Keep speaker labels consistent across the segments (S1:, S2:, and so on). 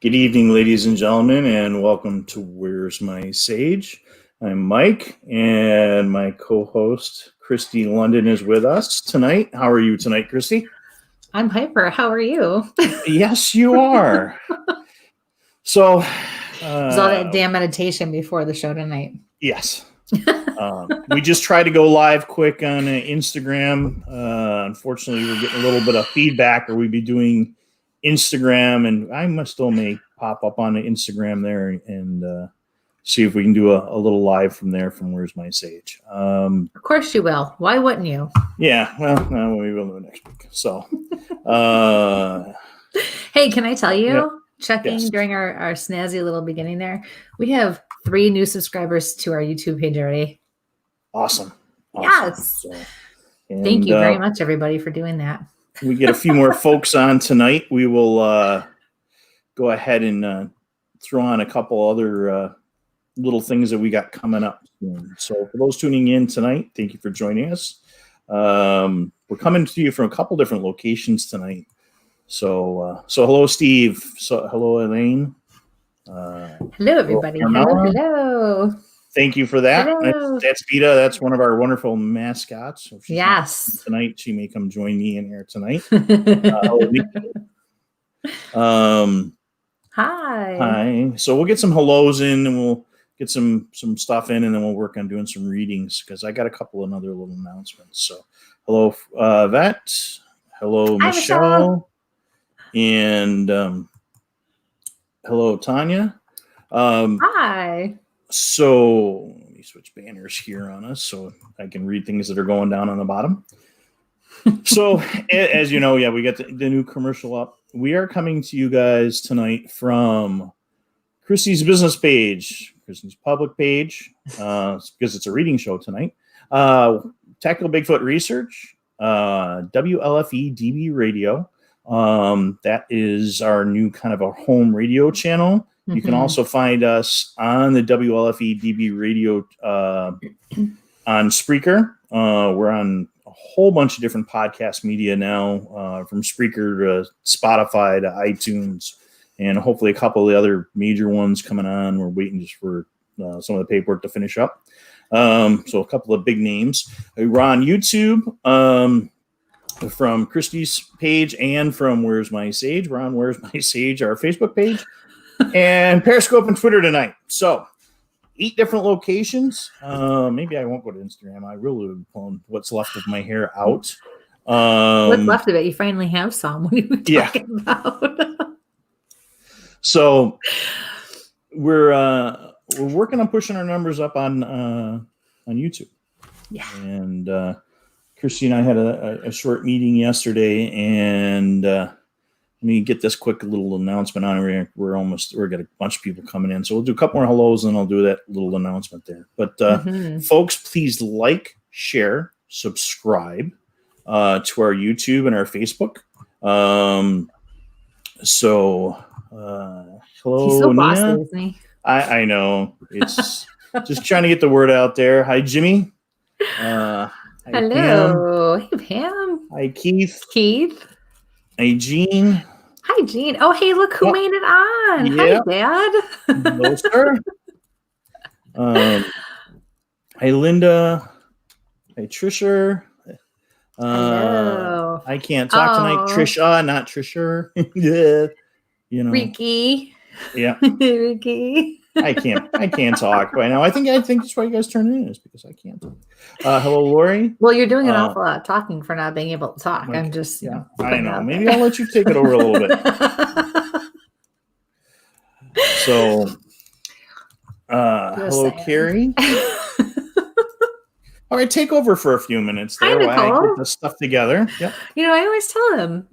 S1: Good evening, ladies and gentlemen, and welcome to Where's My Sage? I'm Mike, and my co-host, Kristie London, is with us tonight. How are you tonight, Kristie?
S2: I'm hyper. How are you?
S1: Yes, you are. So,
S2: Was all that damn meditation before the show tonight?
S1: Yes. We just tried to go live quick on Instagram. Unfortunately, we're getting a little bit of feedback, or we'd be doing Instagram, and I may pop up on the Instagram there and see if we can do a little live from there from Where's My Sage.
S2: Of course you will. Why wouldn't you?
S1: Yeah, well, we will do it next week. So,
S2: hey, can I tell you?
S1: Yep.
S2: Checking
S1: Yes.
S2: during our snazzy little beginning there, we have 3 new subscribers to our YouTube page already.
S1: Awesome.
S2: Yes.
S1: So,
S2: Thank you very much, everybody, for doing that.
S1: We get a few more folks on tonight. We will go ahead and throw on a couple other little things that we got coming up soon. So for those tuning in tonight, thank you for joining us. We're coming to you from a couple different locations tonight. So hello, Steve. So hello, Elaine.
S2: Hello, everybody. Hello.
S1: Thank you for that.
S2: Hello.
S1: That's Vita. That's one of our wonderful mascots. So
S2: Yes.
S1: Tonight, she may come join me in here tonight. Hi. So we'll get some hellos in, and we'll get some stuff in, and then we'll work on doing some readings because I got a couple of other little announcements. So hello, Vet. Hello,
S2: Hi,
S1: Michelle. And hello, Tanya.
S2: Hi.
S1: So let me switch banners here on us so I can read things that are going down on the bottom. So as you know, we got the new commercial up. We are coming to you guys tonight from Kristie's business page, Kristie's public page, because it's a reading show tonight. Tactical Bigfoot Research, WLFE DB Radio. That is our new kind of a home radio channel. You can also find us on the WLFE DB Radio on Spreaker. We're on a whole bunch of different podcast media now, from Spreaker to Spotify to iTunes, and hopefully a couple of the other major ones coming on. We're waiting just for some of the paperwork to finish up. So a couple of big names. We're on YouTube from Kristie's page and from Where's My Sage. We're on Where's My Sage, our Facebook page. And Periscope and Twitter tonight. So 8 different locations. Maybe I won't go to Instagram. I really would have blown what's left of my hair out.
S2: What's left of it? You finally have some. What are you talking about? So
S1: we're working on pushing our numbers up on YouTube.
S2: Yeah.
S1: And Kristie and I had a short meeting yesterday, and let me get this quick little announcement on. We're got a bunch of people coming in, so we'll do a couple more hellos, and I'll do that little announcement there. But folks, please like, share, subscribe to our YouTube and our Facebook. Hello,
S2: he's so bossy,
S1: Nina.
S2: isn't he?
S1: I know, it's just trying to get the word out there. Hi, Jimmy. Hi,
S2: hello, Pam. Hey, Pam.
S1: Hi, Keith. Hey, Jean.
S2: Hi, Jean. Oh, hey, look who made it on.
S1: Yeah.
S2: Hi, Dad.
S1: Hello, sir. Hi, Linda. Hi, Trisha.
S2: Hello.
S1: I can't talk tonight. Trisha, not Trisha. Yeah.
S2: Ricky.
S1: Yeah.
S2: Ricky.
S1: I can't talk right now. I think that's why you guys turned in, is because I can't talk. Hello, Lori.
S2: Well, you're doing an awful lot of talking for not being able to talk. I'm just,
S1: I know. Maybe I'll let you take it over a little bit. So, hello, Carrie. All right, take over for a few minutes there while I get this stuff together. Yep.
S2: I always tell him,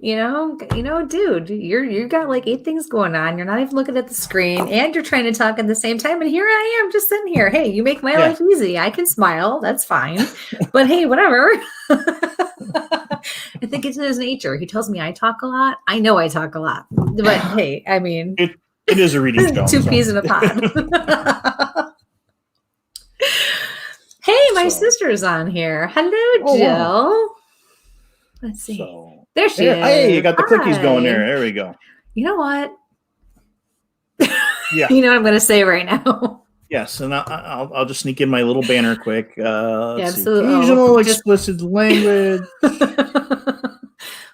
S2: dude, you got like 8 things going on. You're not even looking at the screen, and you're trying to talk at the same time. And here I am, just sitting here. Hey, you make my life easy. I can smile. That's fine. But hey, whatever. I think it's in his nature. He tells me I talk a lot. I know I talk a lot. But hey, I mean,
S1: it is a reading show.
S2: 2 peas in a pod. Hey, my sister's on here. Hello, Jill. Wow. Let's see. There she is.
S1: Hey, you got the cookies going there. There we go.
S2: You know what?
S1: Yeah.
S2: You know what I'm going to say right now.
S1: Yes, and I'll just sneak in my little banner quick. Let's see.
S2: Absolutely.
S1: Occasional explicit language.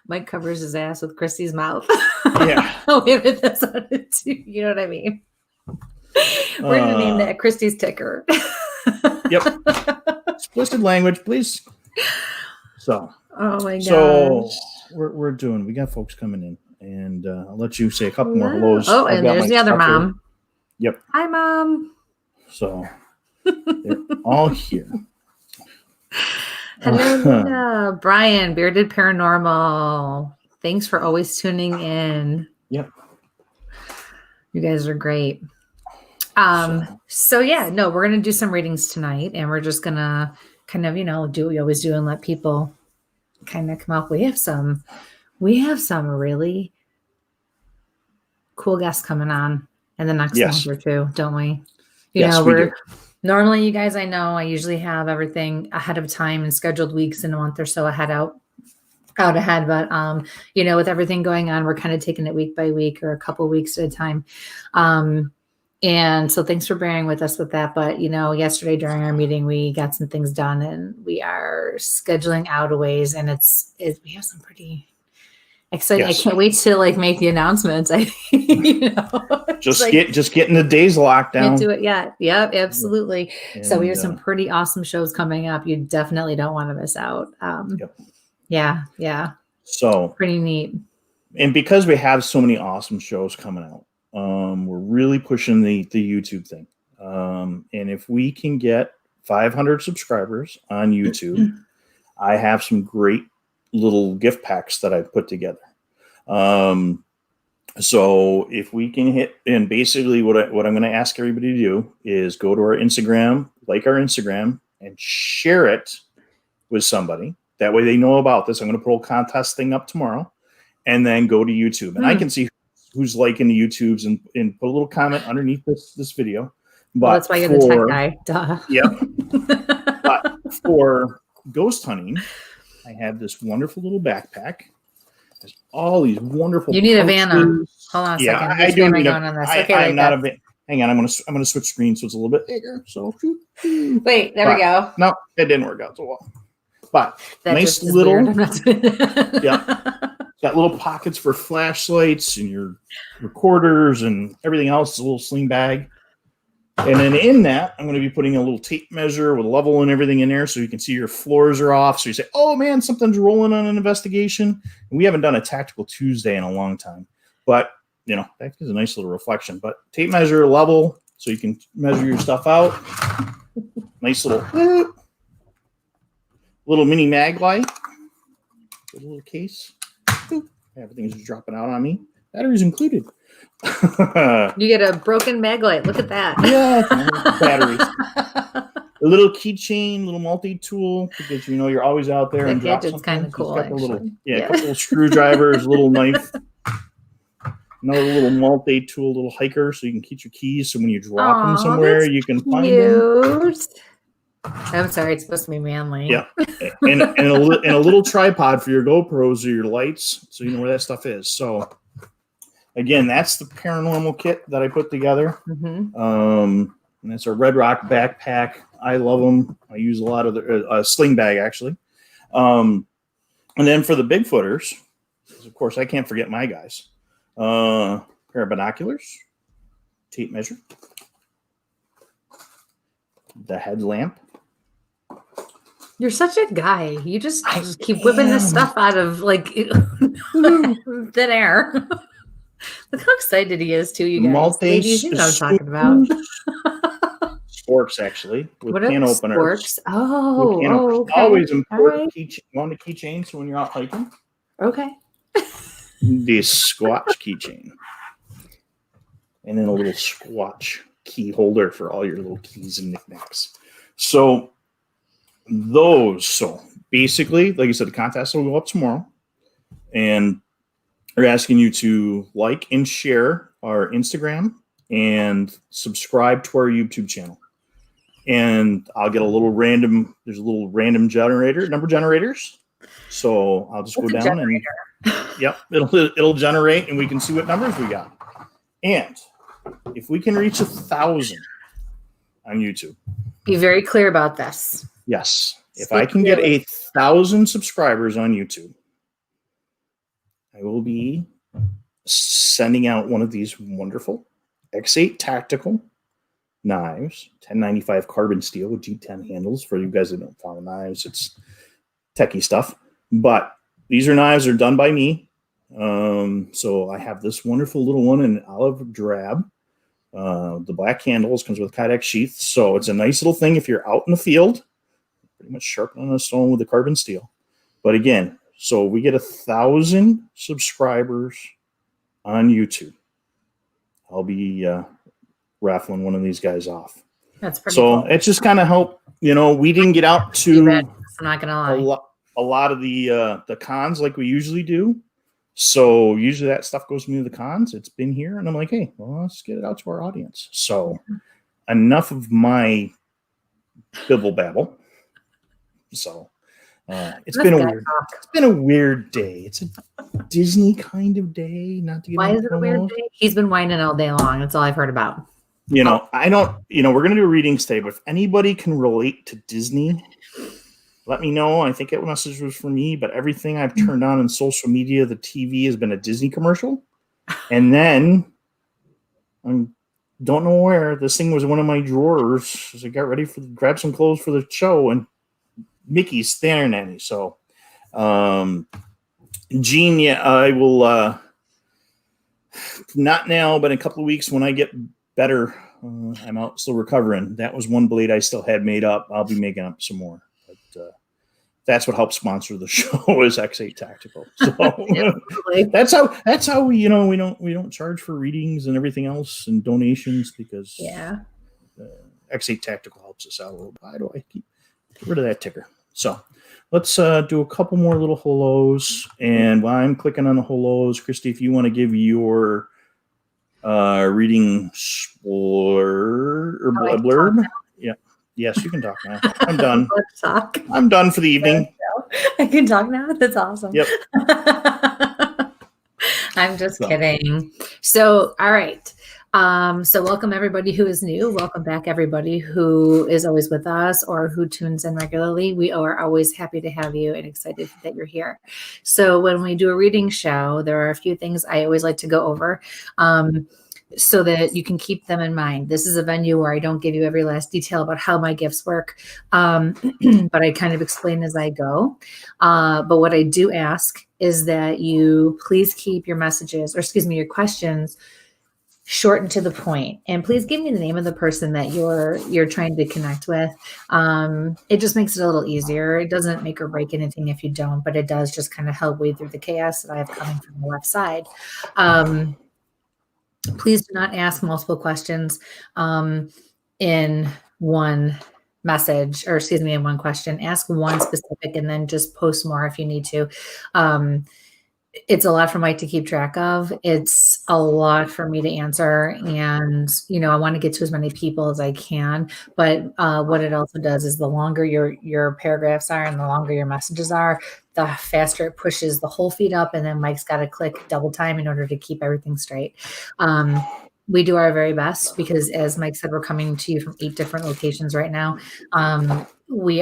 S2: Mike covers his ass with Kristie's mouth.
S1: Yeah.
S2: Wait, that's on it too. You know what I mean? We're going to name that Kristie's ticker.
S1: Yep. Explicit language, please. So.
S2: Oh my gosh.
S1: So we're doing. We got folks coming in, and I'll let you say a couple more hellos.
S2: Oh, and there's the other mom.
S1: Here. Yep.
S2: Hi, Mom.
S1: So they're all here.
S2: Hello, Linda. Brian, Bearded Paranormal. Thanks for always tuning in.
S1: Yep.
S2: You guys are great. So yeah, no, we're gonna do some readings tonight, and we're just gonna kind of, do what we always do and let people kind of come up. We have some really cool guests coming on in the next month or two, don't we? We do. Normally, you guys, I know I usually have everything ahead of time and scheduled weeks in a month or so out ahead. But, with everything going on, we're kind of taking it week by week or a couple weeks at a time. And so thanks for bearing with us with that. But, yesterday during our meeting, we got some things done and we are scheduling out a ways, and we have some pretty exciting. Yes. I can't wait to make the announcements.
S1: Just getting the days locked down.
S2: Can't do it yet. Yep, absolutely. And, so we have some pretty awesome shows coming up. You definitely don't want to miss out. Yeah.
S1: So
S2: pretty neat.
S1: And because we have so many awesome shows coming out, we're really pushing the YouTube thing. And if we can get 500 subscribers on YouTube, I have some great little gift packs that I've put together. So if we can hit, and basically what I'm going to ask everybody to do is go to our Instagram, like our Instagram, and share it with somebody. That way they know about this. I'm going to put a contest thing up tomorrow, and then go to YouTube. And I can see who's liking the YouTubes and put a little comment underneath this video. But
S2: that's why you're the tech guy. Duh.
S1: Yep. But for ghost hunting, I have this wonderful little backpack. There's all these wonderful.
S2: You need a Vanna. Hold on a second.
S1: I do need I'm not a Vanna. Hang on, I'm gonna switch screens so it's a little bit bigger. So
S2: wait, there we go.
S1: No, it didn't work out so well. But that nice little. Got little pockets for flashlights and your recorders and everything else. It's a little sling bag. And then in that, I'm going to be putting a little tape measure with a level and everything in there so you can see your floors are off. So you say, oh, man, something's rolling on an investigation. And we haven't done a Tactical Tuesday in a long time. But, that is a nice little reflection. But tape measure, level, so you can measure your stuff out. Nice little mini mag light. A little case. Everything's just dropping out on me. Batteries included.
S2: You get a broken mag light. Look at that.
S1: Yeah, batteries. A little keychain, little multi-tool, because you're always out there.
S2: The
S1: and drop
S2: gadget's kind of cool.
S1: A couple little screwdrivers, a little knife. Another little multi-tool, little hiker, so you can keep your keys. So when you drop them somewhere, you can find them.
S2: I'm sorry, it's supposed to be manly.
S1: Yeah, and a little tripod for your GoPros or your lights, so you know where that stuff is. So, again, that's the paranormal kit that I put together. And it's a Red Rock backpack. I love them. I use a lot of the sling bag actually. And then for the Bigfooters, of course, I can't forget my guys. Pair of binoculars, tape measure, the headlamp.
S2: You're such a guy. You just keep whipping this stuff out of thin air. Look how excited he is too, you guys. Ladies, you know what I'm talking about.
S1: Sporks, actually, with can openers.
S2: Sporks? Oh, okay.
S1: Always important. Want a keychain so when you're out hiking.
S2: Okay.
S1: The Squatch keychain, and then a little Squatch key holder for all your little keys and knickknacks. So basically, like I said, the contest will go up tomorrow, and we're asking you to like and share our Instagram and subscribe to our YouTube channel. And I'll get there's a little random number generators. So I'll just go down and it'll generate and we can see what numbers we got. And if we can reach 1,000 on YouTube.
S2: Be very clear about this.
S1: Yes. If I can get 1,000 subscribers on YouTube, I will be sending out one of these wonderful X8 tactical knives, 1095 carbon steel with G10 handles. For you guys that don't follow knives, it's techie stuff. But these knives are done by me. So I have this wonderful little one in olive drab. The black handles comes with Kydex sheath. So it's a nice little thing if you're out in the field, pretty much sharpening a stone with the carbon steel. But again, so we get 1,000 subscribers on YouTube, I'll be raffling one of these guys off.
S2: That's pretty cool.
S1: It just kind of helped. We didn't get out to
S2: I'm not gonna lie.
S1: A lot of the cons like we usually do. So usually that stuff goes into the cons. It's been here, and I'm like, hey, well, let's get it out to our audience. So enough of my bibble babble. So it's been a weird day. It's a Disney kind of day. Not to get
S2: Why is it a weird day? He's been whining all day long. That's all I've heard about.
S1: I don't. We're gonna do readings today, but if anybody can relate to Disney, let me know. I think that message was for me, but everything I've turned on in social media, the TV has been a Disney commercial. And then I don't know where this thing was in one of my drawers as I got ready to grab some clothes for the show, and Mickey's staring at me. So, Gene, I will not now, but in a couple of weeks when I get better, I'm out still recovering. That was one blade I still had made up. I'll be making up some more. That's what helps sponsor the show is X8 Tactical. So that's how we don't charge for readings and everything else and donations because X8 Tactical helps us out a little. Why do I get rid of that ticker? So let's do a couple more little hellos. And while I'm clicking on the hellos, Kristie, if you want to give your reading blurb. Yeah. Yes, you can talk now. I'm done. I'm done for the evening.
S2: I can talk now? That's awesome.
S1: Yep.
S2: I'm just kidding. So, all right. So welcome everybody who is new. Welcome back everybody who is always with us or who tunes in regularly. We are always happy to have you and excited that you're here. So when we do a reading show, there are a few things I always like to go over. So that you can keep them in mind. This is a venue where I don't give you every last detail about how my gifts work, but I kind of explain as I go. But what I do ask is that you please keep your messages, your questions short and to the point. And please give me the name of the person that you're trying to connect with. It just makes it a little easier. It doesn't make or break anything if you don't, but it does just kind of help wade through the chaos that I have coming from the left side. Please do not ask multiple questions in one message, or in one question. Ask one specific and then just post more if you need to. It's a lot for Mike to keep track of. It's a lot for me to answer. And, I want to get to as many people as I can. But what it also does is the longer your paragraphs are and the longer your messages are, the faster it pushes the whole feed up. And then Mike's got to click double time in order to keep everything straight. We do our very best because, as Mike said, we're coming to you from 8 different locations right now. He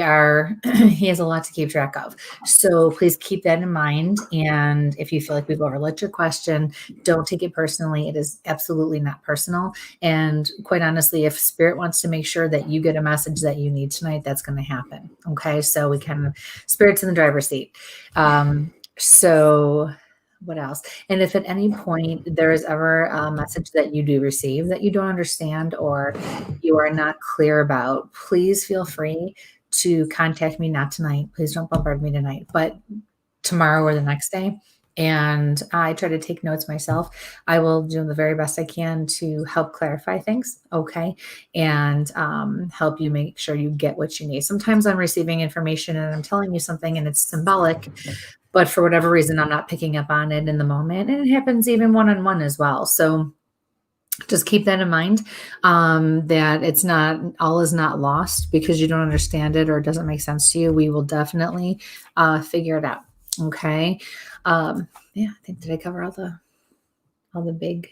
S2: has a lot to keep track of. So please keep that in mind. And if you feel like we've overlooked your question, don't take it personally. It is absolutely not personal. And quite honestly, if Spirit wants to make sure that you get a message that you need tonight, that's going to happen. Okay. So Spirit's in the driver's seat. So what else? And if at any point there is ever a message that you do receive that you don't understand or you are not clear about, please feel free to contact me. Not tonight. Please don't bombard me tonight, but tomorrow or the next day. And I try to take notes myself. I will do the very best I can to help clarify things. Okay. And help you make sure you get what you need. Sometimes I'm receiving information and I'm telling you something and it's symbolic, but for whatever reason, I'm not picking up on it in the moment. And it happens even one-on-one as well. So just keep that in mind, that it's not, all is not lost because you don't understand it or it doesn't make sense to you. We will definitely figure it out. Okay. I think, did I cover all the big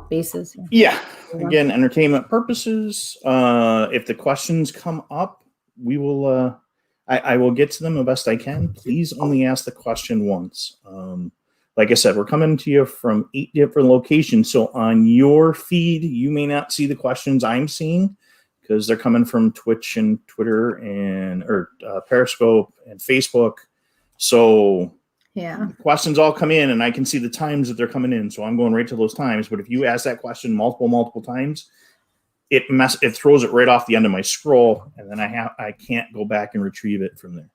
S2: basis.
S1: Yeah. Again, entertainment purposes. If the questions come up, we will. I will get to them the best I can. Please only ask the question once. Like I said, we're coming to you from 8 different locations. So on your feed, you may not see the questions I'm seeing because they're coming from Twitch and Twitter and Periscope and Facebook. So
S2: yeah,
S1: the questions all come in, and I can see the times that they're coming in. So I'm going right to those times. But if you ask that question multiple times, it throws it right off the end of my scroll, and then I can't go back and retrieve it from there.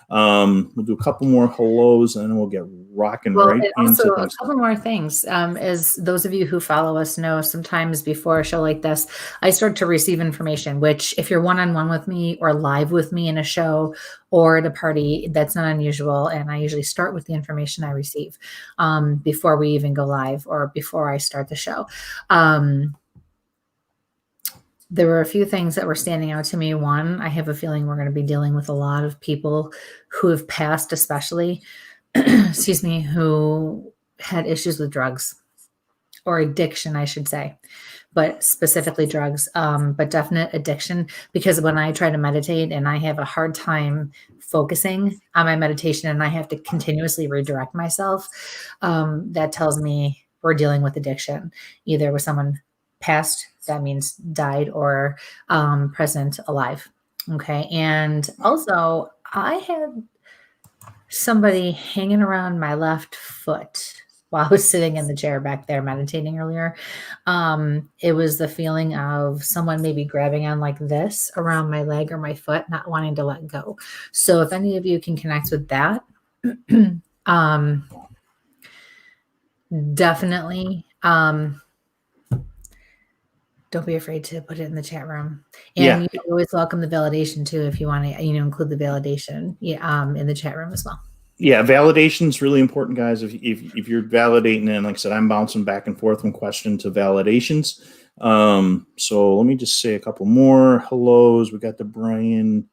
S1: We'll do a couple more hellos, and then we'll get rocking right into
S2: a couple more things. As those of you who follow us know, sometimes before a show like this, I start to receive information, which if you're one-on-one with me or live with me in a show or at a party, that's not unusual. And I usually start with the information I receive before we even go live or before I start the show. There were a few things that were standing out to me. One, I have a feeling we're going to be dealing with a lot of people who have passed, especially, excuse me, who had issues with drugs or addiction, I should say, but specifically drugs, but definite addiction. Because when I try to meditate and I have a hard time focusing on my meditation and I have to continuously redirect myself, that tells me we're dealing with addiction, either with someone past, that means died, or present, alive. Okay. And also I had somebody hanging around my left foot while I was sitting in the chair back there meditating earlier. It was the feeling of someone maybe grabbing on like this around my leg or my foot, not wanting to let go. So if any of you can connect with that, definitely, don't be afraid to put it in the chat room. And you always welcome the validation too, if you want to, include the validation in the chat room as well.
S1: Yeah, validation is really important, guys. If you're validating, and like I said, I'm bouncing back and forth from question to validations. So let me just say a couple more hellos. We got the Brian,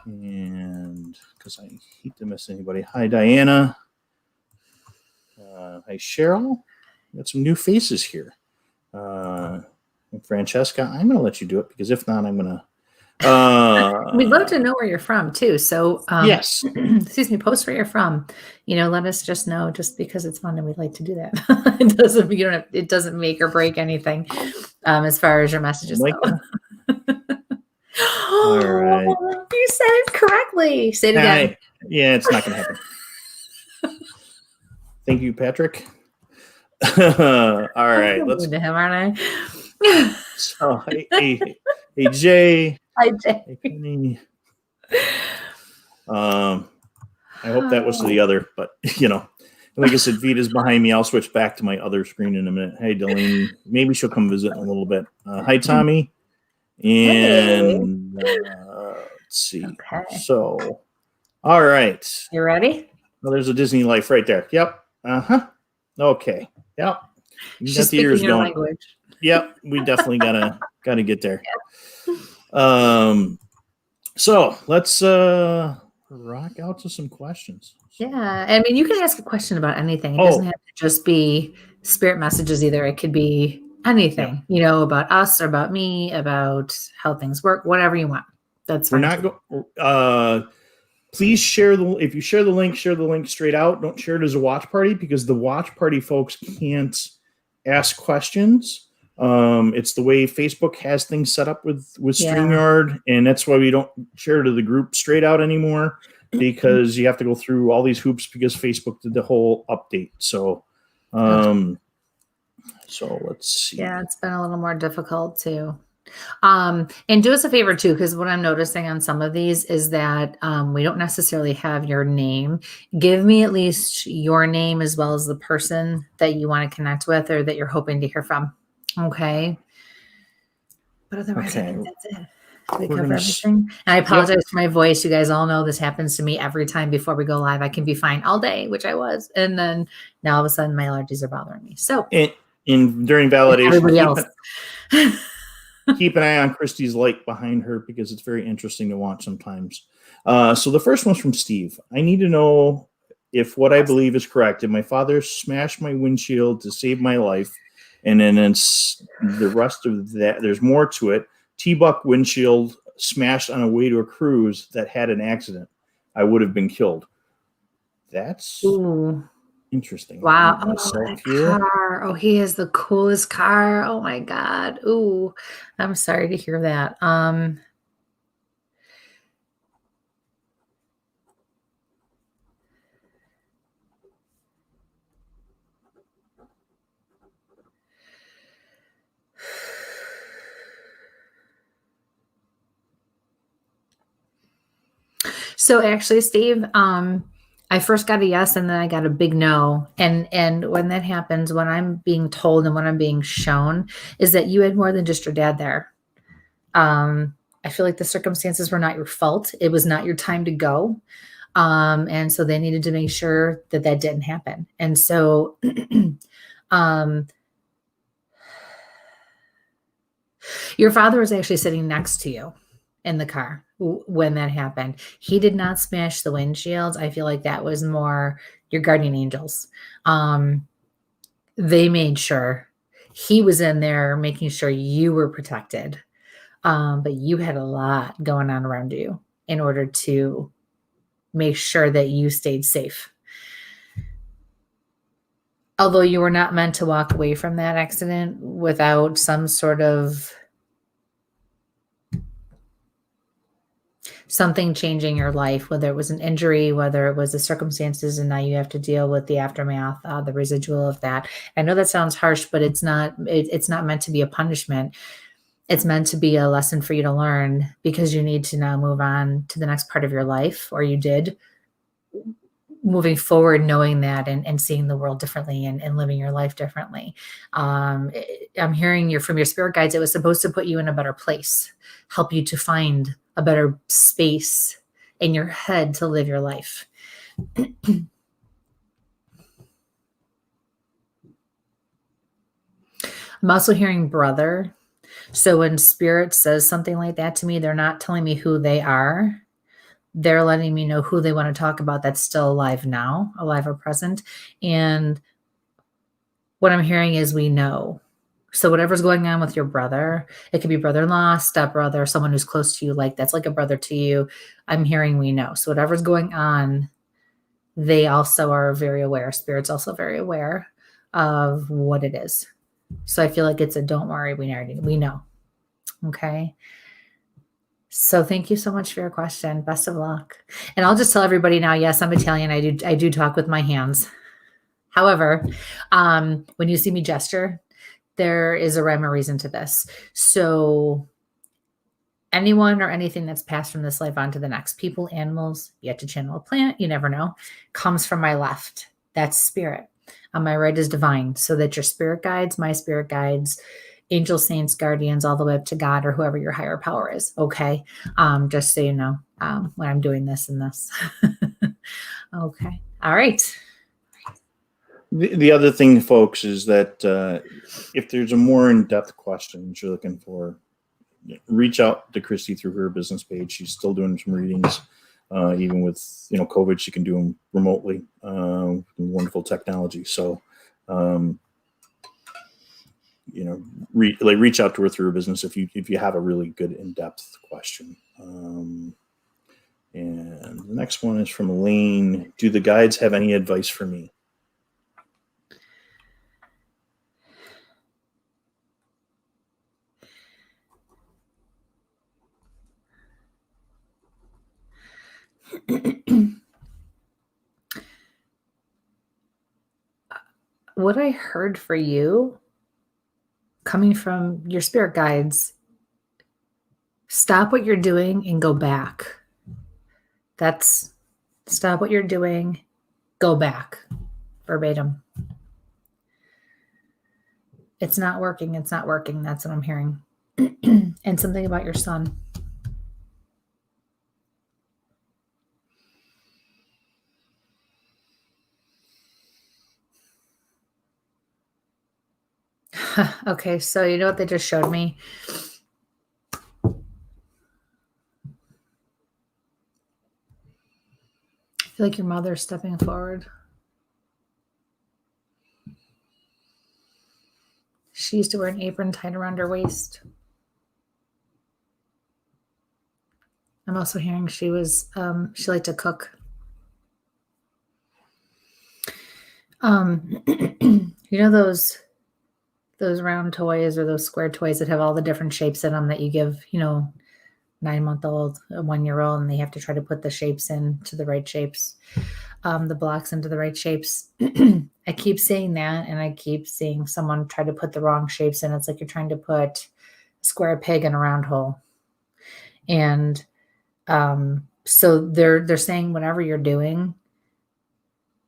S1: and because I hate to miss anybody. Hi, Diana. Hi, Cheryl. Got some new faces here. Francesca, I'm going to let you do it because if not, I'm going to.
S2: We'd love to know where you're from too. So
S1: yes,
S2: excuse me, post where you're from. Let us just know, just because it's fun and we'd like to do that. It doesn't make or break anything as far as your messages go.
S1: All right,
S2: you said it correctly. Say it again.
S1: Yeah, it's not going to happen. Thank you, Patrick. All right, let's
S2: to him, aren't I?
S1: So, hey, Jay.
S2: Hi, Jay.
S1: Hey, Penny. I hope that was the other, but like I said, Vita's behind me. I'll switch back to my other screen in a minute. Hey, Delaney. Maybe she'll come visit in a little bit. Hi, Tommy. And let's see.
S2: Okay.
S1: So, all right.
S2: You ready?
S1: Well, there's a Disney Life right there. Yep. Okay. Yep. You got the ears going.
S2: Language.
S1: Yep, we definitely gotta get there. So let's rock out to some questions.
S2: Yeah, I mean, you can ask a question about anything. It doesn't have to just be spirit messages either. It could be anything, about us or about me, about how things work, whatever you want. That's fine.
S1: We're not please share if you share the link straight out. Don't share it as a watch party because the watch party folks can't ask questions. It's the way Facebook has things set up with StreamYard, and that's why we don't share to the group straight out anymore, because you have to go through all these hoops because Facebook did the whole update. So, so let's see.
S2: Yeah, it's been a little more difficult too. And do us a favor too, because what I'm noticing on some of these is that we don't necessarily have your name. Give me at least your name as well as the person that you want to connect with or that you're hoping to hear from. Okay. But otherwise, I think that's it. We cover everything. And I apologize for my voice. You guys all know this happens to me every time before we go live. I can be fine all day, which I was. And then now all of a sudden my allergies are bothering me. So
S1: during validation,
S2: everybody else.
S1: Keep an eye on Kristie's light behind her because it's very interesting to watch sometimes. So the first one's from Steve. I need to know if what I believe is correct. Did my father smash my windshield to save my life? And then it's the rest of that. There's more to it. T-Buck windshield smashed on a way to a cruise that had an accident. I would have been killed. That's interesting.
S2: Wow.
S1: Myself here.
S2: Car. Oh, he has the coolest car. Oh my God. Ooh, I'm sorry to hear that. So actually, Steve, I first got a yes and then I got a big no. And when that happens, when I'm being told and when I'm being shown is that you had more than just your dad there. I feel like the circumstances were not your fault. It was not your time to go. And so they needed to make sure that that didn't happen. And so, your father was actually sitting next to you in the car when that happened. He did not smash the windshields. I feel like that was more your guardian angels. They made sure he was in there making sure you were protected. But you had a lot going on around you in order to make sure that you stayed safe. Although you were not meant to walk away from that accident without some sort of something changing your life, whether it was an injury, whether it was the circumstances, and now you have to deal with the aftermath, the residual of that. I know that sounds harsh, but it's not meant to be a punishment. It's meant to be a lesson for you to learn because you need to now move on to the next part of your life, or you did, moving forward, knowing that and seeing the world differently and living your life differently. I'm hearing from your spirit guides, it was supposed to put you in a better place, help you to find a better space in your head to live your life. I'm also hearing brother. So when spirit says something like that to me, they're not telling me who they are. They're letting me know who they want to talk about that's still alive now, alive or present. And what I'm hearing is we know. So whatever's going on with your brother, it could be brother-in-law, stepbrother, someone who's close to you, like that's like a brother to you. I'm hearing we know. So whatever's going on, they also are very aware. Spirit's also very aware of what it is. So I feel like it's a don't worry, we know. Okay. So thank you so much for your question. Best of luck. And I'll just tell everybody now, yes, I'm Italian. I do talk with my hands. However, when you see me gesture, there is a rhyme or reason to this. So anyone or anything that's passed from this life on to the next, people, animals, yet to channel a plant, you never know, comes from my left. That's spirit. On my right is divine. So that your spirit guides, my spirit guides, angel, saints, guardians, all the way up to God or whoever your higher power is. Okay. Just so you know, when I'm doing this and this. Okay. All right.
S1: The other thing, folks, is that if there's a more in-depth question you're looking for, reach out to Kristie through her business page. She's still doing some readings, even with COVID. She can do them remotely. Wonderful technology. So, reach out to her through her business if you have a really good in-depth question. And the next one is from Elaine. Do the guides have any advice for me?
S2: What I heard for you coming from your spirit guides, stop what you're doing and go back. That's stop what you're doing, go back, verbatim. It's not working. It's not working. That's what I'm hearing. And something about your son. Okay, so you know what they just showed me? I feel like your mother's stepping forward. She used to wear an apron tied around her waist. I'm also hearing she liked to cook. You know those round toys or those square toys that have all the different shapes in them that you give, 9-month-old, a 1-year-old, and they have to try to put the shapes into the right shapes, the blocks into the right shapes. I keep seeing that, and I keep seeing someone try to put the wrong shapes in. It's like you're trying to put a square peg in a round hole. And so they're saying whatever you're doing,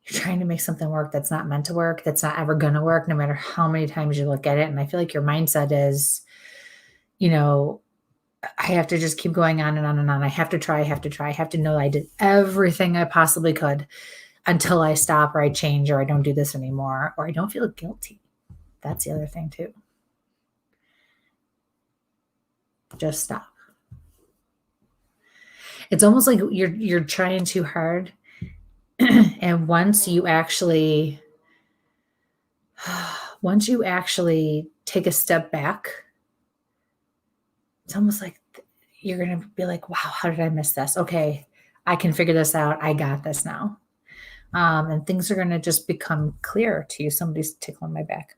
S2: you're trying to make something work that's not meant to work, that's not ever going to work, no matter how many times you look at it. And I feel like your mindset is, I have to just keep going on and on and on. I have to try. I have to know I did everything I possibly could until I stop or I change or I don't do this anymore or I don't feel guilty. That's the other thing too. Just stop. It's almost like you're trying too hard. And once you actually take a step back, it's almost like you're going to be like, wow, how did I miss this? Okay, I can figure this out. I got this now. And things are going to just become clear to you. Somebody's tickling my back.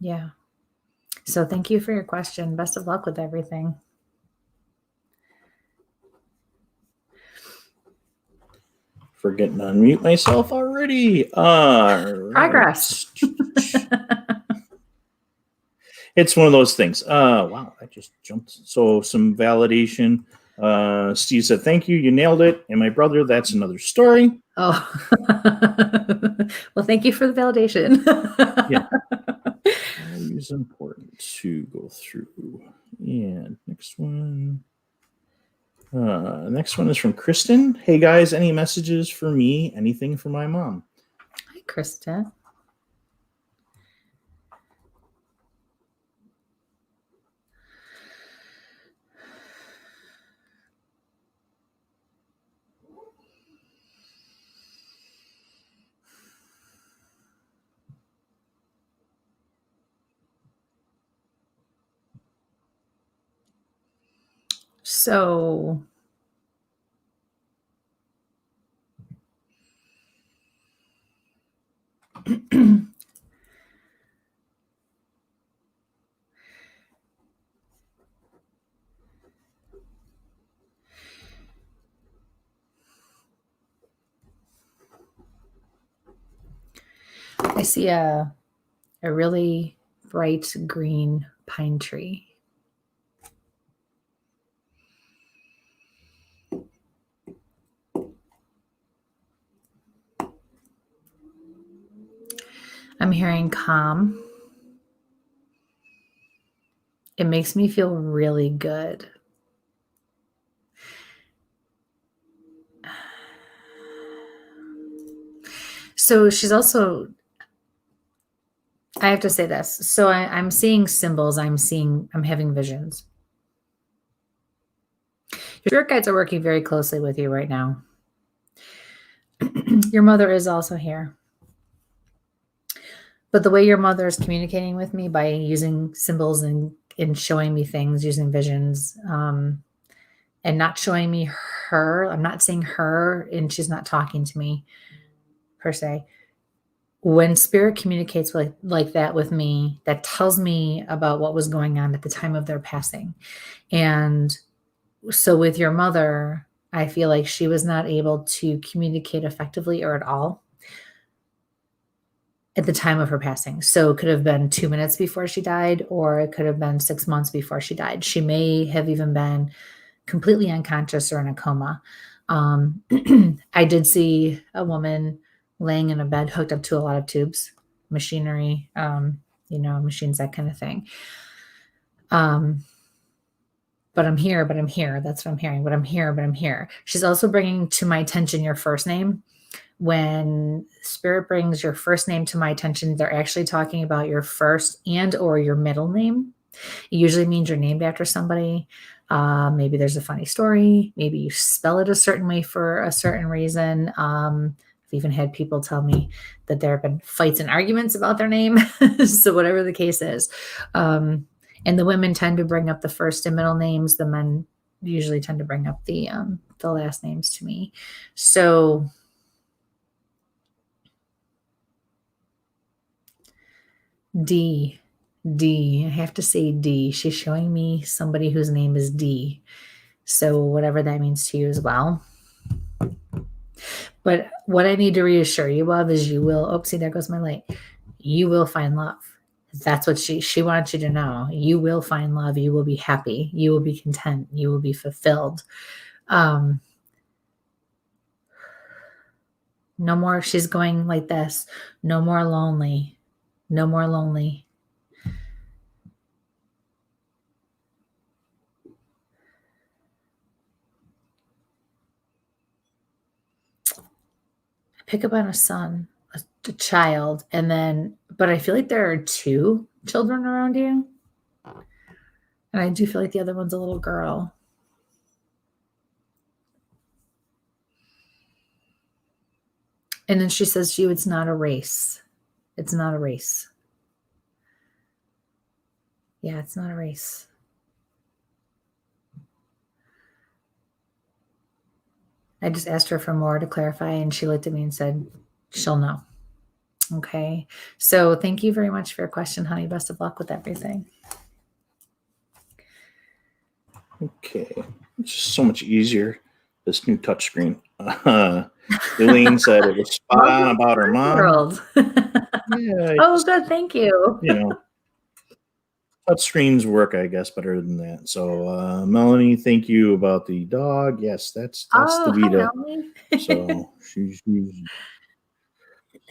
S2: Yeah. So thank you for your question. Best of luck with everything.
S1: Forgetting to unmute myself already.
S2: Progress.
S1: It's one of those things. Wow, I just jumped. So some validation. Steve said, thank you. You nailed it. And my brother, that's another story.
S2: Oh, well, thank you for the validation.
S1: Yeah. Always important to go through. And next one. Next one is from Kristen. Hey guys, any messages for me? Anything for my mom?
S2: Hi, Kristen. So I see a really bright green pine tree. I'm hearing calm. It makes me feel really good. So she's also, I have to say this. So I'm seeing symbols. I'm having visions. Your spirit guides are working very closely with you right now. Your mother is also here. But the way your mother is communicating with me by using symbols and showing me things, using visions, and not showing me her, I'm not seeing her and she's not talking to me per se. When spirit communicates like that with me, that tells me about what was going on at the time of their passing. And so with your mother, I feel like she was not able to communicate effectively or at all at the time of her passing. So it could have been 2 minutes before she died, or it could have been 6 months before she died. She may have even been completely unconscious or in a coma. I did see a woman laying in a bed hooked up to a lot of tubes, machinery, machines, that kind of thing. But I'm here. That's what I'm hearing. But I'm here. She's also bringing to my attention your first name. When spirit brings your first name to my attention, they're actually talking about your first and or your middle name. It usually means you're named after somebody. Maybe there's a funny story. Maybe you spell it a certain way for a certain reason. I've even had people tell me that there have been fights and arguments about their name. So whatever the case is. And the women tend to bring up the first and middle names. The men usually tend to bring up the last names to me. So D. I have to say D. She's showing me somebody whose name is D. So whatever that means to you as well. But what I need to reassure you of is you will, oh, see, there goes my light. You will find love. That's what she wants you to know. You will find love. You will be happy. You will be content. You will be fulfilled. No more, she's going like this. No more lonely. No more lonely. Pick up on a son, a child, and then, but I feel like there are 2 children around you. And I do feel like the other one's a little girl. And then she says to you, it's not a race. It's not a race. Yeah, it's not a race. I just asked her for more to clarify, and she looked at me and said, she'll know. Okay. So thank you very much for your question, honey. Best of luck with everything.
S1: Okay. It's just so much easier, this new touchscreen. Elaine said it was spot on about her mom.
S2: World.
S1: Yeah,
S2: oh, good. Thank you.
S1: You know, touchscreens work, I guess, better than that. So, Melanie, thank you about the dog. Yes, that's the Vita. So she's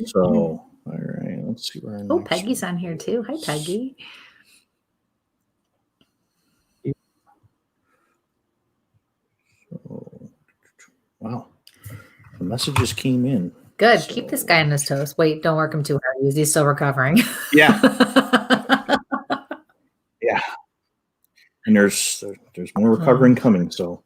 S1: so all right. Let's see where.
S2: Oh, Peggy's on here too. Hi, Peggy.
S1: So, wow, the messages came in.
S2: Good. So, keep this guy on his toes. Wait, don't work him too hard. He's still recovering.
S1: Yeah. Yeah. And there's more recovering coming. So,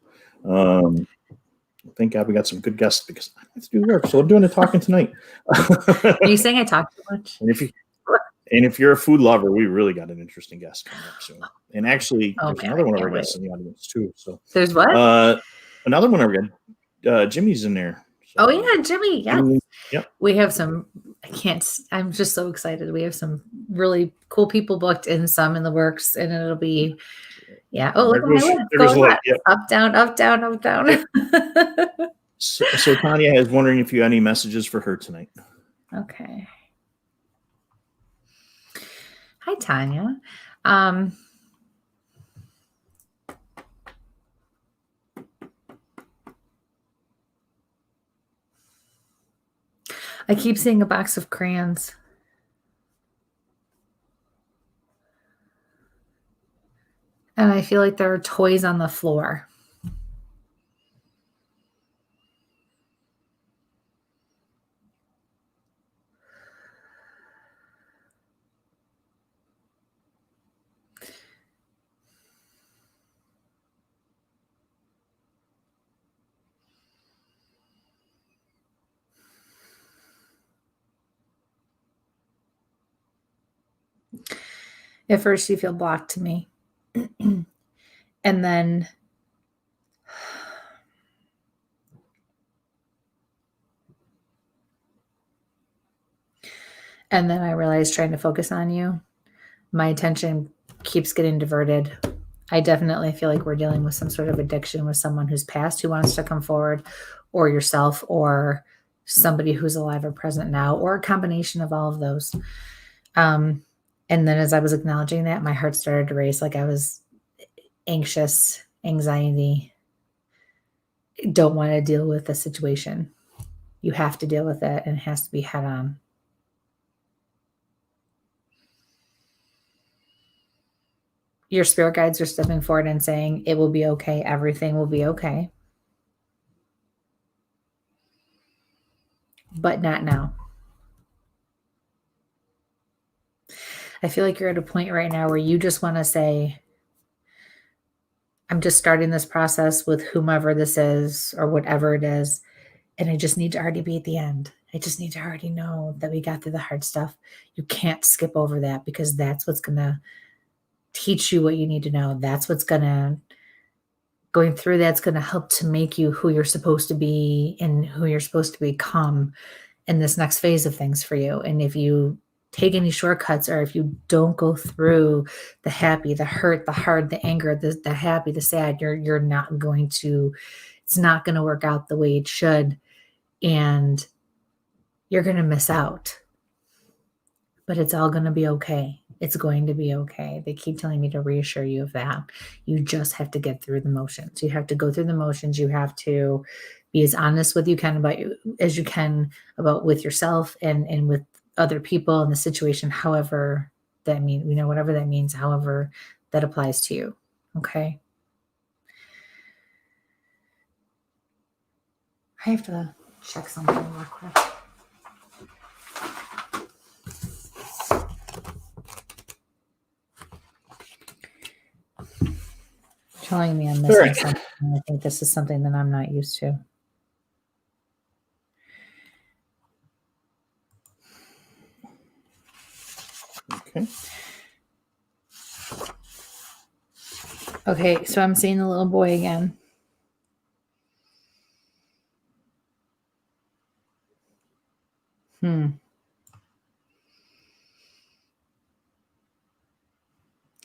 S1: thank God we got some good guests because I have to do work. So I'm doing the talking tonight.
S2: Are you saying I talk too much?
S1: And if you're a food lover, we really got an interesting guest coming up soon. And actually, there's another one of our guests in the audience too. So
S2: there's what?
S1: Another one of our guests. Jimmy's in there.
S2: So, oh yeah, Jimmy. Yeah.
S1: Yep.
S2: We have some. I'm just so excited. We have some really cool people booked and some in the works, and it'll be. Yeah. Oh, look at my yep. Up, down, up, down, up, down.
S1: So Tanya is wondering if you have any messages for her tonight.
S2: Okay. Hi, Tanya. I keep seeing a box of crayons. And I feel like there are toys on the floor. At first you feel blocked to me. And then I realized trying to focus on you, my attention keeps getting diverted. I definitely feel like we're dealing with some sort of addiction with someone who's passed who wants to come forward, or yourself, or somebody who's alive or present now, or a combination of all of those. And then as I was acknowledging that, my heart started to race, like I was anxious, anxiety, don't want to deal with the situation. You have to deal with it, and it has to be head on. Your spirit guides are stepping forward and saying, it will be okay. Everything will be okay. But not now. I feel like you're at a point right now where you just want to say, I'm just starting this process with whomever this is or whatever it is, and I just need to already be at the end. I just need to already know that we got through the hard stuff. You can't skip over that because that's what's going to teach you what you need to know. That's what's going through that's going to help to make you who you're supposed to be and who you're supposed to become in this next phase of things for you. And if you take any shortcuts, or if you don't go through the happy, the hurt, the hard, the anger, the happy, the sad, you're not going to, it's not going to work out the way it should. And you're going to miss out, but it's all going to be okay. It's going to be okay. They keep telling me to reassure you of that. You just have to get through the motions. You have to go through the motions. You have to be as honest with as you can about with yourself and with other people in the situation, however that means, whatever that means, however that applies to you. Okay. I have to check something real quick. Telling me I'm missing something. I think this is something that I'm not used to.
S1: Okay.
S2: Okay, so I'm seeing the little boy again.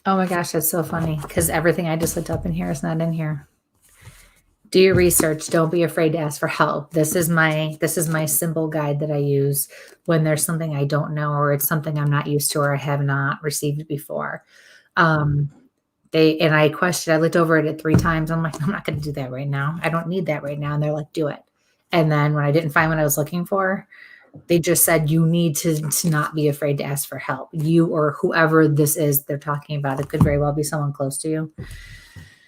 S2: Oh my gosh, that's so funny because everything I just looked up in here is not in here. Do your research. Don't be afraid to ask for help. This is my symbol guide that I use when there's something I don't know, or it's something I'm not used to, or I have not received before. I looked over it 3 times. I'm like, I'm not going to do that right now. I don't need that right now. And they're like, do it. And then when I didn't find what I was looking for, they just said, you need to not be afraid to ask for help. You or whoever this is they're talking about, it could very well be someone close to you.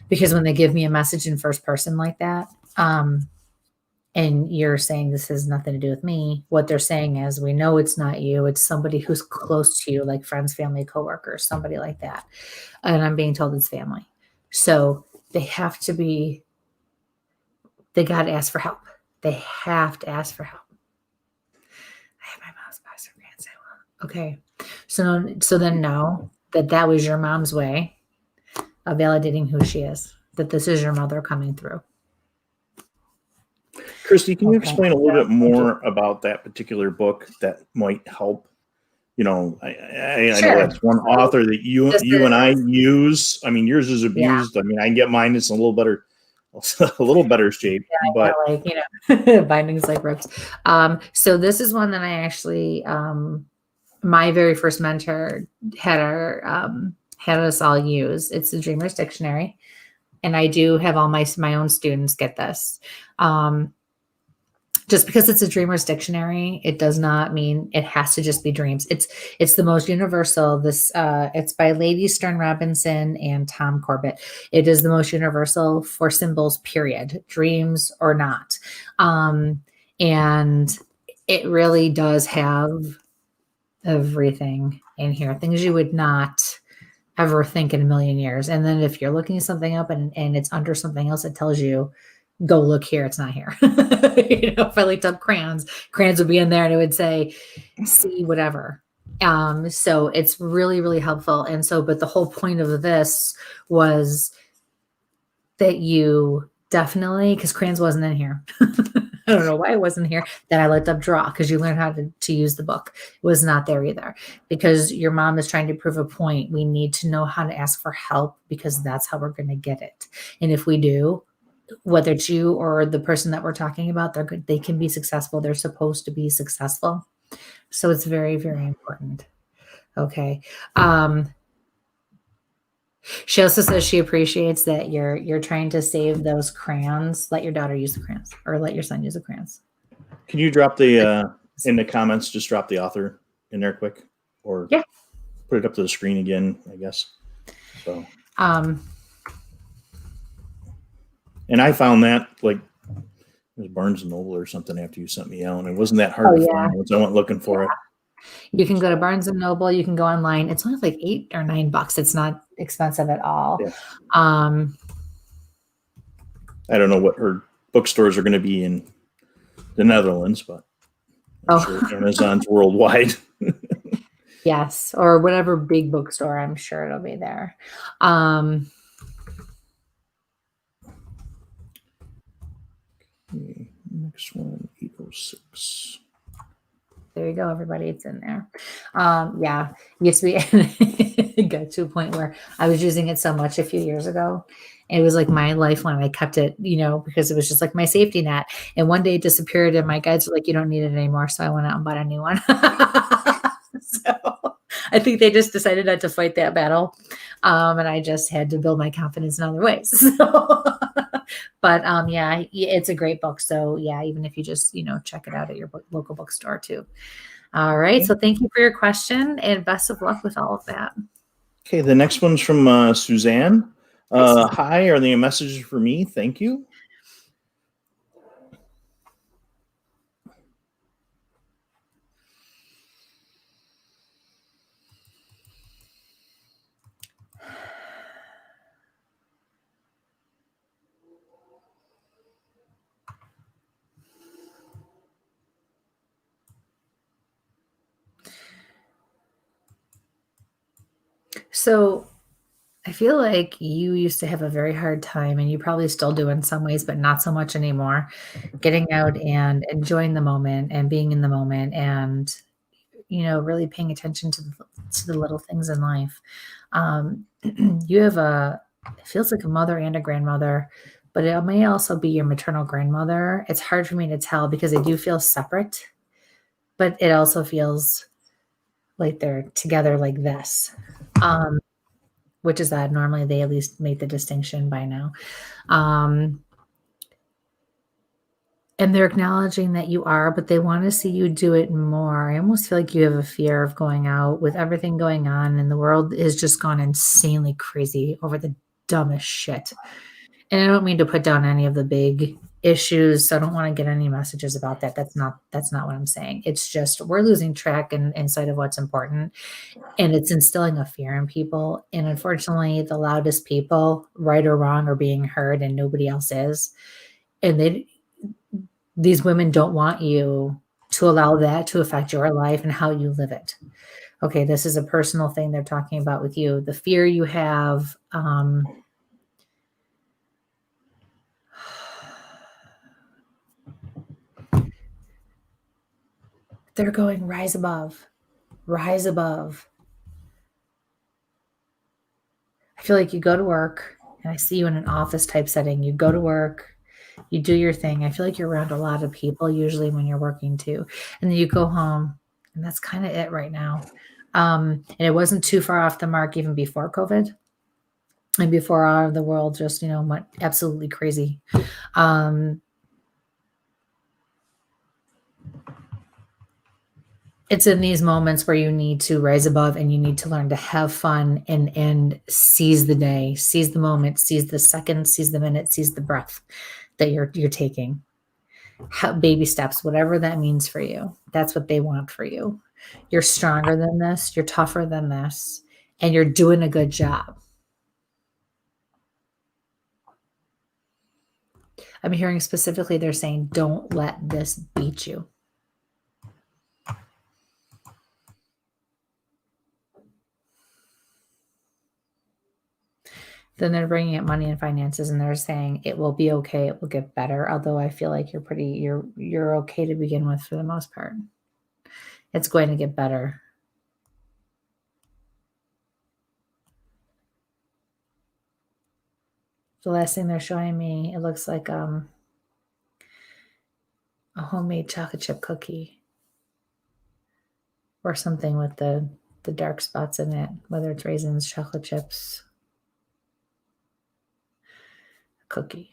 S2: Because when they give me a message in first person like that, and you're saying this has nothing to do with me, what they're saying is, we know it's not you. It's somebody who's close to you, like friends, family, coworkers, somebody like that. And I'm being told it's family. So they got to ask for help. They have to ask for help. I have my mom's box of grants. Okay. So then know that was your mom's way of validating who she is, that this is your mother coming through.
S1: Kristie, can you explain a little bit more about that particular book that might help? I know that's one author that you and I use. I mean, yours is abused. Yeah. I mean, I can get mine. It's a little better shape.
S2: Yeah, but bindings like ropes. So this is one that I actually, my very first mentor had us all use. It's the Dreamer's Dictionary, and I do have all my own students get this. Just because it's a Dreamer's Dictionary, it does not mean it has to just be dreams. It's the most universal. It's by Lady Stern Robinson and Tom Corbett. It is the most universal for symbols, period, dreams or not. And it really does have everything in here, things you would not ever think in a million years. And then if you're looking something up and it's under something else, it tells you, go look here. It's not here. If I looked up crayons would be in there and it would say, see whatever. So it's really, really helpful. And so, but the whole point of this was that you definitely, because crayons wasn't in here. I don't know why it wasn't here. Then I looked up draw, because you learn how to use the book. It was not there either, because your mom is trying to prove a point. We need to know how to ask for help, because that's how we're going to get it. And if we do, whether it's you or the person that we're talking about, they're good. They can be successful. They're supposed to be successful. So it's very, very important. Okay. She also says she appreciates that you're trying to save those crayons. Let your daughter use the crayons, or let your son use the crayons.
S1: Can you drop the in the comments? Just drop the author in there quick, or put it up to the screen again, I guess. So. And I found that it was Barnes and Noble or something after you sent me out, and it wasn't that hard to find once I went looking for it.
S2: You can go to Barnes and Noble. You can go online. It's only like $8 or $9. It's not expensive at all.
S1: Yeah. I don't know what her bookstores are going to be in the Netherlands, but I'm
S2: Oh,
S1: sure Amazon's worldwide.
S2: yes, or whatever big bookstore. I'm sure it'll be there.
S1: Okay, next one, 806.
S2: There you go, everybody. It's in there. Yeah, used to be it got to a point where I was using it so much a few years ago. It was like my lifeline. I kept it, because it was just like my safety net. And one day it disappeared, and my guides were like, "You don't need it anymore." So I went out and bought a new one. So I think they just decided not to fight that battle, and I just had to build my confidence in other ways. So, but yeah, it's a great book. So yeah, even if you just check it out at your local bookstore too. All right. So thank you for your question and best of luck with all of that.
S1: Okay, the next one's from Suzanne.
S2: Hi, Suzanne.
S1: Hi, are there any messages for me? Thank you.
S2: So I feel like you used to have a very hard time, and you probably still do in some ways, but not so much anymore, getting out and enjoying the moment and being in the moment and, really paying attention to the little things in life. You have it feels like a mother and a grandmother, but it may also be your maternal grandmother. It's hard for me to tell because they do feel separate, but it also feels like they're together like this. Um, which is that normally they at least make the distinction by now. Um, and they're acknowledging that you are, but they want to see you do it more. I almost feel like you have a fear of going out with everything going on, and the world has just gone insanely crazy over the dumbest shit. And I don't mean to put down any of the big issues, so I don't want to get any messages about that. That's not what I'm saying. It's just we're losing track in sight of what's important, and it's instilling a fear in people. And unfortunately, the loudest people, right or wrong, are being heard, and nobody else is. And these women don't want you to allow that to affect your life and how you live it. Okay, this is a personal thing they're talking about with you. The fear you have. They're going rise above, rise above. I feel like you go to work, and I see you in an office type setting. You go to work, you do your thing. I feel like you're around a lot of people usually when you're working too. And then you go home, and that's kind of it right now. And it wasn't too far off the mark even before COVID and before the world just, went absolutely crazy. It's in these moments where you need to rise above, and you need to learn to have fun and seize the day, seize the moment, seize the second, seize the minute, seize the breath that you're taking. Baby steps, whatever that means for you. That's what they want for you. You're stronger than this. You're tougher than this, and you're doing a good job. I'm hearing specifically they're saying, don't let this beat you. Then they're bringing up money and finances, and they're saying it will be okay. It will get better. Although I feel like you're okay to begin with for the most part. It's going to get better. The last thing they're showing me, it looks like a homemade chocolate chip cookie or something with the dark spots in it, whether it's raisins, chocolate chips, cookie.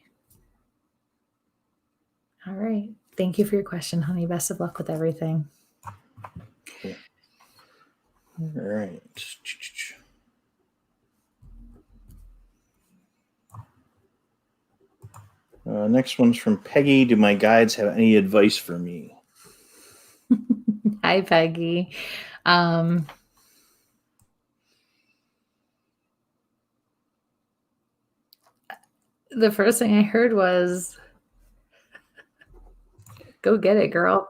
S2: All right. Thank you for your question, honey. Best of luck with everything.
S1: Cool. All right. Next one's from Peggy. Do my guides have any advice for me?
S2: Hi, Peggy. The first thing I heard was, go get it, girl.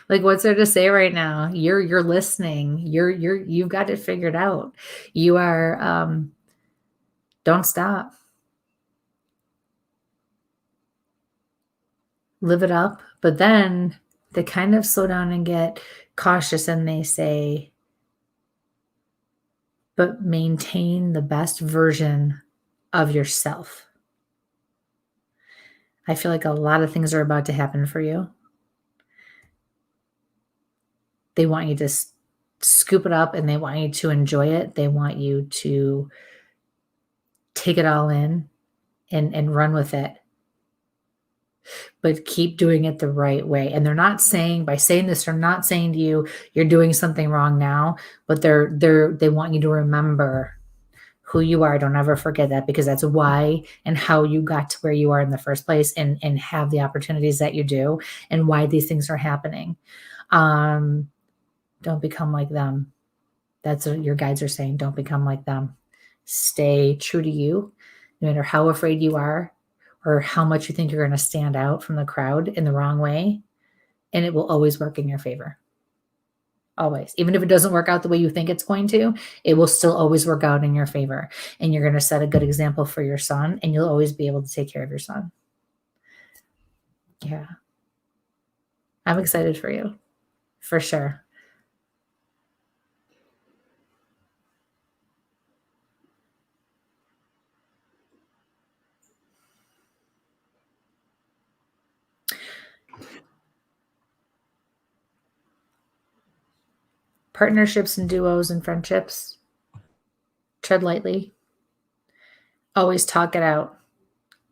S2: Like, what's there to say right now? You're listening. You've got it figured out. You are, don't stop. Live it up. But then they kind of slow down and get cautious and they say, but maintain the best version of yourself. I feel like a lot of things are about to happen for you. They want you to scoop it up and they want you to enjoy it. They want you to take it all in and run with it. But keep doing it the right way. And they're not saying, by saying this, they're not saying to you, you're doing something wrong now, but they want you to remember who you are. Don't ever forget that, because that's why and how you got to where you are in the first place, and have the opportunities that you do, and why these things are happening. Don't become like them. That's what your guides are saying. Don't become like them. Stay true to you, no matter how afraid you are or how much you think you're going to stand out from the crowd in the wrong way. And it will always work in your favor. Always. Even if it doesn't work out the way you think it's going to, it will still always work out in your favor. And you're going to set a good example for your son, and you'll always be able to take care of your son. Yeah. I'm excited for you, for sure. Partnerships and duos and friendships, tread lightly. Always talk it out.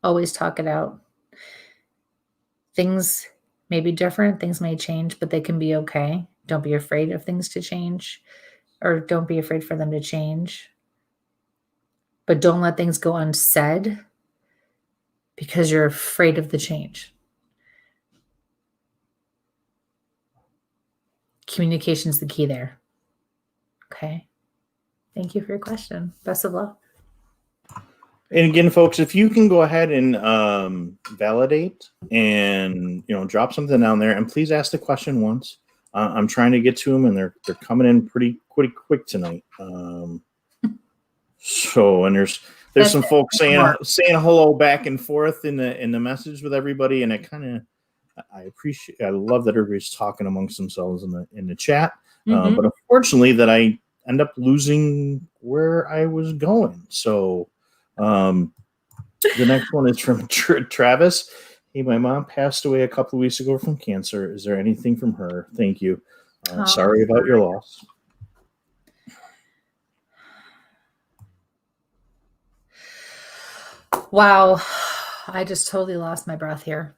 S2: Always talk it out. Things may be different. Things may change, but they can be okay. Don't be afraid of things to change, or don't be afraid for them to change. But don't let things go unsaid because you're afraid of the change. Communication is the key there. Okay. Thank you for your question. Best of luck.
S1: And again, folks, if you can go ahead and validate and drop something down there, and please ask the question once. I'm trying to get to them, and they're coming in pretty quick tonight. So, and there's some folks saying hello back and forth in the message with everybody, and I love that everybody's talking amongst themselves in the chat.
S2: Mm-hmm.
S1: But unfortunately, that I end up losing where I was going. So. The next one is from Travis. Hey, my mom passed away a couple of weeks ago from cancer. Is there anything from her? Thank you. Sorry about your loss.
S2: Wow. I just totally lost my breath here.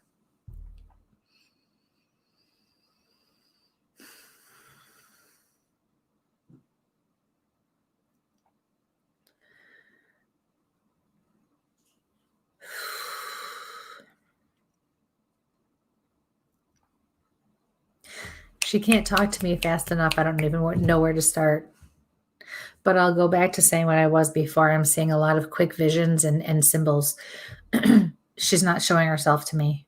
S2: She can't talk to me fast enough. I don't even know where to start. But I'll go back to saying what I was before. I'm seeing a lot of quick visions and symbols. She's not showing herself to me.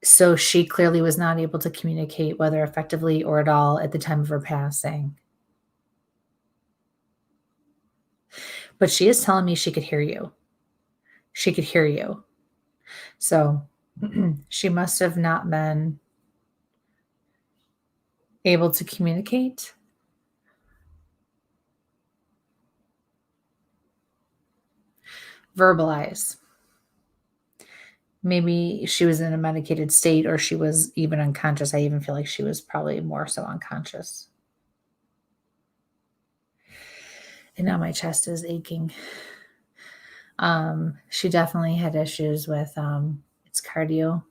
S2: So she clearly was not able to communicate, whether effectively or at all, at the time of her passing. But she is telling me she could hear you. She could hear you. So she must have not been able to communicate. Verbalize. Maybe she was in a medicated state, or she was even unconscious. I even feel like she was probably more so unconscious. And now my chest is aching. She definitely had issues with it's cardiovascular.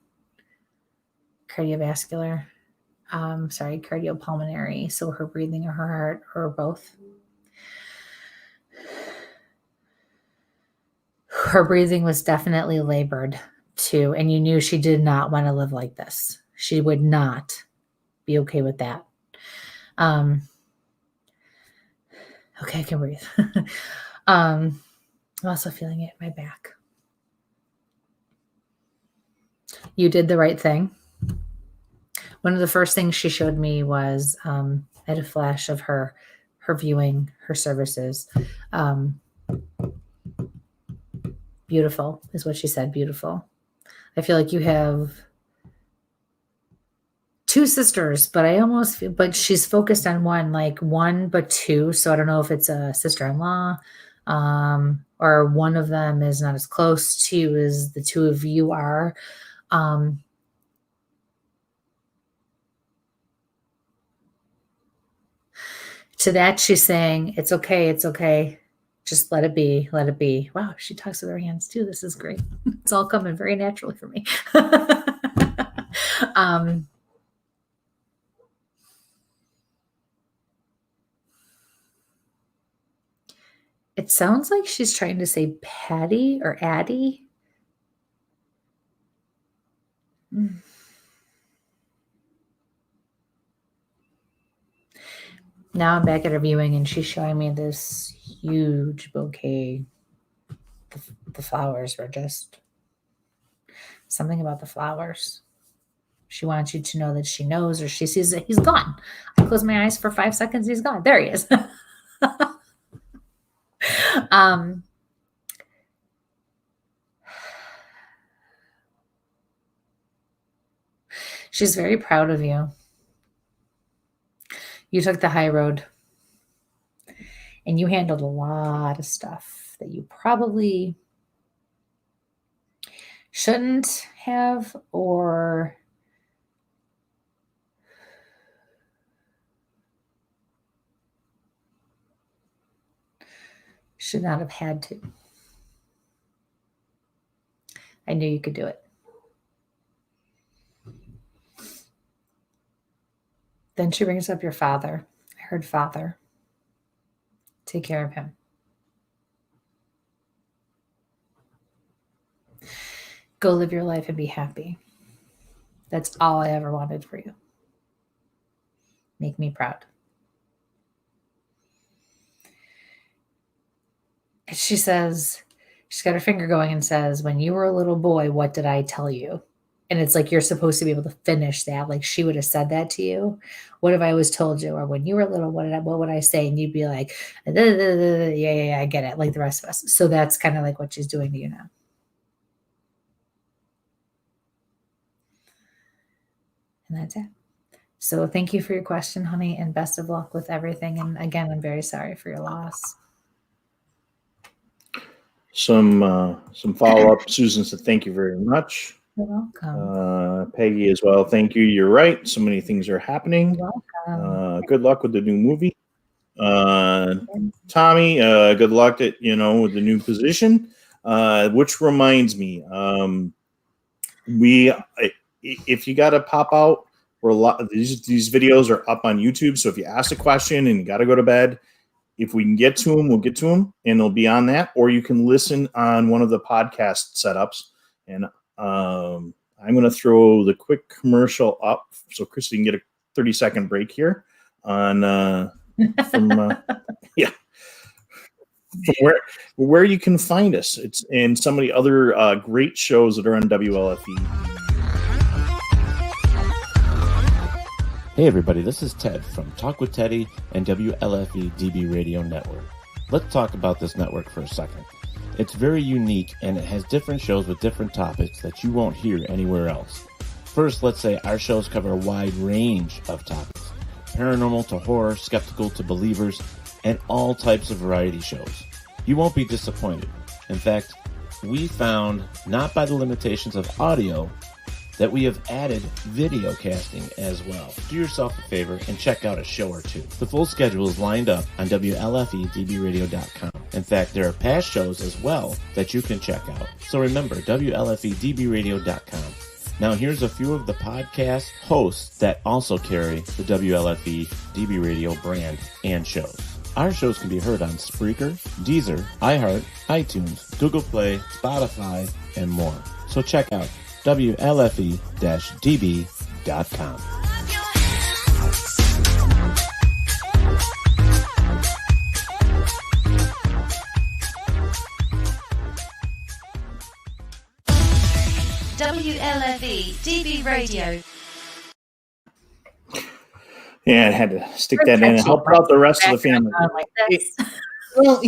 S2: Cardiopulmonary. So her breathing or her heart or both. Her breathing was definitely labored too. And you knew she did not want to live like this. She would not be okay with that. Okay, I can breathe. I'm also feeling it in my back. You did the right thing. One of the first things she showed me was I had a flash of her viewing her services. Beautiful is what she said. Beautiful. I feel like you have 2 sisters, but but she's focused on one, like 1, but 2. So I don't know if it's a sister-in-law, or one of them is not as close to you as the 2 of you are. To that, she's saying, it's okay. It's okay. Just let it be. Let it be. Wow. She talks with her hands too. This is great. It's all coming very naturally for me. It sounds like she's trying to say Patty or Addie. Now I'm back at her viewing and she's showing me this huge bouquet. The flowers were just something about the flowers. She wants you to know that she knows, or she sees that he's gone. I close my eyes for 5 seconds. He's gone. There he is. She's very proud of you. You took the high road and you handled a lot of stuff that you probably shouldn't have, or should not have had to. I knew you could do it. Then she brings up your father. I heard father. Take care of him. Go live your life and be happy. That's all I ever wanted for you. Make me proud. And she says, she's got her finger going and says, when you were a little boy, what did I tell you? And it's like you're supposed to be able to finish that. Like she would have said that to you. What have I always told you? Or when you were little, what would I say? And you'd be like, yeah, I get it. Like the rest of us. So that's kind of like what she's doing to you now. And that's it. So thank you for your question, honey, and best of luck with everything. And again, I'm very sorry for your loss.
S1: Some follow-up. Susan said, thank you very much.
S2: You're welcome.
S1: Peggy as well. Thank you. You're right. So many things are happening.
S2: You're welcome.
S1: Good luck with the new movie. Tommy, good luck with the new position. Which reminds me, if you got to pop out, these videos are up on YouTube. So if you ask a question and you got to go to bed, if we can get to them, we'll get to them, and they'll be on that. Or you can listen on one of the podcast setups. And I'm going to throw the quick commercial up so Kristie can get a 30-second break here on from where you can find us. It's in some of the other great shows that are on WLFE.
S3: Hey everybody, this is Ted from Talk with Teddy and WLFE DB Radio Network. Let's talk about this network for a second. It's very unique and it has different shows with different topics that you won't hear anywhere else. First, let's say our shows cover a wide range of topics. Paranormal to horror, skeptical to believers, and all types of variety shows. You won't be disappointed. In fact, we found, not by the limitations of audio, that we have added video casting as well. Do yourself a favor and check out a show or two. The full schedule is lined up on WLFEDBRadio.com. In fact, there are past shows as well that you can check out. So remember, WLFEDBRadio.com. Now here's a few of the podcast hosts that also carry the WLFE DB Radio brand and shows. Our shows can be heard on Spreaker, Deezer, iHeart, iTunes, Google Play, Spotify, and more. So check out WLFE-DB.com.
S4: WLFE DB Radio.
S1: Yeah, I had to stick
S2: We're
S1: that in and
S2: touchy,
S1: help
S2: right?
S1: out the rest of the family.
S2: Like this.
S1: Well,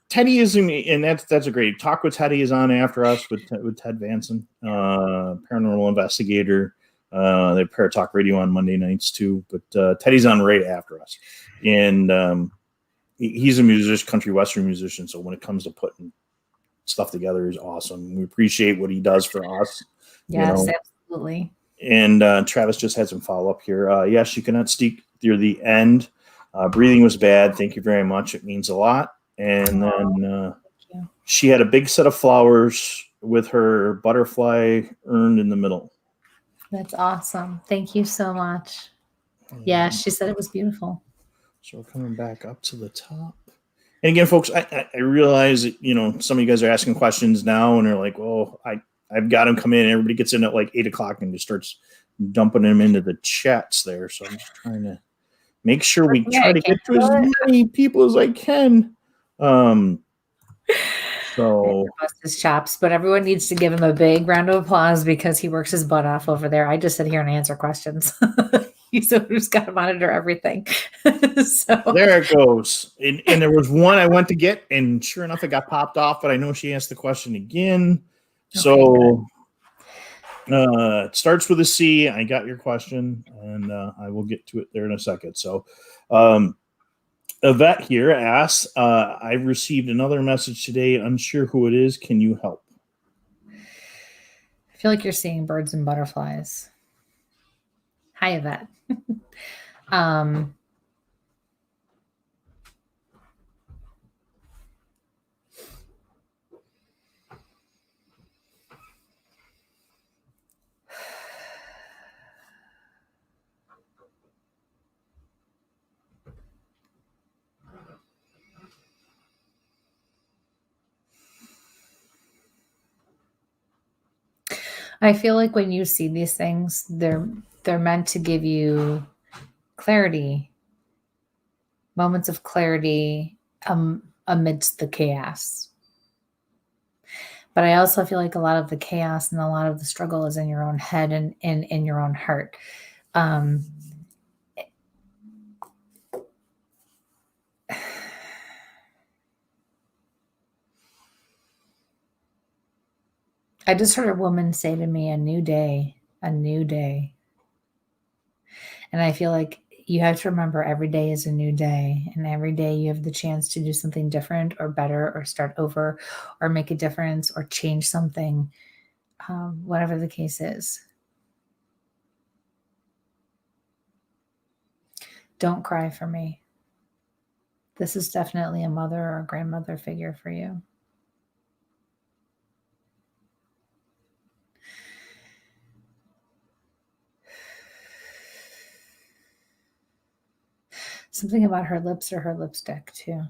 S1: Teddy is, and that's a great talk with Teddy is on after us with Ted Vanson, paranormal investigator. They have Paratalk Radio on Monday nights too, but Teddy's on right after us, and he's a musician, country western musician. So when it comes to putting stuff together, he's awesome. We appreciate what he does for us.
S2: Yes, absolutely.
S1: And Travis just had some follow up here. Yes, you cannot speak through the end. Breathing was bad. Thank you very much. It means a lot. And then she had a big set of flowers with her butterfly earned in the middle.
S2: That's awesome. Thank you so much. Yeah, she said it was beautiful.
S1: So we're coming back up to the top. And again, folks, I realize that, some of you guys are asking questions now and they're like, well, I've got them come in. Everybody gets in at like 8:00 and just starts dumping them into the chats there. So I'm just trying to make sure we try to get to as many people as I can. So
S2: bust his chops, but everyone needs to give him a big round of applause because he works his butt off over there. I just sit here and answer questions. He's the one who's got to monitor everything. So
S1: there it goes. And there was one I went to get, and sure enough, it got popped off. But I know she asked the question again. Okay, so it starts with a C. I got your question, and I will get to it there in a second. So Yvette here asks, I've received another message today. Unsure who it is. Can you help?
S2: I feel like you're seeing birds and butterflies. Hi, Yvette. I feel like when you see these things, they're meant to give you clarity, moments of clarity amidst the chaos. But I also feel like a lot of the chaos and a lot of the struggle is in your own head and in your own heart. I just heard a woman say to me, a new day, a new day. And I feel like you have to remember every day is a new day. And every day you have the chance to do something different or better or start over or make a difference or change something, whatever the case is. Don't cry for me. This is definitely a mother or a grandmother figure for you. Something about her lips or her lipstick too.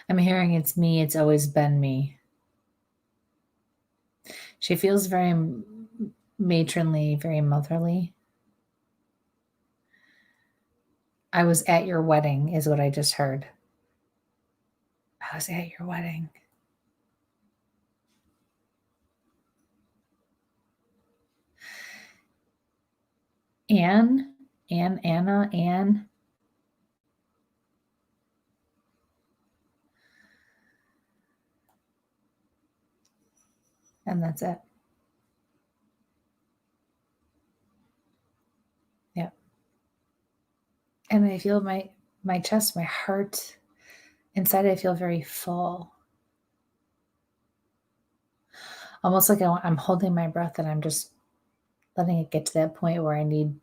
S2: I'm hearing it's me. It's always been me. She feels very matronly, very motherly. I was at your wedding is what I just heard. I was at your wedding. Anna. And that's it. Yeah. And I feel my chest, my heart, inside I feel very full. Almost like I'm holding my breath and I'm just letting it get to that point where I need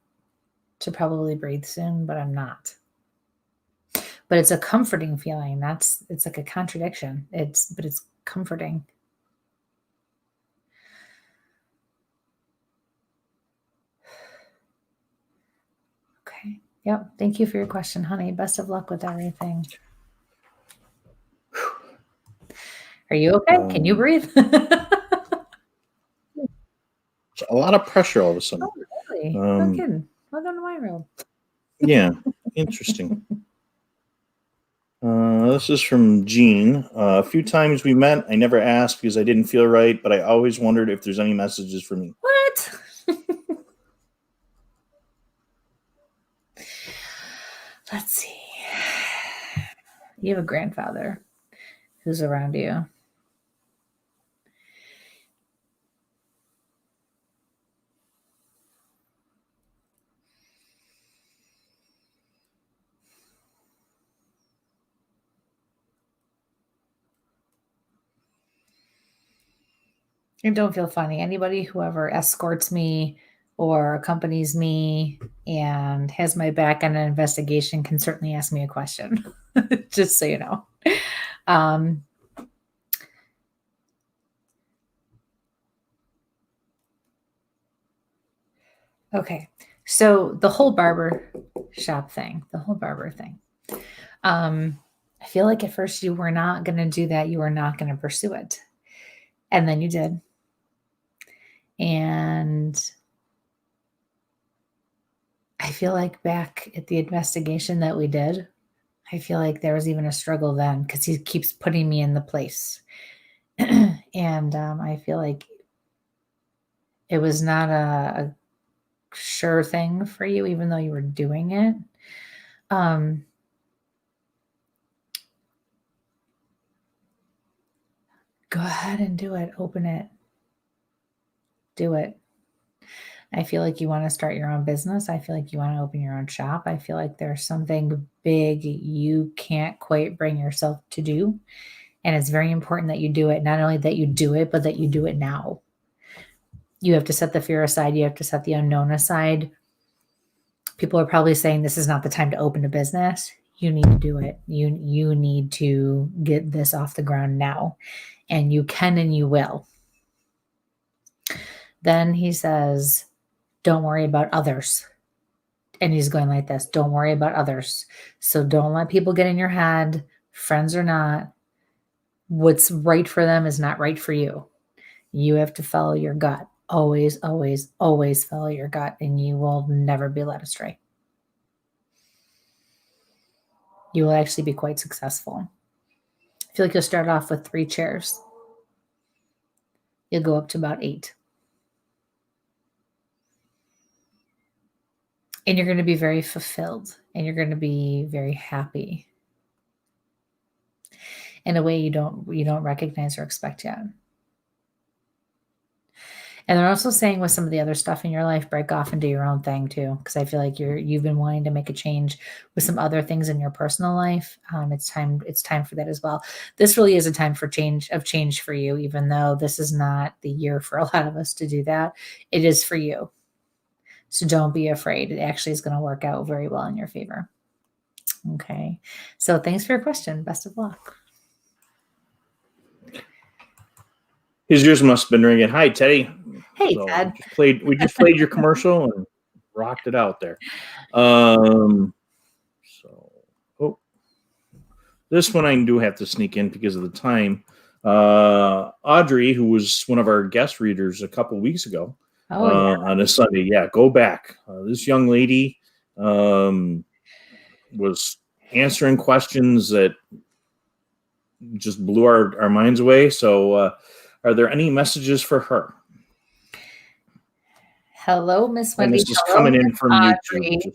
S2: to probably breathe soon, but I'm not. But it's a comforting feeling. It's like a contradiction. But it's comforting. Okay. Yep. Thank you for your question, honey. Best of luck with everything. Are you okay? Can you breathe?
S1: A lot of pressure all of a sudden.
S2: Oh, really? No kidding. Welcome to my room.
S1: Yeah. Interesting. This is from Gene. A few times we met, I never asked because I didn't feel right, but I always wondered if there's any messages for me.
S2: What? Let's see. You have a grandfather who's around you. And don't feel funny. Anybody who ever escorts me or accompanies me and has my back on an investigation can certainly ask me a question, just so you know. Okay. So the whole barber shop thing, I feel like at first you were not going to do that. You were not going to pursue it. And then you did. And I feel like back at the investigation that we did, I feel like there was even a struggle then because he keeps putting me in the place. And I feel like it was not a sure thing for you, even though you were doing it. Go ahead and do it. Open it. Do it. I feel like you want to start your own business. I feel like you want to open your own shop. I feel like there's something big you can't quite bring yourself to do. And it's very important that you do it. Not only that you do it, but that you do it now. You have to set the fear aside. You have to set the unknown aside. People are probably saying this is not the time to open a business. You need to do it. You need to get this off the ground now. And you can and you will. Then he says, don't worry about others. And he's going like this, don't worry about others. So don't let people get in your head, friends or not. What's right for them is not right for you. You have to follow your gut. Always, always, always follow your gut, and you will never be led astray. You will actually be quite successful. I feel like you'll start off with 3 chairs. You'll go up to about 8. And you're going to be very fulfilled, and you're going to be very happy in a way you don't recognize or expect yet. And they're also saying with some of the other stuff in your life, break off and do your own thing too. Because I feel like you've been wanting to make a change with some other things in your personal life. It's time for that as well. This really is a time for change for you, even though this is not the year for a lot of us to do that. It is for you. So don't be afraid. It actually is going to work out very well in your favor. Okay. So thanks for your question. Best of luck.
S1: His ears must have been ringing. Hi, Teddy.
S2: Hey,
S1: so
S2: Ted.
S1: We just played your commercial and rocked it out there. This one I do have to sneak in because of the time. Audrey, who was one of our guest readers a couple weeks ago, on a Sunday. Yeah, go back. This young lady was answering questions that just blew our minds away. So are there any messages for her?
S2: Hello, Miss Wendy.
S1: And this is coming in from YouTube.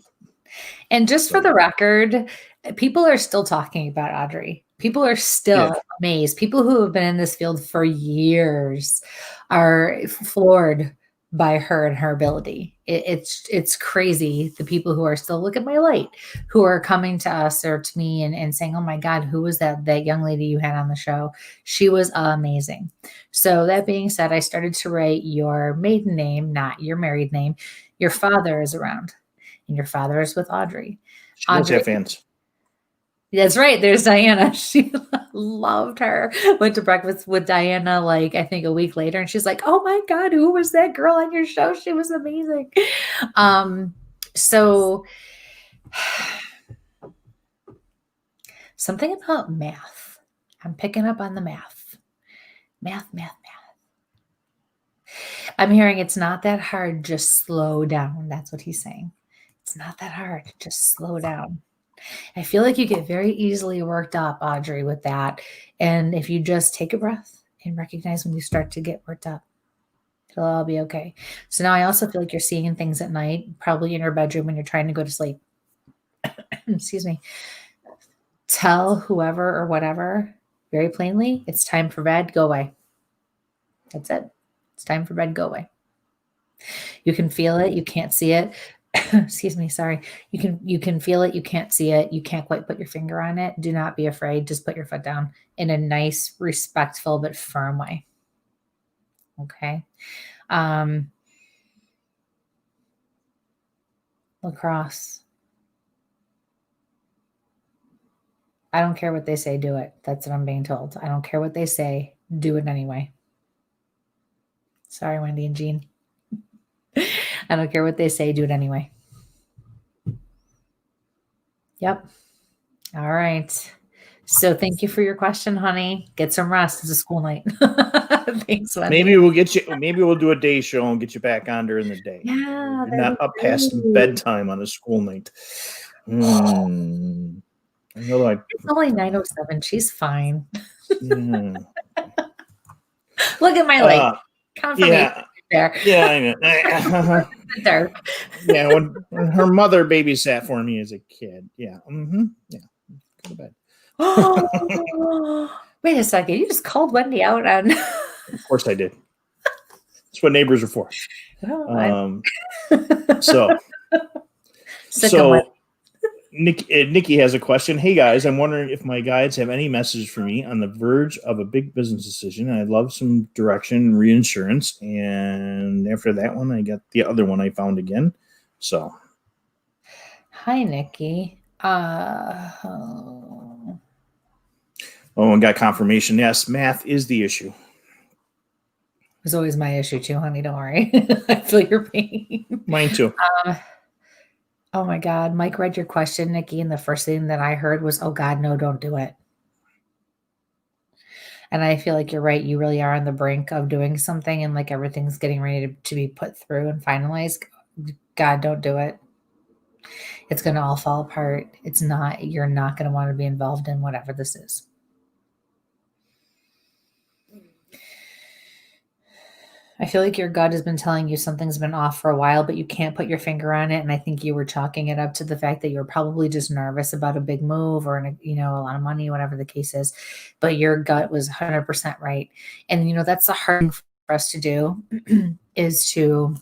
S2: And just for the record, people are still talking about Audrey. People are still amazed. People who have been in this field for years are floored by her and her ability. It's crazy. The people who are still, look at my light, who are coming to us or to me and saying, oh my God, who was that young lady you had on the show? She was amazing. So that being said, I started to write your maiden name, not your married name. Your father is around, and your father is with Audrey.
S1: She does have fans.
S2: That's right. There's Diana. She loved her. Went to breakfast with Diana, like, I think a week later. And she's like, oh my God, who was that girl on your show? She was amazing. So something about math. I'm picking up on the math. Math. I'm hearing it's not that hard. Just slow down. That's what he's saying. It's not that hard. Just slow down. I feel like you get very easily worked up, Audrey, with that. And if you just take a breath and recognize when you start to get worked up, it'll all be okay. So now I also feel like you're seeing things at night, probably in your bedroom when you're trying to go to sleep. Excuse me. Tell whoever or whatever very plainly, it's time for bed, go away. That's it. It's time for bed, go away. You can feel it, you can't see it. Excuse me, sorry. You can feel it, you can't see it, you can't quite put your finger on it. Do not be afraid. Just put your foot down in a nice, respectful, but firm way. Okay. Lacrosse. I don't care what they say, do it. That's what I'm being told. I don't care what they say, do it anyway. Sorry, Wendy and Jean. I don't care what they say, do it anyway. Yep. All right. So thank you for your question, honey. Get some rest. It's a school night. Thanks, Wendy.
S1: Maybe we'll get you. Maybe we'll do a day show and get you back on during the day.
S2: Yeah,
S1: You're not up past bedtime on a school night. I know.
S2: It's only 9:07. She's fine.
S1: Yeah.
S2: Look at my leg. Confirmation there.
S1: Yeah, I know.
S2: Dark.
S1: Yeah, when her mother babysat for me as a kid. Yeah. Yeah. Go to bed.
S2: Wait a second. You just called Wendy out on.
S1: Of course I did. That's what neighbors are for. So Nikki has a question. Hey guys, I'm wondering if my guides have any message for me on the verge of a big business decision. I'd love some direction and reinsurance. And after that one, I got the other one I found again. So
S2: hi, Nikki.
S1: and got confirmation. Yes, math is the issue.
S2: It was always my issue too, honey. Don't worry. I feel your pain.
S1: Mine too.
S2: Oh my God. Mike read your question, Nikki, and the first thing that I heard was, oh God, no, don't do it. And I feel like you're right. You really are on the brink of doing something and like everything's getting ready to be put through and finalized. God, don't do it. It's going to all fall apart. You're not going to want to be involved in whatever this is. I feel like your gut has been telling you something's been off for a while, but you can't put your finger on it. And I think you were chalking it up to the fact that you're probably just nervous about a big move or, a lot of money, whatever the case is. But your gut was 100% right. And, that's the hard thing for us to do is to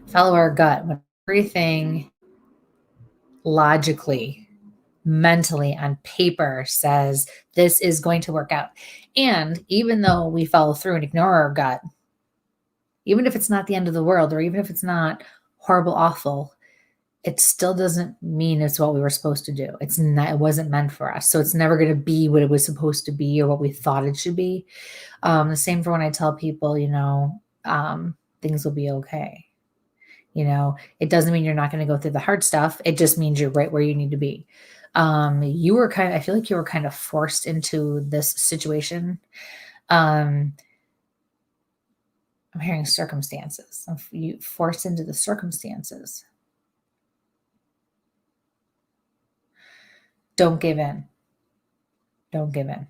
S2: follow our gut when everything logically, mentally on paper says this is going to work out. And even though we follow through and ignore our gut, even if it's not the end of the world, or even if it's not horrible, awful, it still doesn't mean it's what we were supposed to do. It wasn't meant for us. So it's never going to be what it was supposed to be or what we thought it should be. The same for when I tell people, things will be okay. It doesn't mean you're not going to go through the hard stuff. It just means you're right where you need to be. I feel like you were kind of forced into this situation. I'm hearing circumstances. You forced into the circumstances. Don't give in. Don't give in.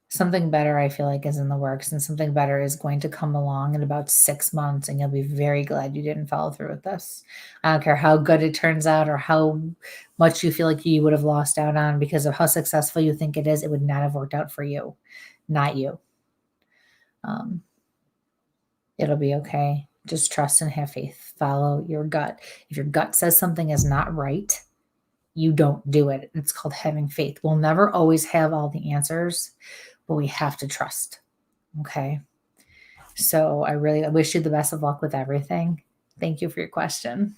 S2: Something better, I feel like, is in the works, and something better is going to come along in about 6 months, and you'll be very glad you didn't follow through with this. I don't care how good it turns out or how much you feel like you would have lost out on because of how successful you think it is. It would not have worked out for you, not you. It'll be okay. Just trust and have faith. Follow your gut. If your gut says something is not right, you don't do it. It's called having faith. We'll never always have all the answers, but we have to trust. Okay. So I wish you the best of luck with everything. Thank you for your question.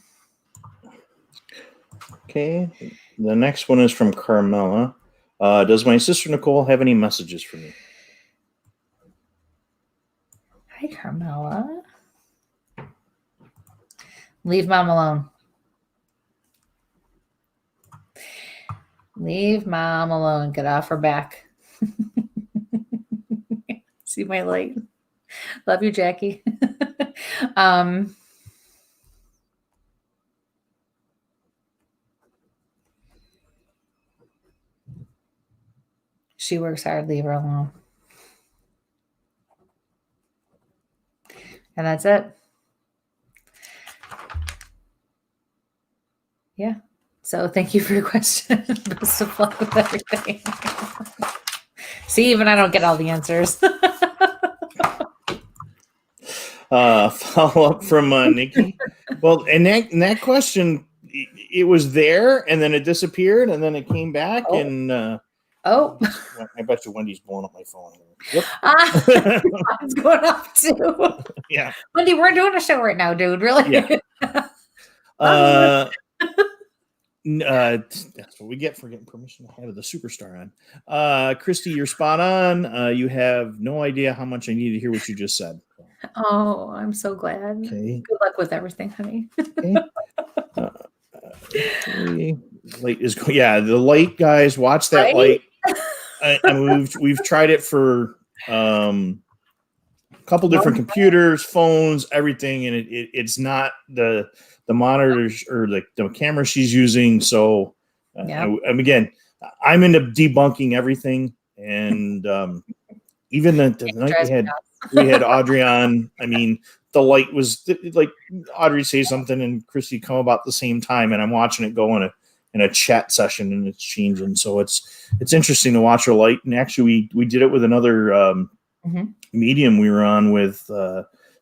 S1: Okay. The next one is from Carmela. Does my sister Nicole have any messages for me?
S2: Hi, Carmela. Leave mom alone. Leave mom alone. Get off her back. See my light. Love you, Jackie. She works hard. Leave her alone. And that's it. Yeah. So thank you for your question. Best of luck with everything. See, even I don't get all the answers.
S1: Follow up from Nikki. Well, and that question, it was there, and then it disappeared, and then it came back, and I bet you Wendy's blowing up my phone. Yep.
S2: Mine's going off too.
S1: Yeah.
S2: Wendy, we're doing a show right now, dude. Really?
S1: Yeah. That's what we get for getting permission to have the superstar on. Kristie, you're spot on. You have no idea how much I need to hear what you just said.
S2: Oh, I'm so glad.
S1: Okay.
S2: Good luck with everything, honey.
S1: Okay. Light is the light, guys. Watch that light. We've tried it for a couple different computers, phones, everything, and it's not the monitors or the camera she's using. So again, I'm into debunking everything, and even the night we had Audrey on. I mean, the light was like Audrey say something and Kristie come about the same time, and I'm watching it go in a chat session, and it's changing. So it's interesting to watch her light. And actually, we did it with another medium we were on with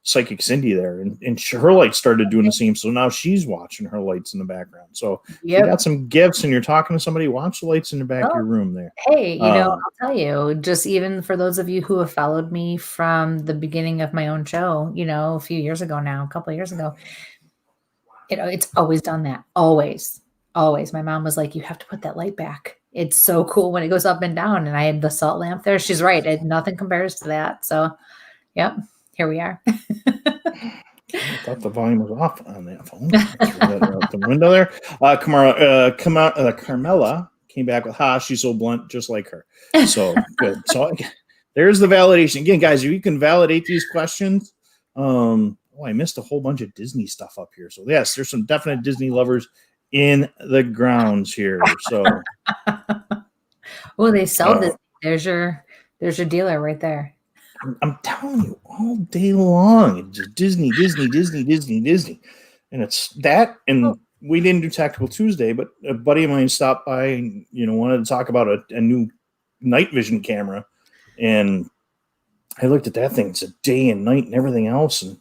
S1: Psychic Cindy there, and her light started doing the same. So now she's watching her lights in the background. So you got some gifts, and you're talking to somebody. Watch the lights in the back of your room there.
S2: Hey, I'll tell you, just even for those of you who have followed me from the beginning of my own show, a few years ago now, a couple of years ago, it's always done that. Always. My mom was like, you have to put that light back. It's so cool when it goes up and down. And I had the salt lamp there. She's right. Nothing compares to that. So, yep. Here we are.
S1: I thought the volume was off on that phone. Out the window there. Carmela came back with, she's so blunt, just like her. So good. So there's the validation. Again, guys, if you can validate these questions. I missed a whole bunch of Disney stuff up here. So yes, there's some definite Disney lovers in the grounds here. So
S2: they sell this. There's your dealer right there.
S1: I'm telling you, all day long, it's just Disney. And it's that, and we didn't do Tactical Tuesday, but a buddy of mine stopped by and, wanted to talk about a new night vision camera. And I looked at that thing. It's a day and night and everything else. And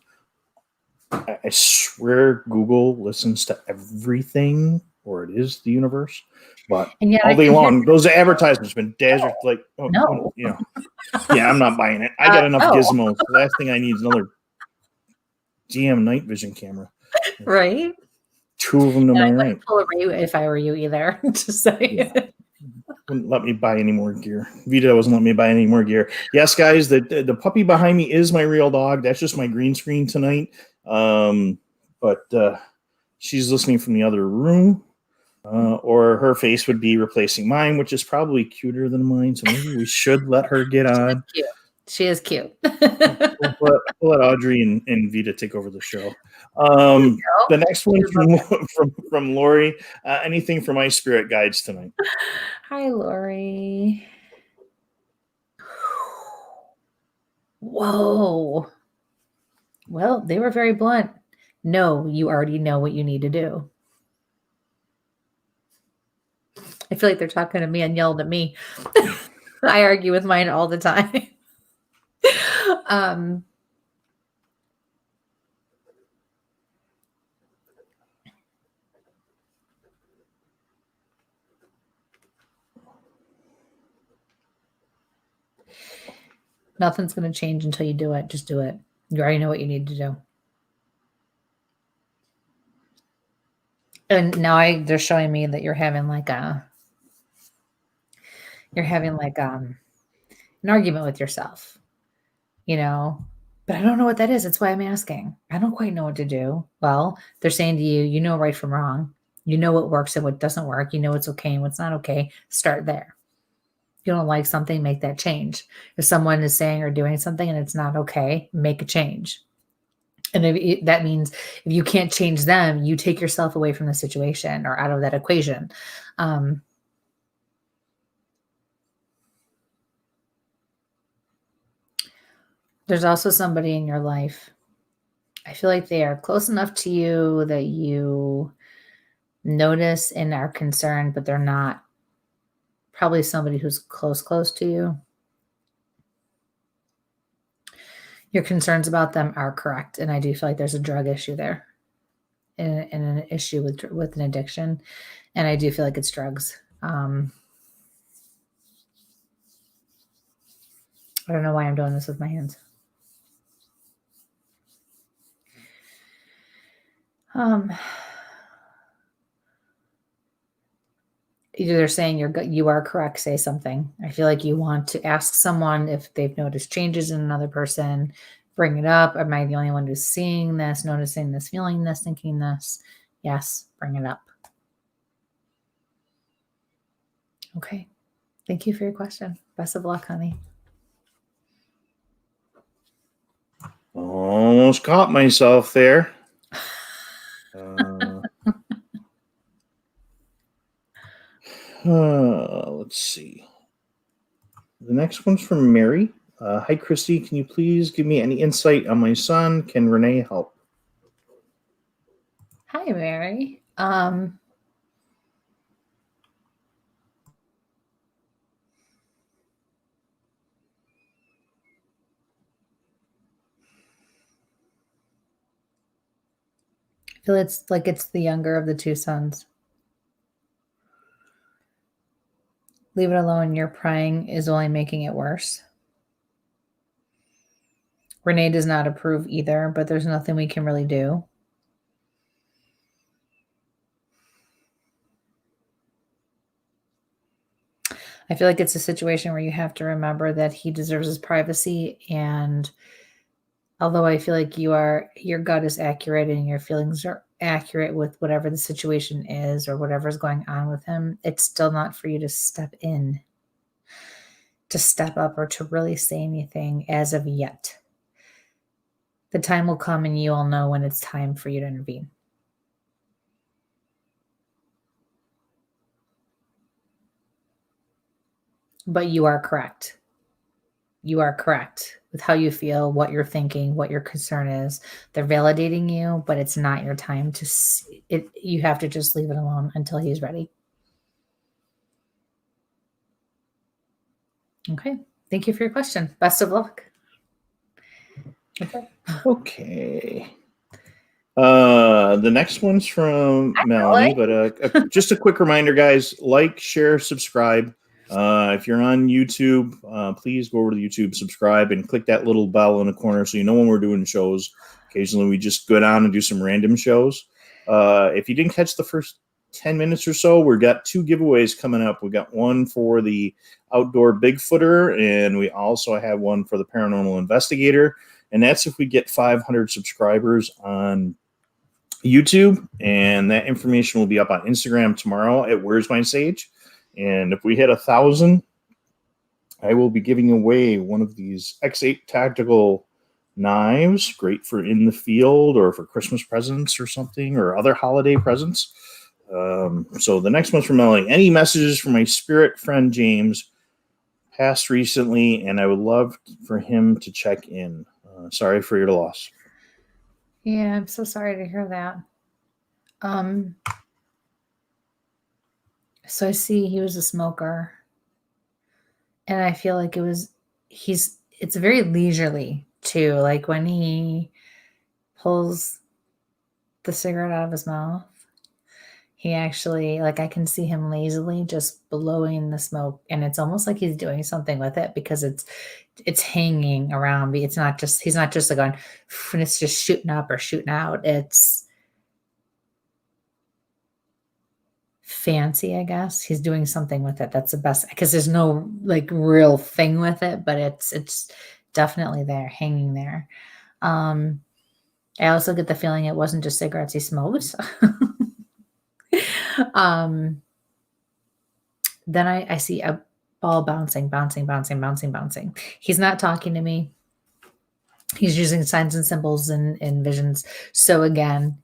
S1: I swear Google listens to everything, or it is the universe. But all day long, those advertisements have been desert like,
S2: no.
S1: Yeah, I'm not buying it. I got enough gizmos. The last thing I need is another damn night vision camera.
S2: Right?
S1: 2 of them to my right.
S2: Pull a Ray if I were you either. Just saying.
S1: Yeah. Wouldn't let me buy any more gear. Vita wasn't letting me buy any more gear. Yes, guys, the puppy behind me is my real dog. That's just my green screen tonight. But she's listening from the other room. Or her face would be replacing mine, which is probably cuter than mine. So maybe we should let her get on.
S2: Cute. She is cute.
S1: we'll let Audrey and Vita take over the show. The next one from Lori. Anything for my spirit guides tonight?
S2: Hi, Lori. Whoa. Well, they were very blunt. No, you already know what you need to do. I feel like they're talking to me and yelled at me. I argue with mine all the time. Nothing's going to change until you do it. Just do it. You already know what you need to do. And now they're showing me that you're having an argument with yourself, but I don't know what that is. That's why I'm asking. I don't quite know what to do. Well, they're saying to you, right from wrong. You know what works and what doesn't work. You know what's okay and what's not okay. Start there. If you don't like something, make that change. If someone is saying or doing something and it's not okay, make a change. And that means if you can't change them, you take yourself away from the situation or out of that equation. There's also somebody in your life. I feel like they are close enough to you that you notice and are concerned, but they're not probably somebody who's close to you. Your concerns about them are correct. And I do feel like there's a drug issue there and an issue with an addiction. And I do feel like it's drugs. I don't know why I'm doing this with my hands. Either they're saying you are correct, say something. I feel like you want to ask someone if they've noticed changes in another person, bring it up. Am I the only one who's seeing this, noticing this, feeling this, thinking this? Yes, bring it up. Okay. Thank you for your question. Best of luck, honey.
S1: Almost caught myself there. Let's see. The next one's from Mary. Hi, Kristie. Can you please give me any insight on my son? Can Renee help?
S2: Hi, Mary. I feel it's like it's the younger of the two sons. Leave it alone. Your prying is only making it worse. Renee does not approve either, but there's nothing we can really do. I feel like it's a situation where you have to remember that he deserves his privacy. And although I feel like your gut is accurate and your feelings are accurate with whatever the situation is or whatever's going on with him, it's still not for you to step in, to step up, or to really say anything as of yet. The time will come and you'll know when it's time for you to intervene. But you are correct. You are correct with how you feel, what you're thinking, what your concern is. They're validating you, but it's not your time to it. You have to just leave it alone until he's ready. Okay. Thank you for your question. Best of luck.
S1: Okay. The next one's from Melanie, but just a quick reminder, guys, like, share, subscribe. If you're on YouTube, please go over to YouTube, subscribe, and click that little bell in the corner so you know when we're doing shows. Occasionally, we just go down and do some random shows. If you didn't catch the first 10 minutes or so, we've got 2 giveaways coming up. We got one for the outdoor Bigfooter, and we also have one for the paranormal investigator. And that's if we get 500 subscribers on YouTube, and that information will be up on Instagram tomorrow at Where's My Sage. And if we hit 1,000, I will be giving away one of these X8 tactical knives, great for in the field or for Christmas presents or something, or other holiday presents. So the next one's from Melanie. Any messages from my spirit friend James? Passed recently, and I would love for him to check in. Sorry for your loss.
S2: Yeah, I'm so sorry to hear that. So I see he was a smoker, and I feel like it's very leisurely too. Like when he pulls the cigarette out of his mouth, he actually, like, I can see him lazily just blowing the smoke, and it's almost like he's doing something with it because it's hanging around me. He's not just like going and it's just shooting up or shooting out. It's fancy, I guess. He's doing something with it. That's the best, because there's no like real thing with it, but it's definitely there, hanging there. I also get the feeling it wasn't just cigarettes he smoked. Then I see a ball bouncing. He's not talking to me. He's using signs and symbols and visions. So again,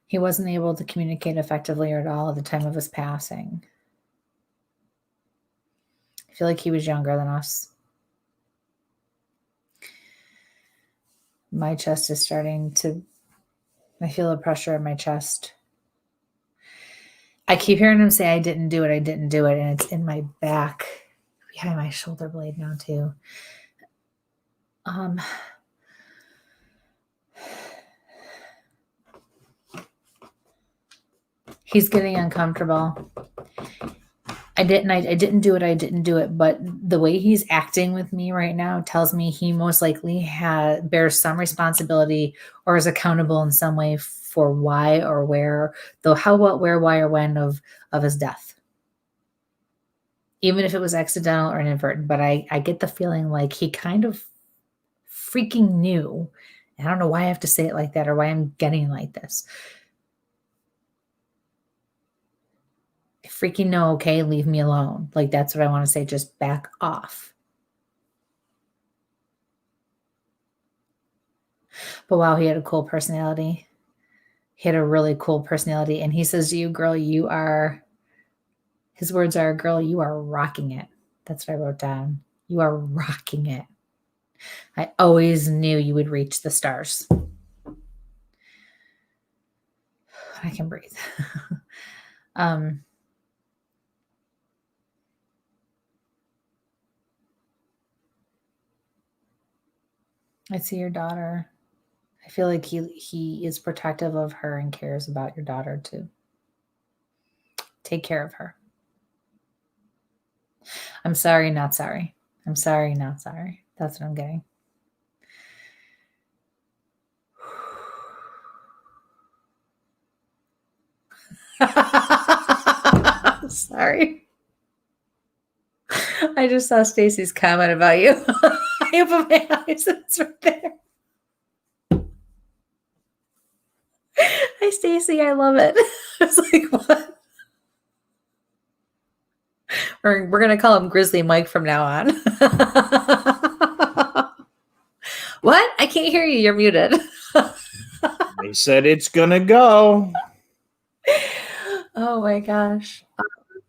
S2: He wasn't able to communicate effectively at all at the time of his passing. I feel like he was younger than us. My chest is starting to, I feel a pressure in my chest. I keep hearing him say, I didn't do it. And it's in my back, behind my shoulder blade now too. He's getting uncomfortable. I didn't do it. But the way he's acting with me right now tells me he most likely bears some responsibility or is accountable in some way for why or where, though how, what, where, why, or when of his death. Even if it was accidental or inadvertent, but I get the feeling like he kind of freaking knew. I don't know why I have to say it like that or why I'm getting like this. I freaking know, okay, leave me alone. Like, that's what I want to say. Just back off. But wow, he had a cool personality. He had a really cool personality. And he says to you, girl, you are, his words are, girl, you are rocking it. That's what I wrote down. You are rocking it. I always knew you would reach the stars. I can breathe. I see your daughter. I feel like he is protective of her and cares about your daughter too. Take care of her. I'm sorry, not sorry. I'm sorry, not sorry. That's what I'm getting. Sorry. I just saw Stacy's comment about you. I opened my eyes and it's right there. Hi, Stacy. I love it. I was like, what? We're going to call him Grizzly Mike from now on. What? I can't hear you. You're muted.
S1: They said it's going to go.
S2: Oh, my gosh.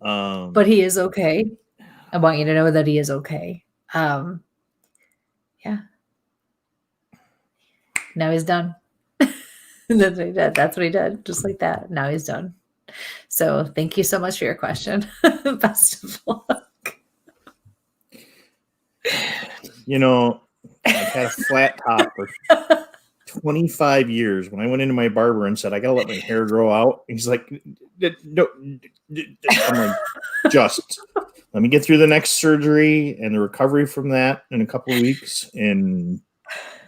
S2: But he is okay. I want you to know that he is okay. Yeah. Now he's done. That's what he did. That's what he did. Just like that. Now he's done. So thank you so much for your question. Best of luck.
S1: You know, I've had a flat top for 25 years. When I went into my barber and said, I got to let my hair grow out, he's like, no. I'm like, just let me get through the next surgery and the recovery from that in a couple of weeks. And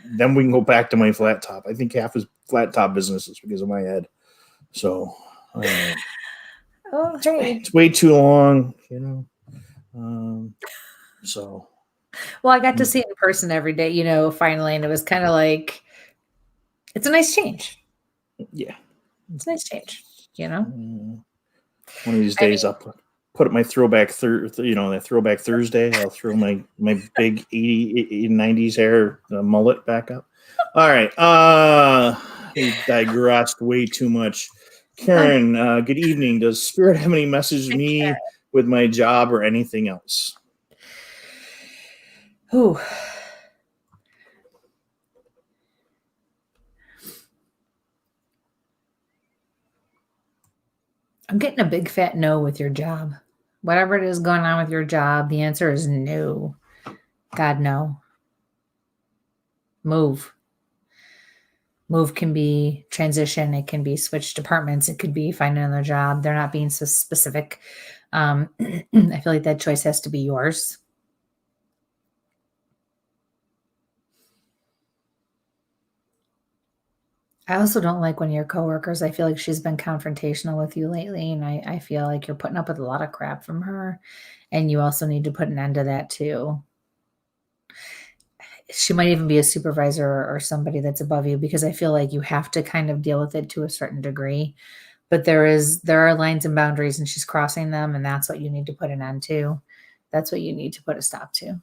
S1: then we can go back to my flat top. I think half his flat top business is because of my head. So it's way too long, you know. So
S2: well, I got to see it in person every day, you know, finally, and it was kind of like, it's a nice change.
S1: Yeah,
S2: it's a nice change, you know.
S1: One of these days, I'll put up my throwback that throwback Thursday. I'll throw my big 90s hair mullet back up. All right, we digressed way too much. Karen, good evening. Does Spirit have any message me with my job or anything else?
S2: Ooh. I'm getting a big fat no with your job. Whatever it is going on with your job, the answer is no. God, no. Move. Move can be transition. It can be switch departments. It could be find another job. They're not being so specific. I feel like that choice has to be yours. I also don't like when your coworkers, I feel like she's been confrontational with you lately, and I feel like you're putting up with a lot of crap from her, and you also need to put an end to that too. She might even be a supervisor or somebody that's above you, because I feel like you have to kind of deal with it to a certain degree, but there are lines and boundaries, and she's crossing them, and that's what you need to put an end to. That's what you need to put a stop to.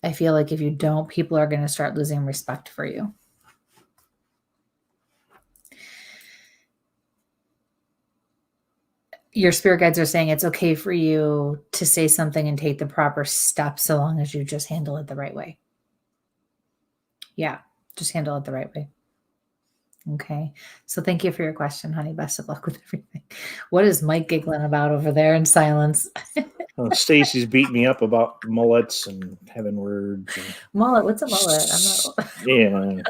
S2: I feel like if you don't, people are going to start losing respect for you. your spirit guides are saying it's okay for you to say something and take the proper steps so long as you just handle it the right way. Yeah, just handle it the right way. Okay. So thank you for your question, honey. Best of luck with everything. What is Mike giggling about over there in silence?
S1: Stacy's beat me up about mullets and having words. And
S2: Mullet? What's a mullet? I'm
S1: yeah.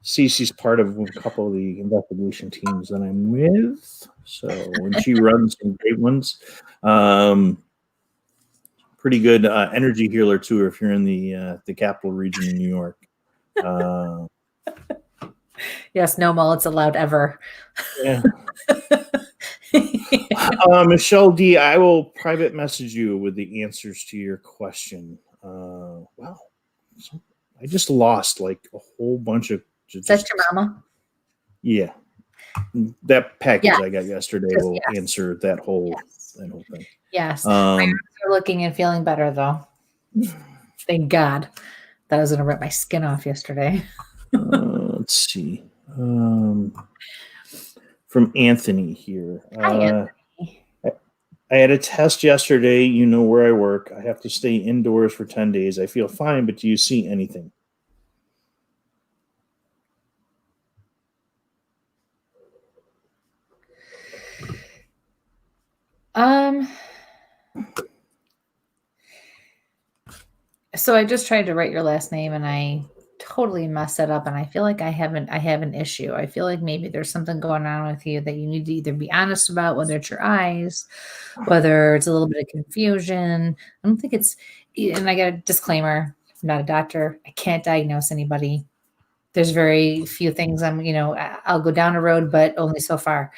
S1: Cece's part of a couple of the investigation teams that I'm with. So when she runs some great ones, pretty good energy healer too. If you're in the capital region in New York.
S2: Yes, no mullets allowed ever.
S1: Yeah. Michelle D, I will private message you with the answers to your question. Wow. So I just lost like a whole bunch of.
S2: That's your mama?
S1: Yeah. That package I got yesterday will
S2: yes.
S1: answer that whole thing.
S2: Yes. My eyes are looking and feeling better though. Thank God. That was going to rip my skin off yesterday.
S1: Let's see. From Anthony here.
S2: Hi, Anthony.
S1: I had a test yesterday. You know where I work. I have to stay indoors for 10 days. I feel fine, but do you see anything?
S2: So I just tried to write your last name and I totally messed it up, and I feel like I have an issue. I feel like maybe there's something going on with you that you need to either be honest about, whether it's your eyes, whether it's a little bit of confusion. I don't think it's, and I got a disclaimer, I'm not a doctor. I can't diagnose anybody. There's very few things I'll go down a road, but only so far.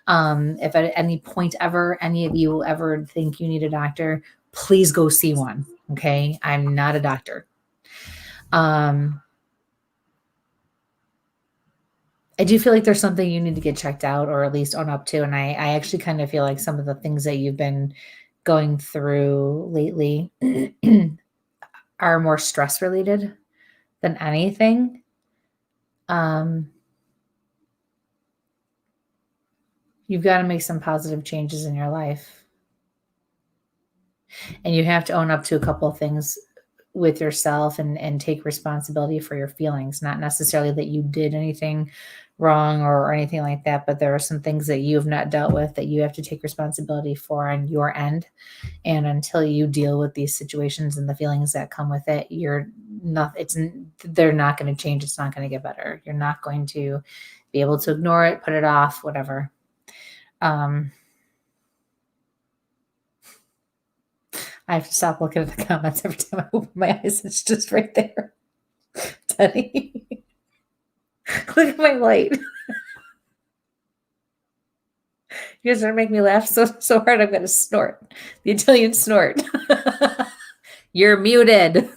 S2: If at any point ever, any of you ever think you need a doctor, please go see one. Okay. I'm not a doctor. I do feel like there's something you need to get checked out or at least own up to. And I actually kind of feel like some of the things that you've been going through lately are more stress related than anything. You've got to make some positive changes in your life. And you have to own up to a couple of things with yourself and take responsibility for your feelings. Not necessarily that you did anything wrong or anything like that, but there are some things that you have not dealt with that you have to take responsibility for on your end. And until you deal with these situations and the feelings that come with it, they're not going to change. It's not going to get better. You're not going to be able to ignore it, put it off, whatever. I have to stop looking at the comments every time I open my eyes. It's just right there. Teddy. Look at my light. You guys are going to make me laugh so hard I'm going to snort. The Italian snort. You're muted.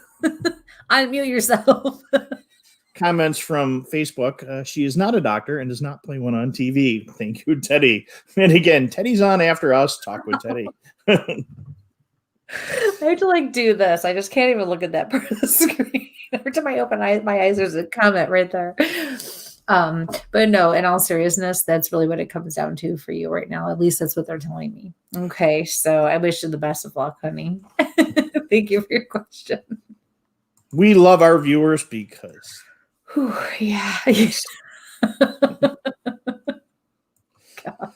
S2: Unmute yourself.
S1: Comments from Facebook. She is not a doctor and does not play one on TV. Thank you, Teddy. And again, Teddy's on after us. Talk with Teddy.
S2: I have to do this. I just can't even look at that part of the screen. Every time I open my eyes, there's a comment right there. But no, in all seriousness, that's really what it comes down to for you right now. At least that's what they're telling me. Okay, so I wish you the best of luck, honey. Thank you for your question.
S1: We love our viewers because.
S2: Whew, yeah. God.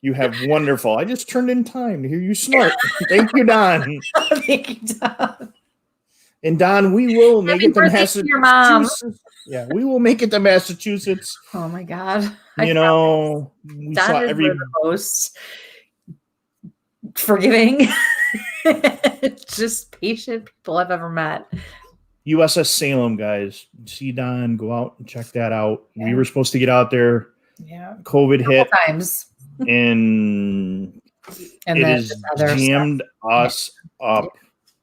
S1: You have wonderful. I just turned in time to hear you snort. Thank you, Don.
S2: Thank you, Don.
S1: And Don, we will make it to
S2: Massachusetts. Your mom.
S1: Yeah, we will make it to Massachusetts.
S2: Oh my God!
S1: We
S2: Don
S1: saw
S2: is the most forgiving, just patient people I've ever met.
S1: USS Salem, guys. See Don, go out and check that out. Yeah. We were supposed to get out there.
S2: Yeah.
S1: COVID hit.
S2: Times.
S1: And it has jammed us up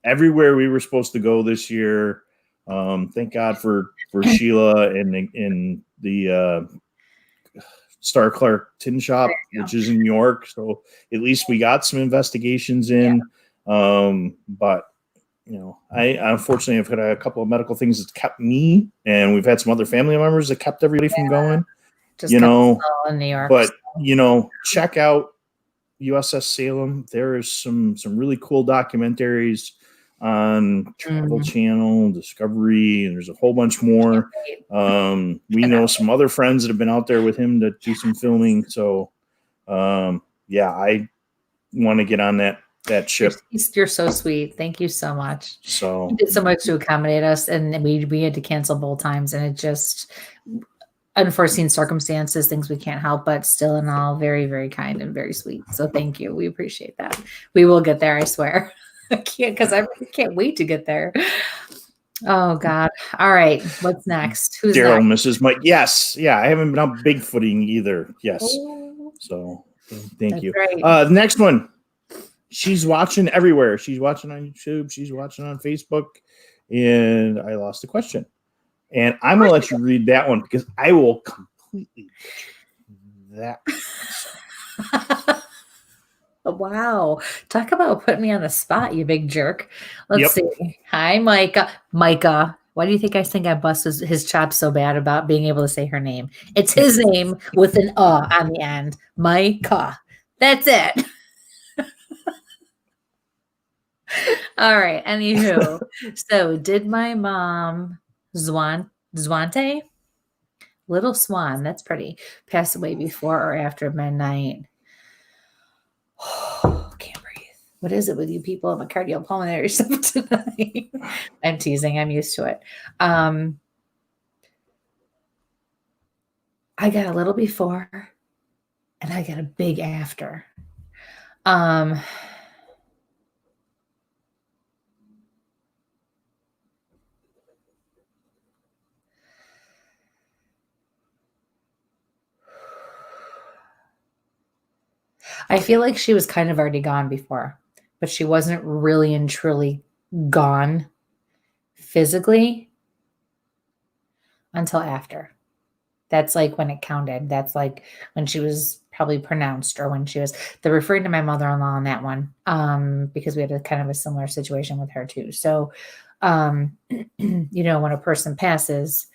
S1: everywhere we were supposed to go this year. Thank God for Sheila and the Star Clark Tin Shop, which is in New York. So at least we got some investigations in. Yeah. But I unfortunately have had a couple of medical things that kept me, and we've had some other family members that kept everybody from going.
S2: Just in New York.
S1: But check out USS Salem. There is some really cool documentaries on Travel Channel, Discovery, and there's a whole bunch more. We know some other friends that have been out there with him to do some filming. So, I want to get on that ship.
S2: You're so sweet. Thank you so much.
S1: So
S2: you did so much to accommodate us, and we had to cancel both times, and it just unforeseen circumstances, things we can't help, but still in all very, very kind and very sweet. So thank you. We appreciate that. We will get there, I swear. I can't wait to get there. Oh God. All right. What's next? Who's
S1: Daryl,
S2: next?
S1: Mrs. Mike. Yes. Yeah. I haven't been out bigfooting either. Yes.
S2: Oh,
S1: so thank you.
S2: Right.
S1: The next one. She's watching everywhere. She's watching on YouTube. She's watching on Facebook. And I lost the question. And I'm going to let you read that one because I will completely butcher that.
S2: Wow. Talk about putting me on the spot, you big jerk. Let's see. Hi, Micah. Micah. Why do you think I bust his chops so bad about being able to say her name? It's his name with an on the end. Micah. That's it. All right. Anywho. So did my mom Zwante? Little Swan, that's pretty. Pass away before or after midnight. Oh, can't breathe. What is it with you people? I'm a cardiopulmonary stuff tonight. I'm teasing. I'm used to it. I got a little before and I got a big after. I feel like she was kind of already gone before, but she wasn't really and truly gone physically until after. That's like when it counted. That's like when she was probably pronounced or when she was, they're referring to my mother-in-law on that one, because we had a kind of a similar situation with her too. So, when a person passes,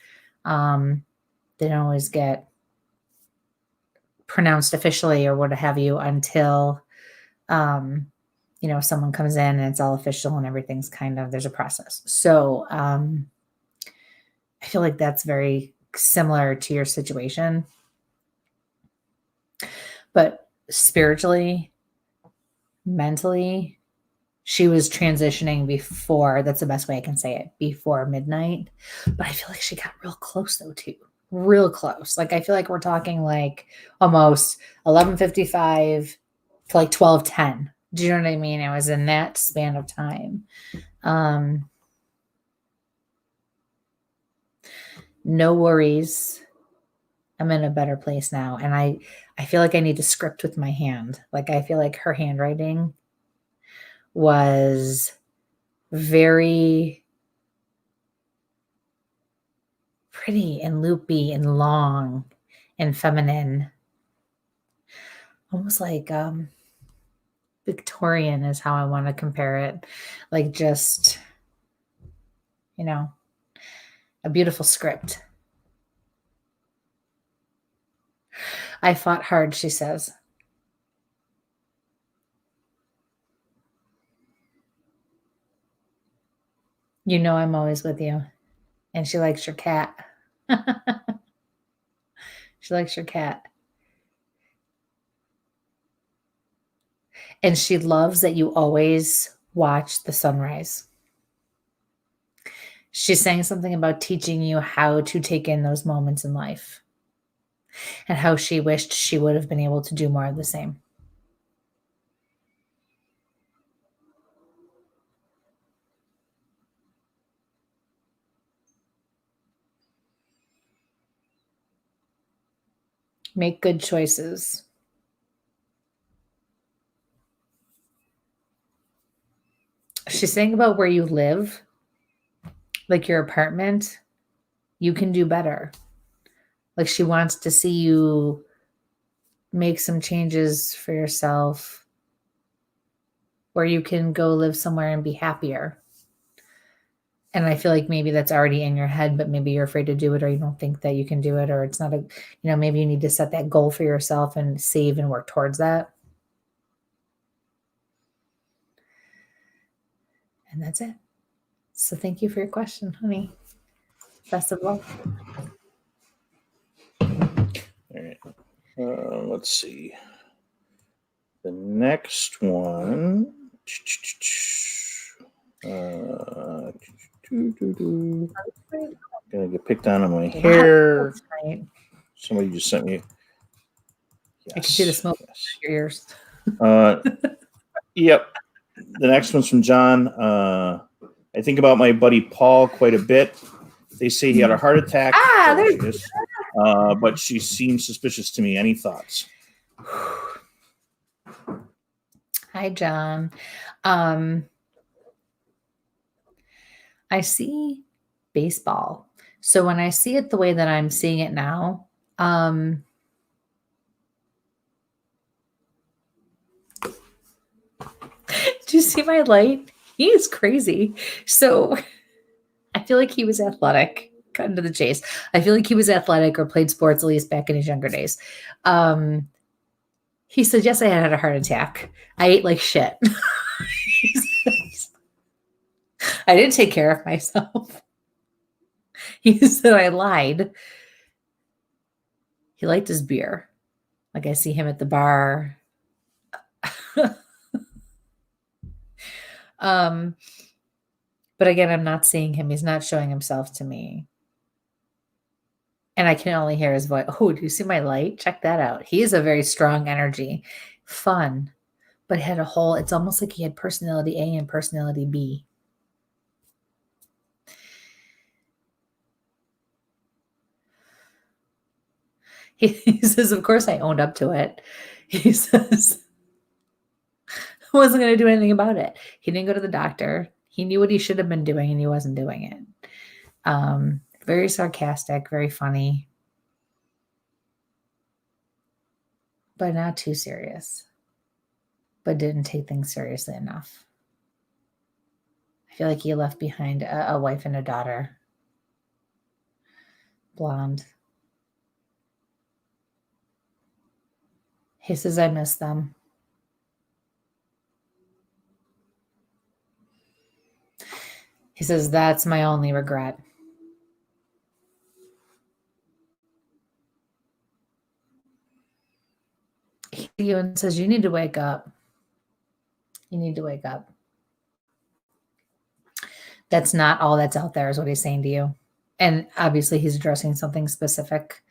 S2: they don't always get pronounced officially or what have you until, someone comes in and it's all official and everything's there's a process. So, I feel like that's very similar to your situation, but spiritually, mentally, she was transitioning before, that's the best way I can say it, before midnight. But I feel like she got real close though too. Real close. Like I feel like we're talking like almost 11:55 to like 12:10. Do you know what I mean? It was in that span of time. No worries. I'm in a better place now. And I feel like I need to script with my hand. Like I feel like her handwriting was very pretty and loopy and long and feminine. Almost like Victorian is how I want to compare it. Like just, a beautiful script. I fought hard, she says. I'm always with you. And she likes your cat. She likes your cat. And she loves that you always watch the sunrise. She's saying something about teaching you how to take in those moments in life and how she wished she would have been able to do more of the same. Make good choices. She's saying about where you live, like your apartment, you can do better. Like she wants to see you make some changes for yourself where you can go live somewhere and be happier. And I feel like maybe that's already in your head, but maybe you're afraid to do it, or you don't think that you can do it, or it's not maybe you need to set that goal for yourself and save and work towards that. And that's it. So thank you for your question, honey. Best of luck.
S1: All right. Let's see. The next one. Gonna get picked on my hair.
S2: Right.
S1: Somebody just sent me.
S2: Yes, I can see the smoke in your ears.
S1: Yep. The next one's from John. I think about my buddy Paul quite a bit. They say he had a heart attack. But she seems suspicious to me. Any thoughts?
S2: Hi, John. I see baseball. So when I see it the way that I'm seeing it now, do you see my light? He is crazy. So I feel like he was athletic. Cut into the chase. I feel like he was athletic or played sports, at least back in his younger days. He said, yes, I had a heart attack. I ate like shit. I didn't take care of myself. He said I lied. He liked his beer. Like I see him at the bar. But again, I'm not seeing him. He's not showing himself to me. And I can only hear his voice. Oh, do you see my light? Check that out. He is a very strong energy. Fun. But had it's almost like he had personality A and personality B. He says, of course I owned up to it. He says, I wasn't going to do anything about it. He didn't go to the doctor. He knew what he should have been doing and he wasn't doing it. Very sarcastic, very funny, but not too serious, but didn't take things seriously enough. I feel like he left behind a wife and a daughter. Blonde. He says, I miss them. He says, that's my only regret. He says, you need to wake up. You need to wake up. That's not all that's out there is what he's saying to you. And obviously he's addressing something specific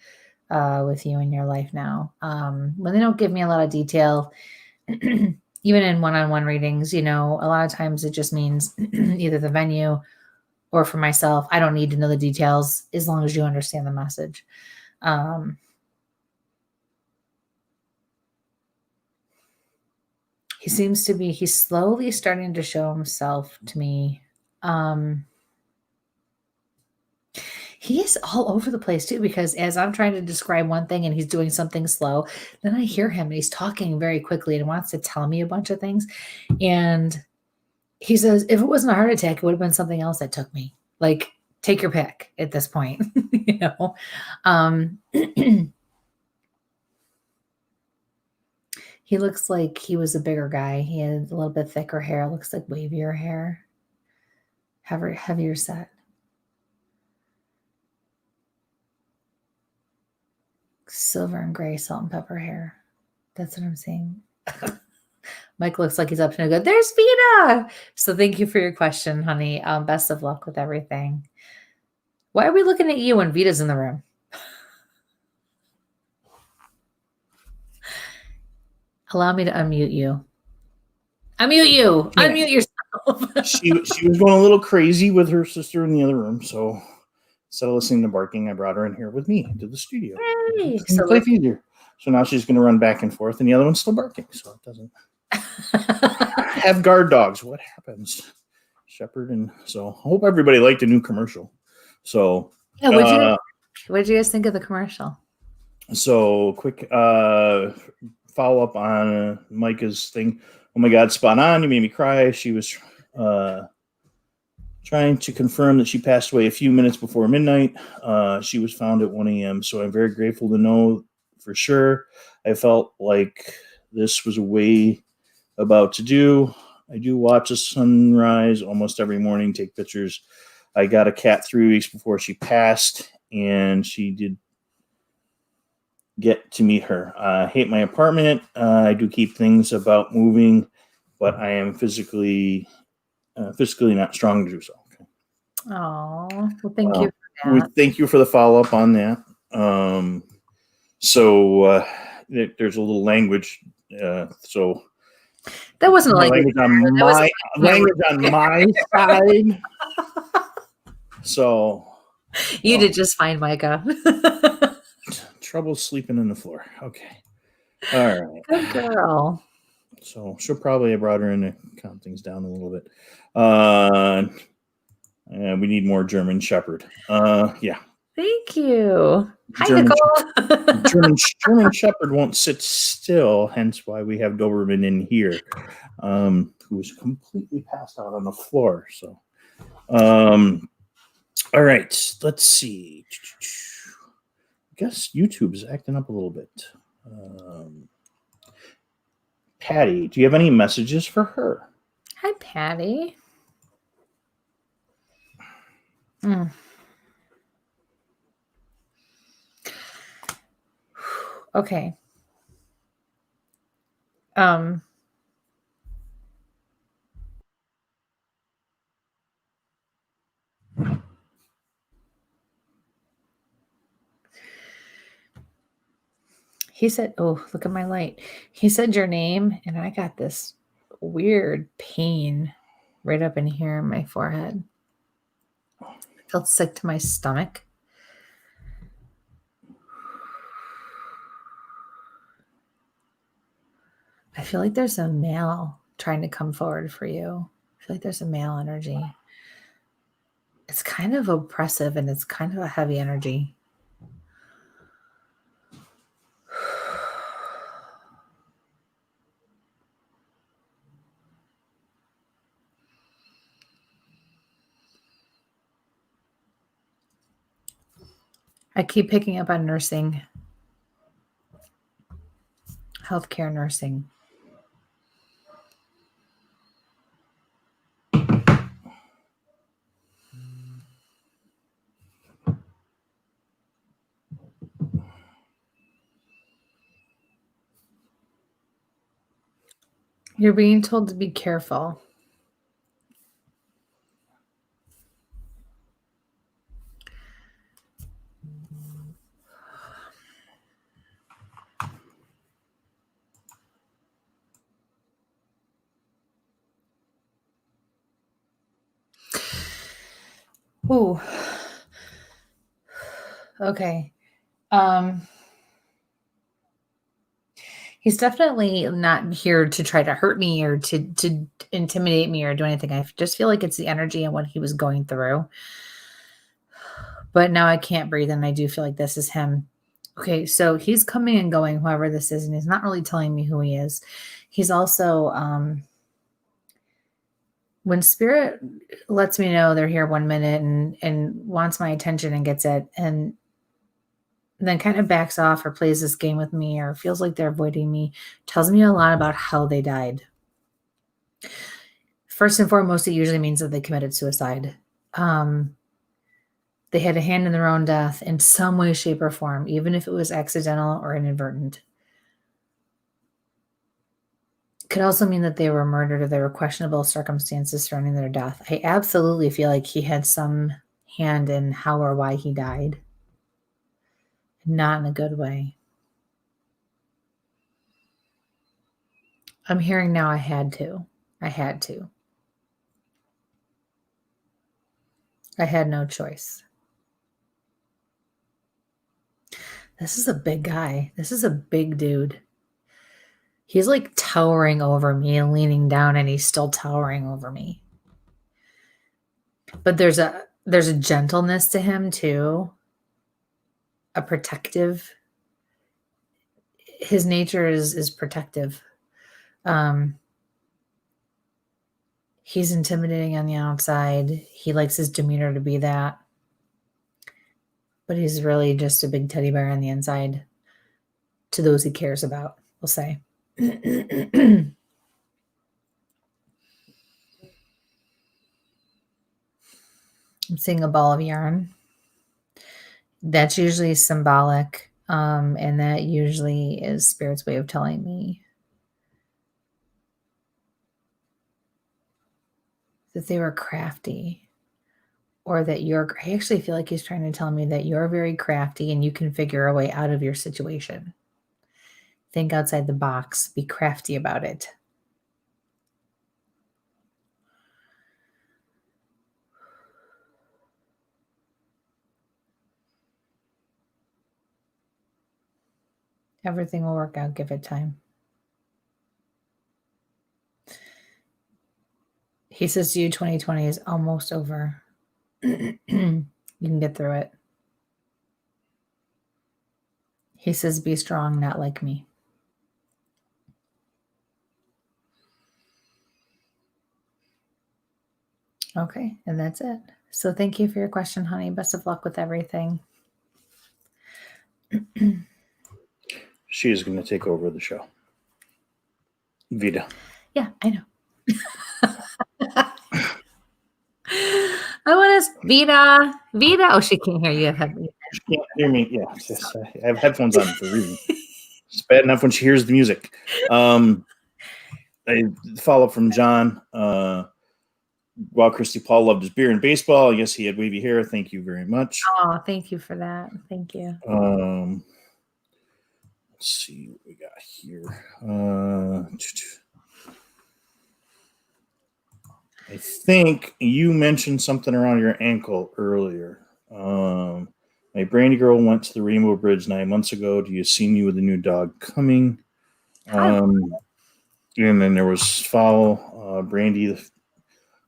S2: with you in your life now. When they don't give me a lot of detail, even in one-on-one readings, a lot of times it just means either the venue or for myself, I don't need to know the details as long as you understand the message. He seems to be, he's slowly starting to show himself to me. He is all over the place too, because as I'm trying to describe one thing and he's doing something slow, then I hear him and he's talking very quickly and wants to tell me a bunch of things. And he says, if it wasn't a heart attack, it would have been something else that took me. Like, take your pick at this point, He looks like he was a bigger guy. He had a little bit thicker hair. Looks like wavier hair. Heavier set. Silver and gray salt and pepper hair. That's what I'm seeing. Mike looks like he's up to no good. There's Vita. So thank you for your question, honey. Best of luck with everything. Why are we looking at you when Vita's in the room? Allow me to unmute you. Unmute you. Yeah. Unmute yourself.
S1: She was going a little crazy with her sister in the other room. So instead of listening to barking, I brought her in here with me to the studio.
S2: Hey,
S1: it's life easier. So now she's going to run back and forth, and the other one's still barking. So it doesn't have guard dogs. What happens? Shepherd. And so I hope everybody liked the new commercial. So
S2: yeah, what did you guys think of the commercial?
S1: So quick follow up on Micah's thing. Oh my God, spot on. You made me cry. She was trying to confirm that she passed away a few minutes before midnight. She was found at 1 a.m. So I'm very grateful to know for sure. I felt like this was a way about to do. I do watch the sunrise almost every morning, take pictures. I got a cat 3 weeks before she passed, and she did get to meet her. I hate my apartment. I do keep things about moving, but I am physically not strong to do so. Okay.
S2: Oh, well, thank you for
S1: We
S2: that.
S1: thank you for the follow-up on that. There's a little language. So
S2: That wasn't like
S1: language on my side. So
S2: you did just fine, Micah.
S1: trouble sleeping on the floor. Okay. All right.
S2: Good girl.
S1: So she'll probably have brought her in to calm things down a little bit. We need more German Shepherd. Yeah.
S2: Thank you. Hi,
S1: German
S2: Nicole.
S1: German Shepherd won't sit still, hence why we have Doberman in here, who is completely passed out on the floor. So, all right, let's see. I guess YouTube is acting up a little bit. Patty, do you have any messages for her?
S2: Hi, Patty. Okay. He said, oh, look at my light. He said your name, and I got this weird pain right up in here in my forehead. I felt sick to my stomach. I feel like there's a male trying to come forward for you. I feel like there's a male energy. It's kind of oppressive and it's kind of a heavy energy. I keep picking up on nursing, healthcare nursing. You're being told to be careful. Ooh. Okay. He's definitely not here to try to hurt me or to intimidate me or do anything. I just feel like it's the energy and what he was going through. But now I can't breathe, and I do feel like this is him. Okay, so he's coming and going, whoever this is, and he's not really telling me who he is. He's also, when spirit lets me know they're here 1 minute and wants my attention and gets it, and then kind of backs off or plays this game with me or feels like they're avoiding me, tells me a lot about how they died. First and foremost, it usually means that they committed suicide. They had a hand in their own death in some way, shape, or form, even if it was accidental or inadvertent. It could also mean that they were murdered or there were questionable circumstances surrounding their death. I absolutely feel like he had some hand in how or why he died. Not in a good way. I'm hearing now I had to. I had no choice. This is a big guy. This is a big dude. He's like towering over me and leaning down, and he's still towering over me. But there's a gentleness to him too. A protective. His nature is protective. He's intimidating on the outside. He likes his demeanor to be that. But he's really just a big teddy bear on the inside to those he cares about, we'll say. I'm seeing a ball of yarn. That's usually symbolic, and that usually is Spirit's way of telling me that they were crafty, or that I actually feel like he's trying to tell me that you're very crafty and you can figure a way out of your situation. Think outside the box, be crafty about it. Everything will work out. Give it time. He says to you, 2020 is almost over. You can get through it. He says, be strong, not like me. Okay, and that's it. So thank you for your question, honey. Best of luck with everything.
S1: She is going to take over the show. Vita.
S2: Yeah, I know. I want to Vita. Oh, she can't hear you.
S1: She can't hear me. Yeah, I have headphones on for a reason. It's bad enough when she hears the music. A follow up from John. While Kristie, Paul loved his beer and baseball. I guess he had wavy hair. Thank you very much.
S2: Oh, thank you for that. Thank you.
S1: Let's see what we got here. I think you mentioned something around your ankle earlier. My brandy girl went to the Rainbow Bridge 9 months ago. Do you see me with a new dog coming? And then there was foul, Brandy.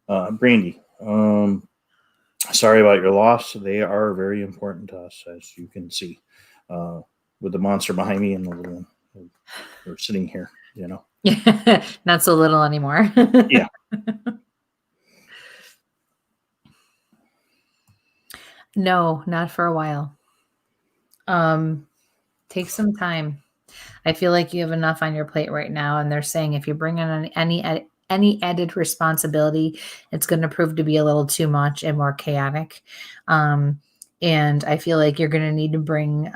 S1: Brandy. Sorry about your loss. They are very important to us, as you can see. With the monster behind me and the little one. We're sitting here, you know.
S2: Yeah, not so little anymore.
S1: Yeah.
S2: No, not for a while. Take some time. I feel like you have enough on your plate right now, and they're saying if you bring in any added responsibility, it's going to prove to be a little too much and more chaotic. And I feel like you're going to need to bring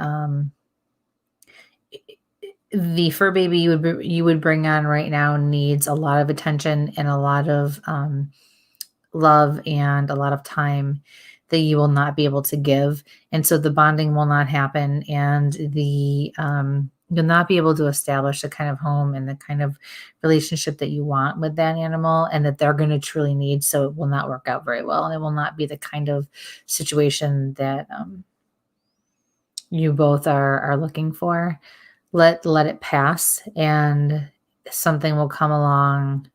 S2: the fur baby you would bring on right now needs a lot of attention and a lot of love and a lot of time that you will not be able to give. And so the bonding will not happen, and you'll not be able to establish the kind of home and the kind of relationship that you want with that animal and that they're going to truly need. So it will not work out very well. And it will not be the kind of situation that you both are looking for. Let it pass, and something will come along.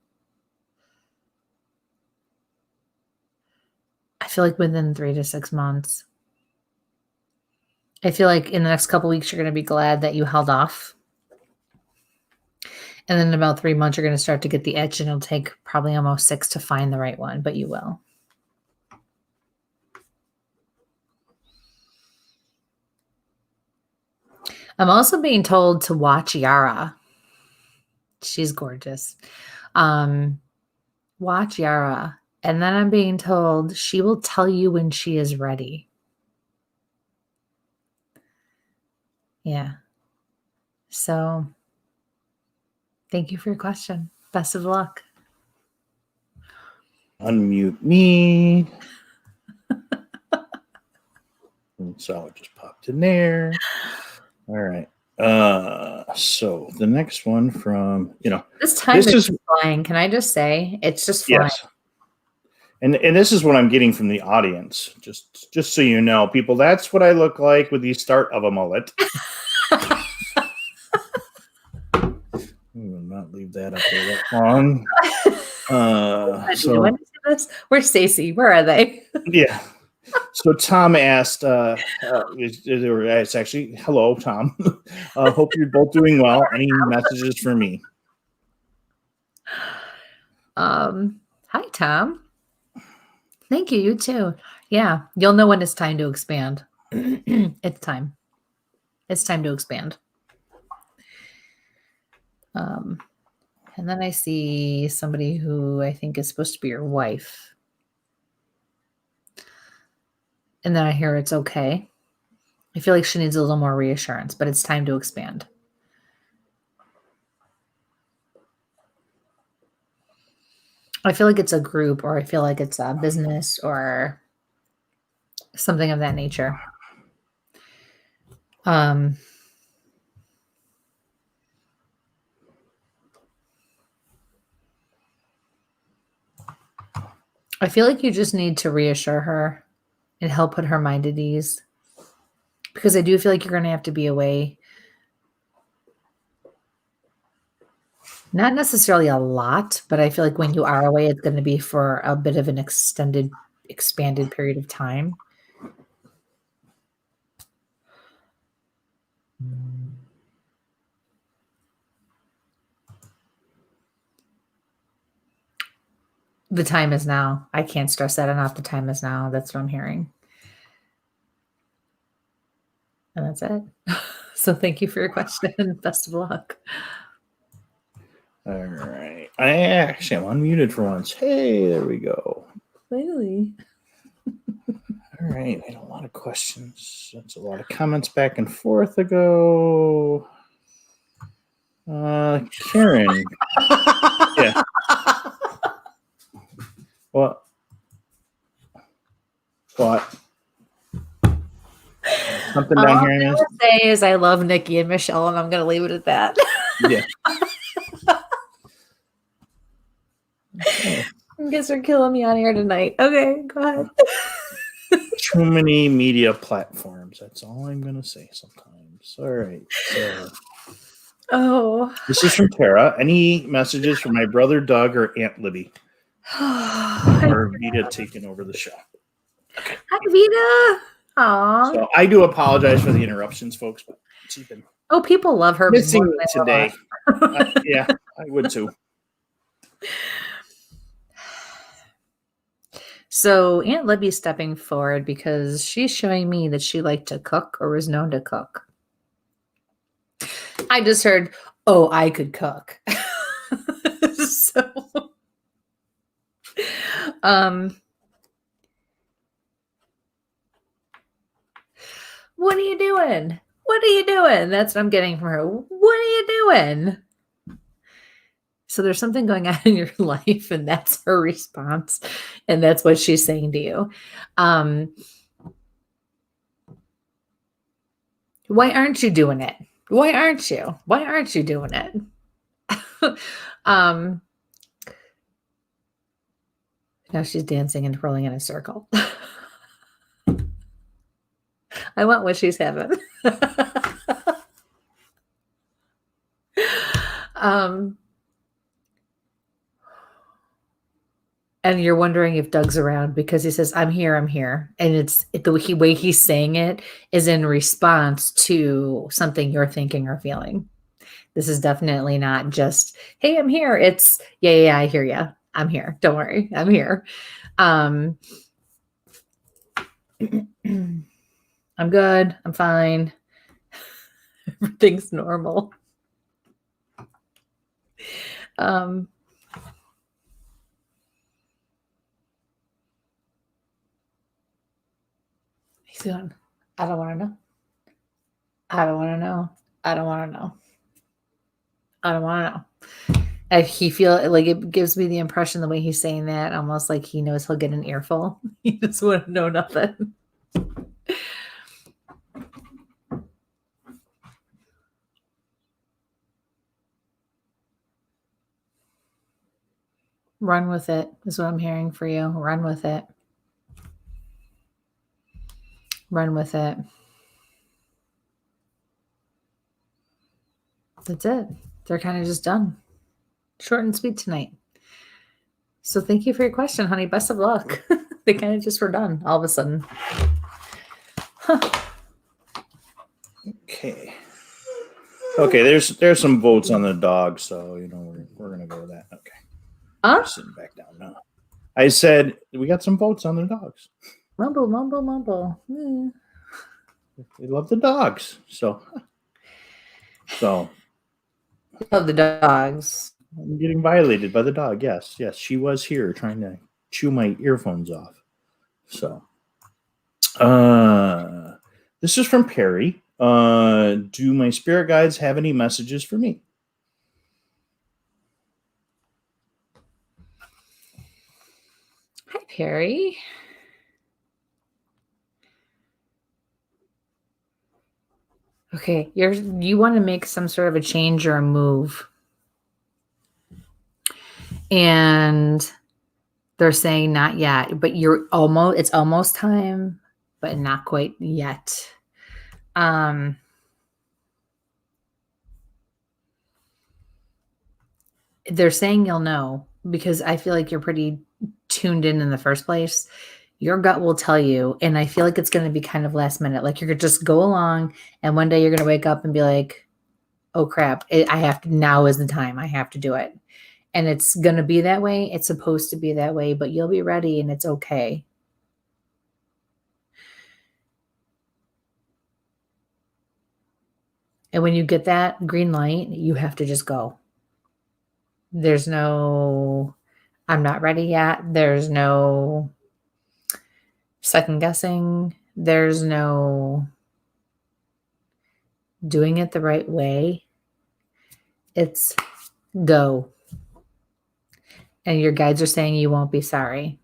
S2: I feel like within 3 to 6 months. I feel like in the next couple of weeks, you're going to be glad that you held off. And then in about 3 months, you're going to start to get the itch, and it'll take probably almost 6 to find the right one, but you will. I'm also being told to watch Yara. She's gorgeous. Watch Yara. And then I'm being told she will tell you when she is ready. Yeah. So thank you for your question. Best of luck.
S1: Unmute me. So it just popped in there. All right. So the next one from,
S2: this time is flying. Can I just say it's just flying.
S1: Yes. And this is what I'm getting from the audience. Just so you know, people, that's what I look like with the start of a mullet. We will not leave that up there that long.
S2: Where's Stacy? Where are they?
S1: Yeah. So Tom asked, it's actually, hello, Tom. Hope you're both doing well. Any messages for me?
S2: How Hi, Tom. Thank you. You too. Yeah. You'll know when it's time to expand. It's time. It's time to expand. And then I see somebody who I think is supposed to be your wife. And then I hear it's okay. I feel like she needs a little more reassurance, but it's time to expand. I feel like it's a group, or I feel like it's a business or something of that nature. I feel like you just need to reassure her and help put her mind at ease, because I do feel like you're going to have to be away. Not necessarily a lot, but I feel like when you are away, it's going to be for a bit of an expanded period of time. The time is now. I can't stress that enough. The time is now. That's what I'm hearing. And that's it. So thank you for your question. Best of luck.
S1: All right. I'm unmuted for once. Hey, there we go.
S2: Really?
S1: All right. I had a lot of questions. That's a lot of comments back and forth ago. Karen. Yeah. What? Something down here.
S2: All I'm going to say is I love Nikki and Michelle, and I'm going to leave it at that.
S1: Yeah.
S2: You guys are killing me on here tonight. Okay, go ahead.
S1: Too many media platforms. That's all I'm going to say sometimes. All right. So, this is from Tara. Any messages from my brother Doug or Aunt Libby? Or Vita taking over the show? Okay.
S2: Hi, Vita. Aww.
S1: So I do apologize for the interruptions, folks, but she's been
S2: people love her
S1: missing today. Yeah, I would too.
S2: So Aunt Libby's stepping forward because she's showing me that she liked to cook or was known to cook. I just heard, oh, I could cook. So, what are you doing? What are you doing? That's what I'm getting from her. What are you doing? So there's something going on in your life, and that's her response. And that's what she's saying to you. Why aren't you doing it? Why aren't you? Why aren't you doing it? Now she's dancing and twirling in a circle. I want what she's having. And you're wondering if Doug's around because he says, I'm here, I'm here. And the way he's saying it is in response to something you're thinking or feeling. This is definitely not just, hey, I'm here. It's, yeah, I hear you. I'm here. Don't worry. I'm here. I'm good. I'm fine. Everything's normal. He's going, I don't want to know. I don't want to know. I don't want to know. I don't want to know. He feel like it gives me the impression the way he's saying that, almost like he knows he'll get an earful. He just wouldn't know nothing. Run with it is what I'm hearing for you. Run with it. Run with it. That's it. They're kind of just done. Short and sweet tonight. So thank you for your question, honey. Best of luck. They kind of just were done all of a sudden. Huh.
S1: Okay. There's some votes on the dog, so we're gonna go with that. Okay.
S2: Huh?
S1: Sitting back down now. I said we got some votes on the dogs.
S2: Mumble, mumble, mumble.
S1: They love the dogs. So
S2: Love the dogs.
S1: I'm getting violated by the dog. Yes. She was here trying to chew my earphones off. So this is from Perry. Do my spirit guides have any messages for me?
S2: Hi, Perry. Okay, you want to make some sort of a change or a move. And they're saying not yet, but it's almost time, but not quite yet. They're saying you'll know because I feel like you're pretty tuned in the first place. Your gut will tell you, and I feel like it's going to be kind of last minute. Like you're going to just go along, and one day you're going to wake up and be like, "Oh crap! I have to. Now is the time. I have to do it." And it's going to be that way. It's supposed to be that way, but you'll be ready, and it's okay. And when you get that green light, you have to just go. There's no, I'm not ready yet. There's no second guessing. There's no doing it the right way. It's go. And your guides are saying you won't be sorry.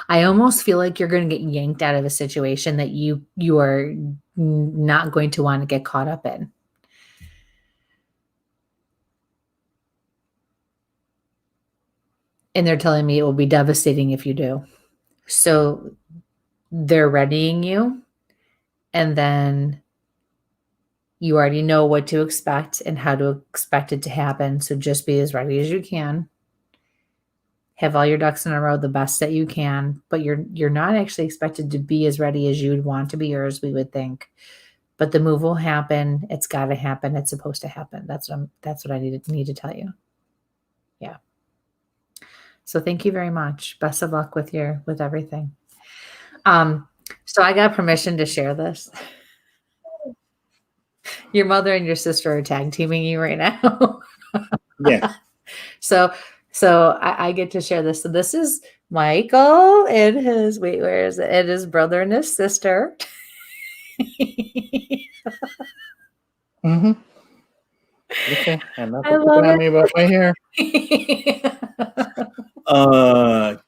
S2: I almost feel like you're going to get yanked out of a situation that you are not going to want to get caught up in. And they're telling me it will be devastating if you do. So they're readying you. And then you already know what to expect and how to expect it to happen. So just be as ready as you can. Have all your ducks in a row the best that you can. But you're not actually expected to be as ready as you would want to be or as we would think. But the move will happen. It's got to happen. It's supposed to happen. That's what I need to tell you. Yeah. So thank you very much. Best of luck with everything. So I got permission to share this. Your mother and your sister are tag teaming you right now.
S1: Yeah.
S2: So I get to share this. So this is Michael and his where is it? And his brother and his sister.
S1: Mm-hmm. Okay. I'm not
S2: I love
S1: looking at
S2: it.
S1: me about my hair.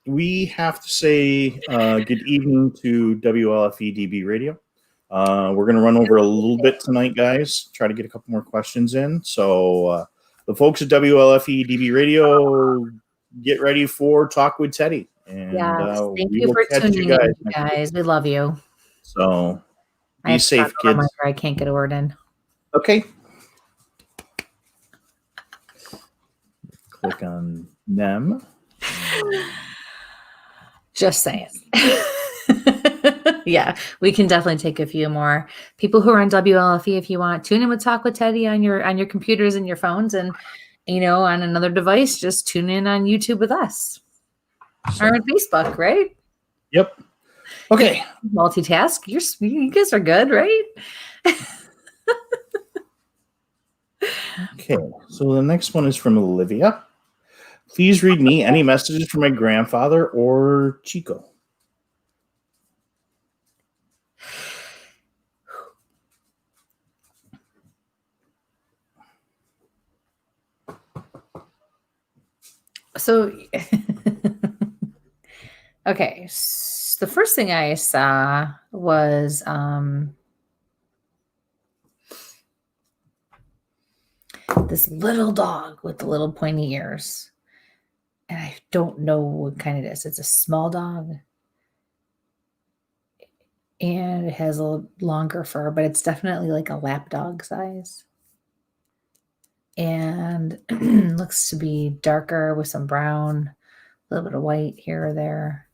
S1: We have to say good evening to WLFE DB Radio. We're going to run over a little bit tonight, guys. Try to get a couple more questions in. So the folks at WLFE DB Radio, get ready for Talk with Teddy. And
S2: thank
S1: we
S2: you
S1: will
S2: for
S1: catch
S2: tuning
S1: you guys.
S2: in, guys. We love you.
S1: So be safe, kids.
S2: I can't get a word in.
S1: Okay. Click on them.
S2: Just saying. Yeah, we can definitely take a few more people who are on WLFE if you want. Tune in with Talk with Teddy on your computers and your phones, and on another device, just tune in on YouTube with us or on Facebook, right?
S1: Yep. Okay.
S2: Multitask. You guys are good, right?
S1: Okay. So the next one is from Olivia. Please read me any messages from my grandfather or Chico.
S2: So, okay. The first thing I saw was this little dog with the little pointy ears. And I don't know what kind it is. It's a small dog. And it has a longer fur, but it's definitely like a lap dog size. And looks to be darker with some brown, a little bit of white here or there.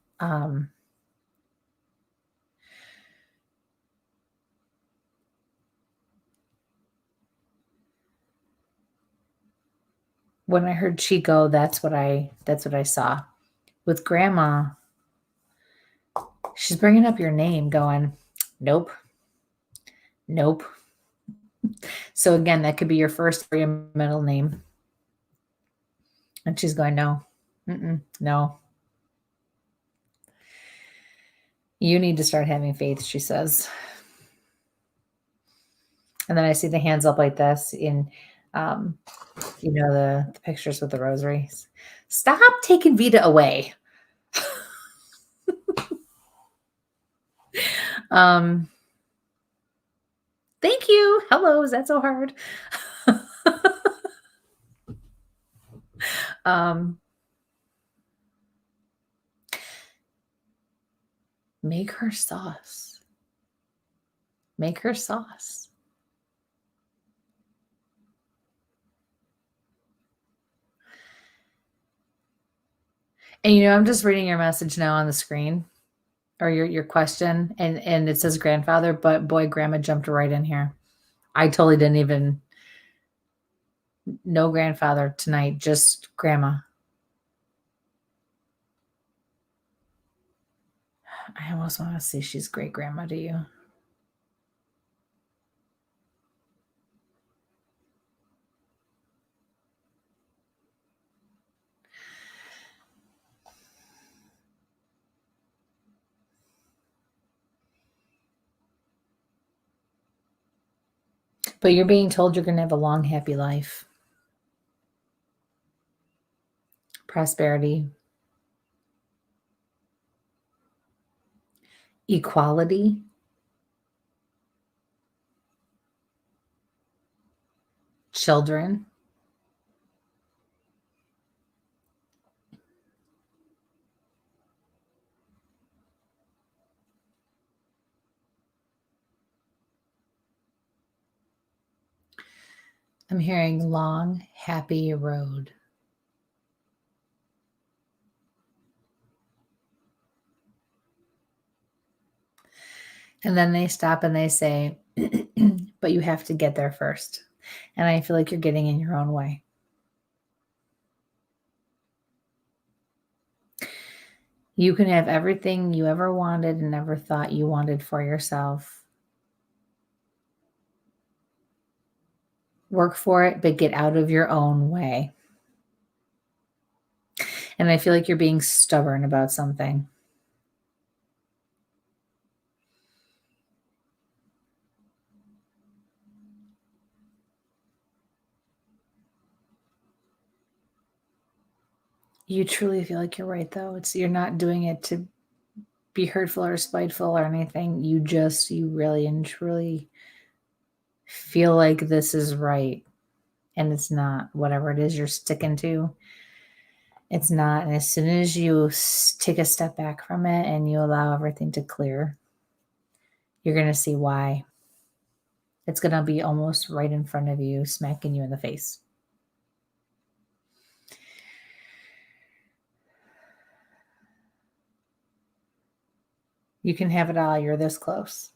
S2: When I heard Chico, that's what I saw. with grandma, she's bringing up your name going, nope. Nope. So again, that could be your first or your middle name. And she's going, no, no. You need to start having faith, she says. And then I see the hands up like this in, the pictures with the rosaries. Stop taking Vita away. Thank you. Hello. Is that so hard? Make her sauce. Make her sauce. And I'm just reading your message now on the screen, or your question, and it says grandfather, but boy, grandma jumped right in here. I totally didn't even know grandfather tonight, just grandma. I almost want to say she's great grandma to you. But you're being told you're going to have a long, happy life. Prosperity. Equality. Children. I'm hearing long, happy road. And then they stop and they say, but you have to get there first. And I feel like you're getting in your own way. You can have everything you ever wanted and never thought you wanted for yourself. Work for it, but get out of your own way. And I feel like you're being stubborn about something. You truly feel like you're right, though. You're not doing it to be hurtful or spiteful or anything. You really and truly feel like this is right. And it's not. Whatever it is you're sticking to, it's not. And as soon as you take a step back from it and you allow everything to clear, you're going to see why. It's going to be almost right in front of you, smacking you in the face. You can have it all. You're this close.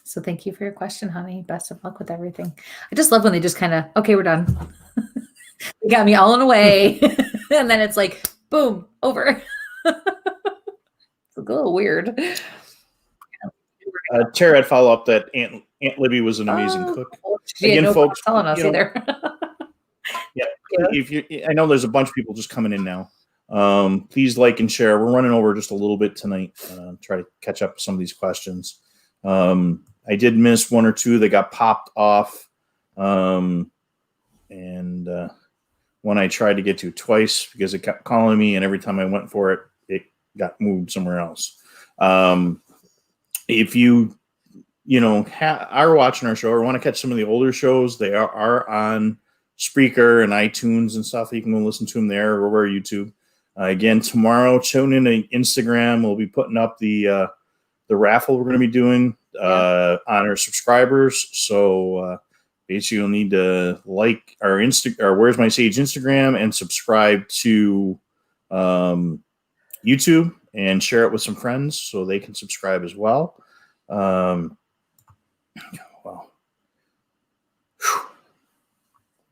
S2: So thank you for your question, honey. Best of luck with everything. I just love when they just kind of, okay, we're done. They got me all in a way. And then it's like, boom, over. It's a little weird.
S1: Tara had follow up that Aunt Libby was an amazing cook.
S2: Again, no folks, telling us either.
S1: Yeah. I know there's a bunch of people just coming in now. Please like and share. We're running over just a little bit tonight. Try to catch up with some of these questions. I did miss one or two that got popped off. And one I tried to get to twice because it kept calling me, and every time I went for it, it got moved somewhere else. If you are watching our show or want to catch some of the older shows, they are on Spreaker and iTunes and stuff. You can go listen to them there or over YouTube. Again, tomorrow, tune in to Instagram. We'll be putting up the raffle we're going to be doing on our subscribers. So basically, you'll need to like our Where's My Sage Instagram and subscribe to YouTube and share it with some friends so they can subscribe as well. Wow.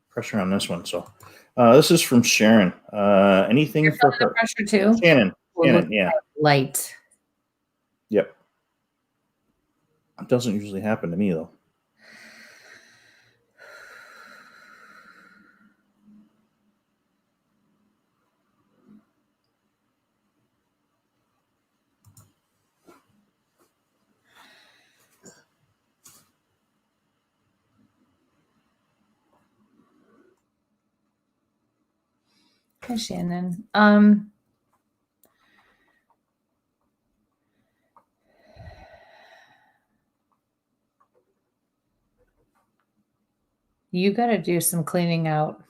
S1: Pressure on this one. So This is from Sharon. Anything
S2: You're
S1: for
S2: feeling the
S1: her?
S2: pressure too?
S1: Shannon.
S2: We're
S1: Shannon,
S2: looking
S1: yeah.
S2: at light.
S1: Yep. It doesn't usually happen to me, though.
S2: Hi, Shannon. You got to do some cleaning out.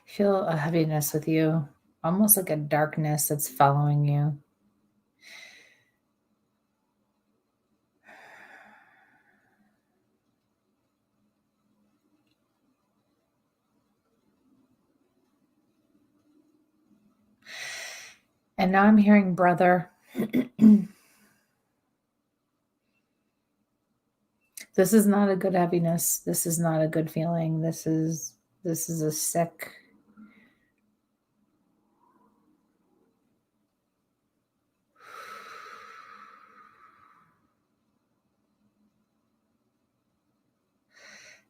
S2: Feel a heaviness with you, almost like a darkness that's following you. And now I'm hearing brother. This is not a good heaviness. This is not a good feeling. This is a sick.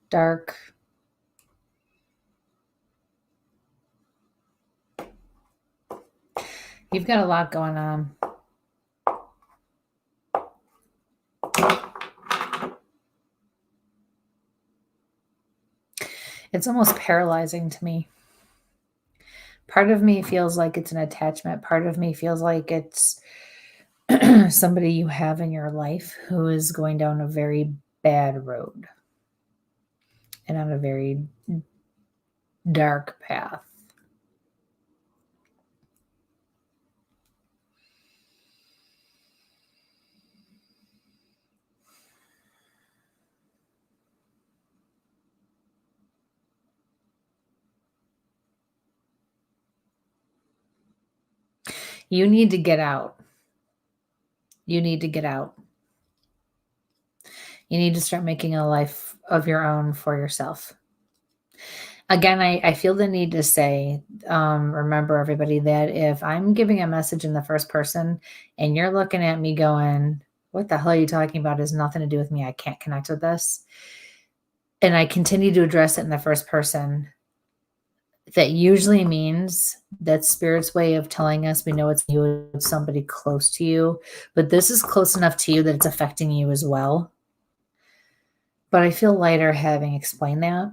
S2: Dark. You've got a lot going on. It's almost paralyzing to me. Part of me feels like it's an attachment. Part of me feels like it's somebody you have in your life who is going down a very bad road and on a very dark path. You need to get out. You need to get out. You need to start making a life of your own for yourself. Again, I feel the need to say, remember everybody, that if I'm giving a message in the first person and you're looking at me going, what the hell are you talking about? It has nothing to do with me. I can't connect with this. And I continue to address it in the first person. That usually means that spirit's way of telling us we know it's you, it's somebody close to you, but this is close enough to you that it's affecting you as well. But I feel lighter having explained that.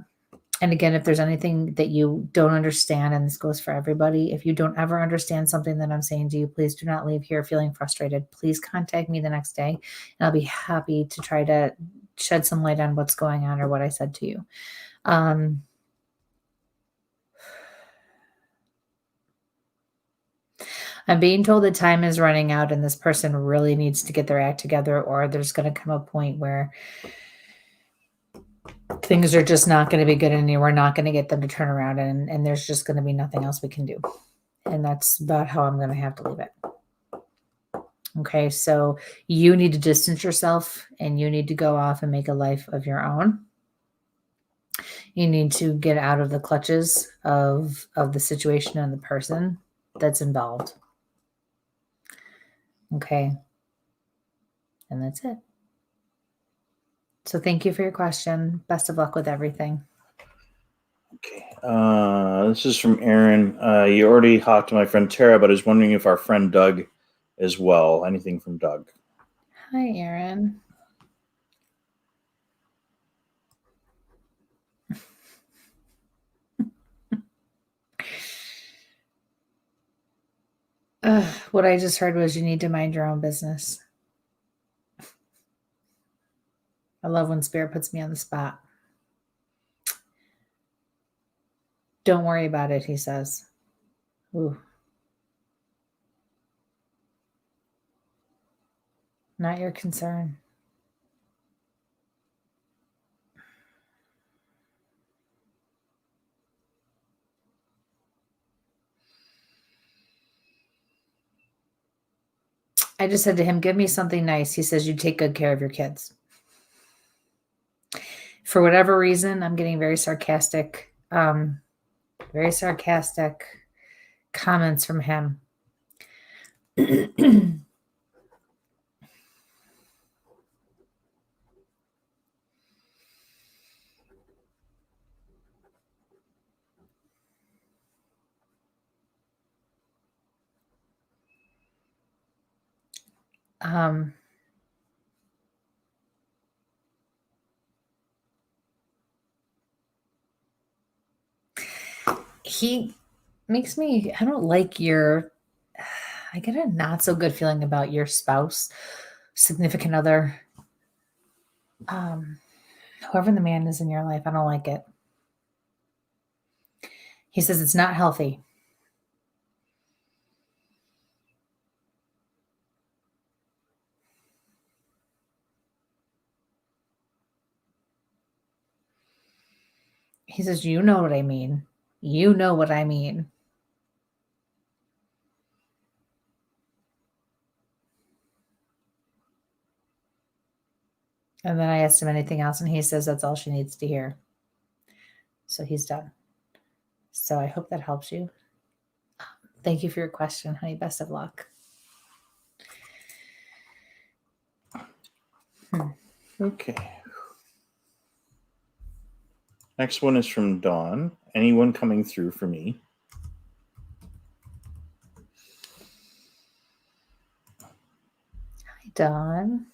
S2: And again, if there's anything that you don't understand, and this goes for everybody, if you don't ever understand something that I'm saying to you, please do not leave here feeling frustrated. Please contact me the next day, and I'll be happy to try to shed some light on what's going on or what I said to you. I'm being told that time is running out and this person really needs to get their act together, or there's going to come a point where things are just not going to be good and we're not going to get them to turn around, and there's just going to be nothing else we can do. And that's about how I'm going to have to leave it. Okay, so you need to distance yourself and you need to go off and make a life of your own. You need to get out of the clutches of the situation and the person that's involved. Okay, and that's it. So thank you for your question. Best of luck with everything.
S1: Okay. This is from Aaron. You already talked to my friend Tara, but I was wondering if our friend Doug as well. Anything from Doug?
S2: Hi, Aaron. What I just heard was you need to mind your own business. I love when spirit puts me on the spot. Don't worry about it, he says. Ooh. Not your concern. I just said to him, give me something nice. He says, you take good care of your kids. For whatever reason, I'm getting very sarcastic comments from him. He makes me, I don't like I get a not so good feeling about your spouse, significant other, whoever the man is in your life. I don't like it. He says it's not healthy. He says, you know what I mean. You know what I mean. And then I asked him anything else, and he says that's all she needs to hear. So he's done. So I hope that helps you. Thank you for your question, honey. Best of luck.
S1: Okay. Next one is from Dawn. Anyone coming through for me?
S2: Hi, Dawn.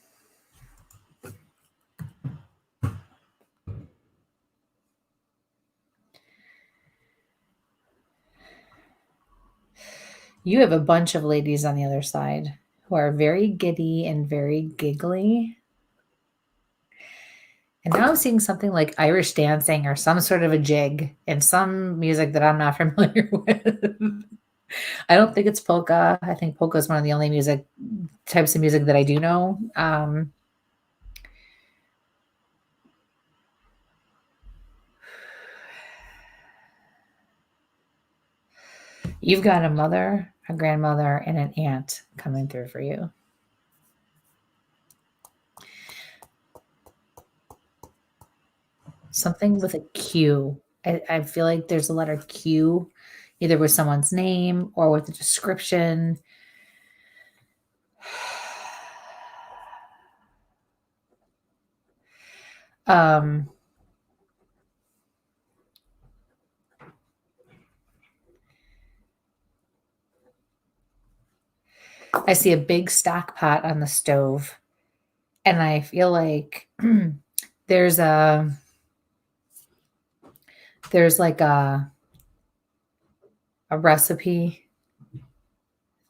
S2: You have a bunch of ladies on the other side who are very giddy and very giggly. And now I'm seeing something like Irish dancing or some sort of a jig and some music that I'm not familiar with. I don't think it's polka. I think polka is one of the only types of music that I do know. You've got a mother, a grandmother, and an aunt coming through for you. Something with a Q. I feel like there's a letter Q, either with someone's name or with a description. I see a big stock pot on the stove, and I feel like there's like a recipe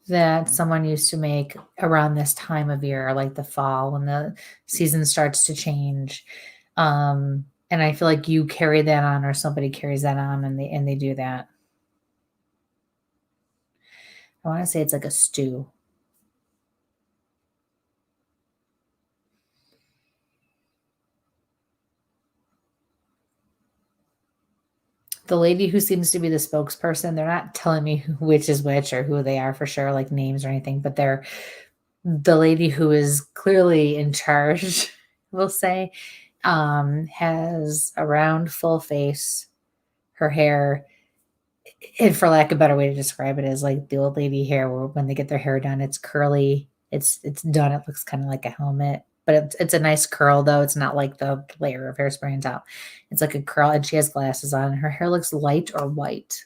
S2: that someone used to make around this time of year, like the fall when the season starts to change. And I feel like you carry that on, or somebody carries that on, and they do that. I want to say it's like a stew. The lady who seems to be the spokesperson, they're not telling me which is which or who they are for sure, like names or anything, but they're the lady who is clearly in charge, we'll say, has a round, full face, her hair, and for lack of a better way to describe it, is like the old lady hair where when they get their hair done, it's curly. It's done. It looks kind of like a helmet, but it's a nice curl though. It's not like the layer of hairspray on top. It's like a curl, and she has glasses on. And her hair looks light or white,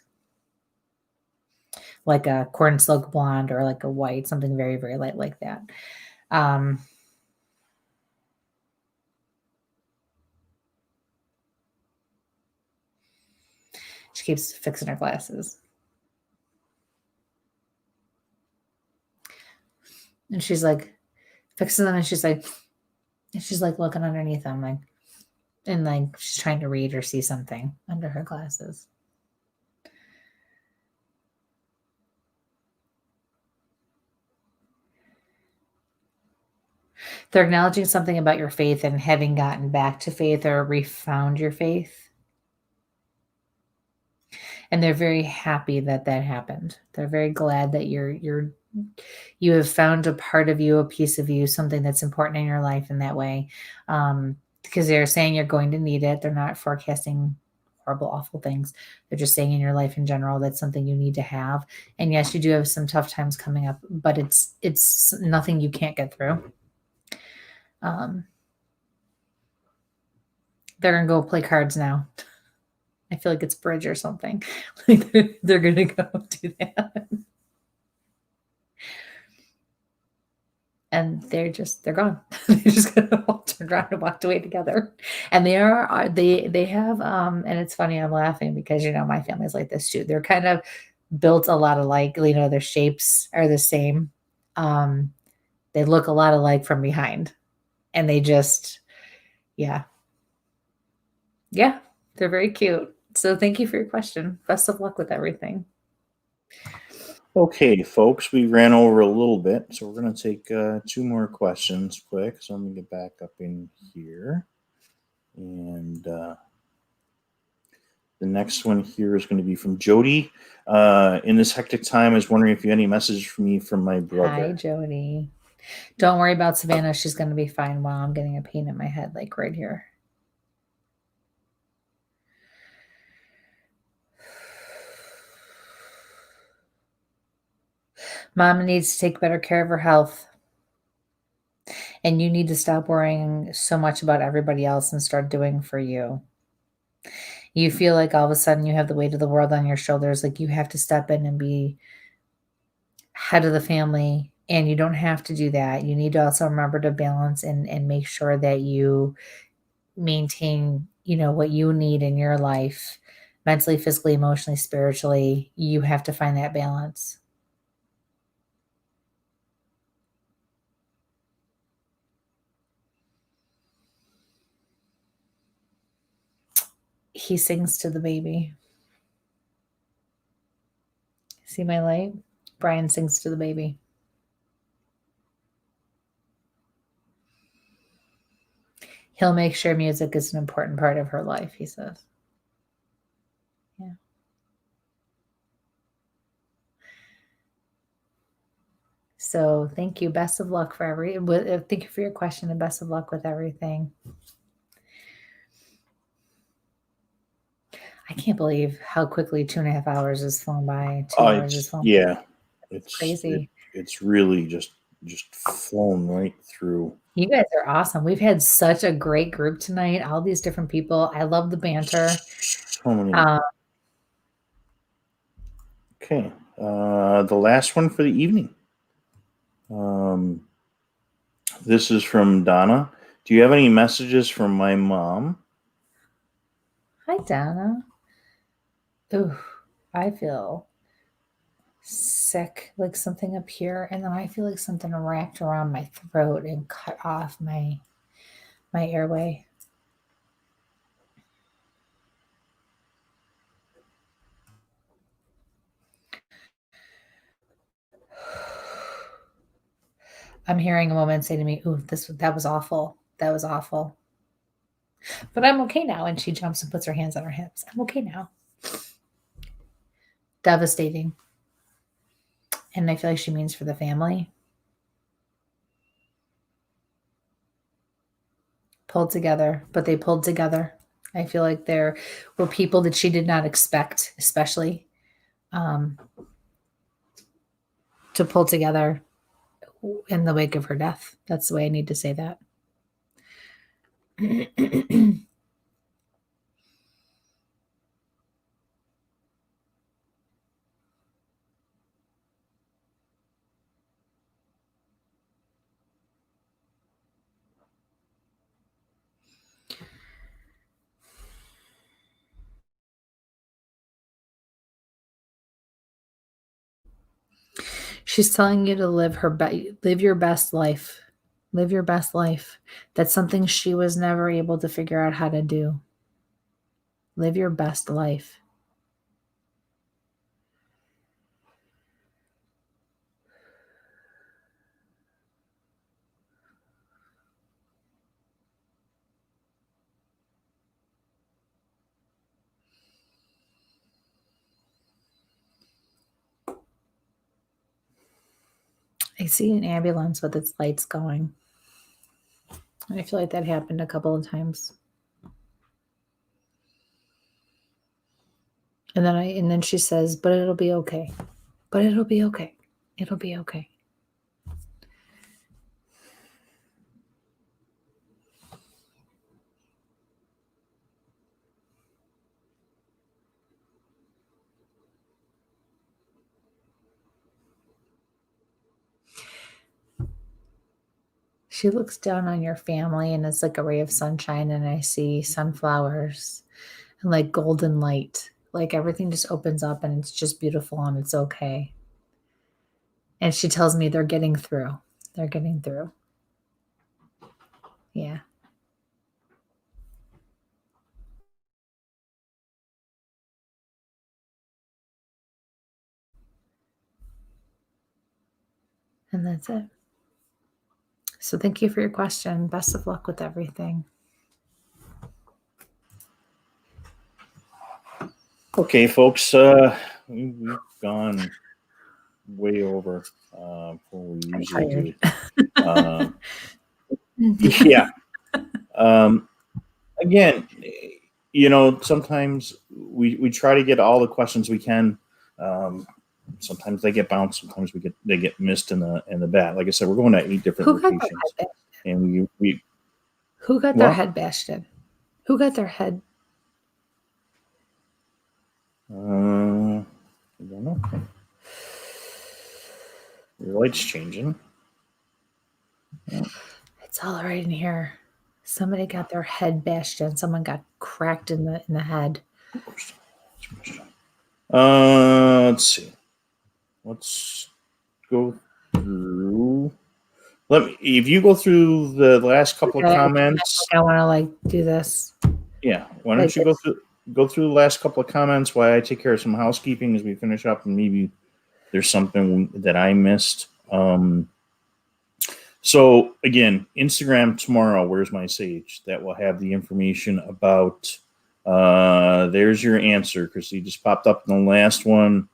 S2: like a corn silk blonde or like a white, something very, very light like that. She keeps fixing her glasses. And she's like fixing them, and she's like looking underneath them, like, and like she's trying to read or see something under her glasses. They're acknowledging something about your faith and having gotten back to faith or refound your faith. And they're very happy that happened. They're very glad that you're You have found a part of you, a piece of you, something that's important in your life in that way. Because they're saying you're going to need it. They're not forecasting horrible, awful things. They're just saying in your life in general, that's something you need to have. And yes, you do have some tough times coming up, but it's nothing you can't get through. They're going to go play cards now. I feel like it's bridge or something. Like they're going to go do that. And they're gone. They're just gonna all turned around and walked away together. And they have and it's funny, I'm laughing because my family's like this too. They're kind of built a lot alike, their shapes are the same. They look a lot alike from behind. And they just, yeah. Yeah, they're very cute. So thank you for your question. Best of luck with everything.
S1: Okay, folks, we ran over a little bit, so we're going to take 2 more questions quick. So I'm going to get back up in here. And the next one here is going to be from Jody. In this hectic time, I was wondering if you had any message for me from my brother.
S2: Hi, Jody. Don't worry about Savannah. She's going to be fine while I'm getting a pain in my head, like right here. Mom needs to take better care of her health. And you need to stop worrying so much about everybody else and start doing for you. You feel like all of a sudden you have the weight of the world on your shoulders, like you have to step in and be head of the family, and you don't have to do that. You need to also remember to balance and make sure that you maintain, what you need in your life, mentally, physically, emotionally, spiritually. You have to find that balance. He sings to the baby. See my light? Brian sings to the baby. He'll make sure music is an important part of her life, he says. Yeah. So thank you. Best of luck thank you for your question and best of luck with everything. I can't believe how quickly 2.5 hours has flown by. 2 hours has flown by.
S1: Yeah.
S2: It's crazy.
S1: It's really just flown right through.
S2: You guys are awesome. We've had such a great group tonight. All these different people. I love the banter.
S1: So many. Okay. The last one for the evening. This is from Donna. Do you have any messages from my mom?
S2: Hi, Donna. Ooh, I feel sick, like something up here, and then I feel like something wrapped around my throat and cut off my airway. I'm hearing a woman say to me, "Ooh, that was awful. That was awful." But I'm okay now. And she jumps and puts her hands on her hips. I'm okay now. Devastating. And I feel like she means for the family. Pulled together, but they pulled together. I feel like there were people that she did not expect, especially to pull together in the wake of her death. That's the way I need to say that. She's telling you to live your best life. Live your best life. That's something she was never able to figure out how to do. Live your best life. I see an ambulance with its lights going. And I feel like that happened a couple of times. And then she says, but it'll be okay. But it'll be okay. It'll be okay. She looks down on your family and it's like a ray of sunshine, and I see sunflowers and like golden light. Like everything just opens up and it's just beautiful and it's okay. And she tells me they're getting through. They're getting through. Yeah. And that's it. So thank you for your question. Best of luck with everything.
S1: Okay, folks, we've gone way over what we usually do. Yeah. Again, sometimes we try to get all the questions we can. Sometimes they get bounced. Sometimes they get missed in the bat. Like I said, we're going to 8 different locations, and
S2: who got their head bashed in? Who got their head?
S1: I don't know. Your light's changing.
S2: It's all right in here. Somebody got their head bashed in. Someone got cracked in the head.
S1: Let's see. Let's go through. If you go through the last couple of comments.
S2: I want to do this.
S1: Yeah. Why don't you go through the last couple of comments while I take care of some housekeeping as we finish up, and maybe there's something that I missed. So again, Instagram tomorrow, Where's My Sage? That will have the information about, there's your answer, Kristie. Just popped up in the last one.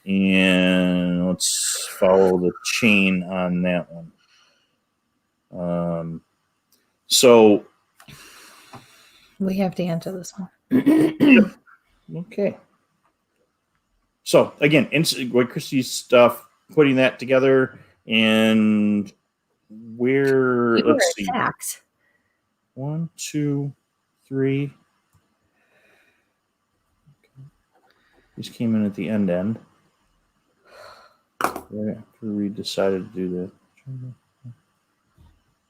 S1: And let's follow the chain on that one. So
S2: we have to answer this one.
S1: Okay. So again, what Kristie's stuff, putting that together, and let's see.
S2: Attacked.
S1: 1, 2, 3. Okay. These came in at the end. Right after we decided to do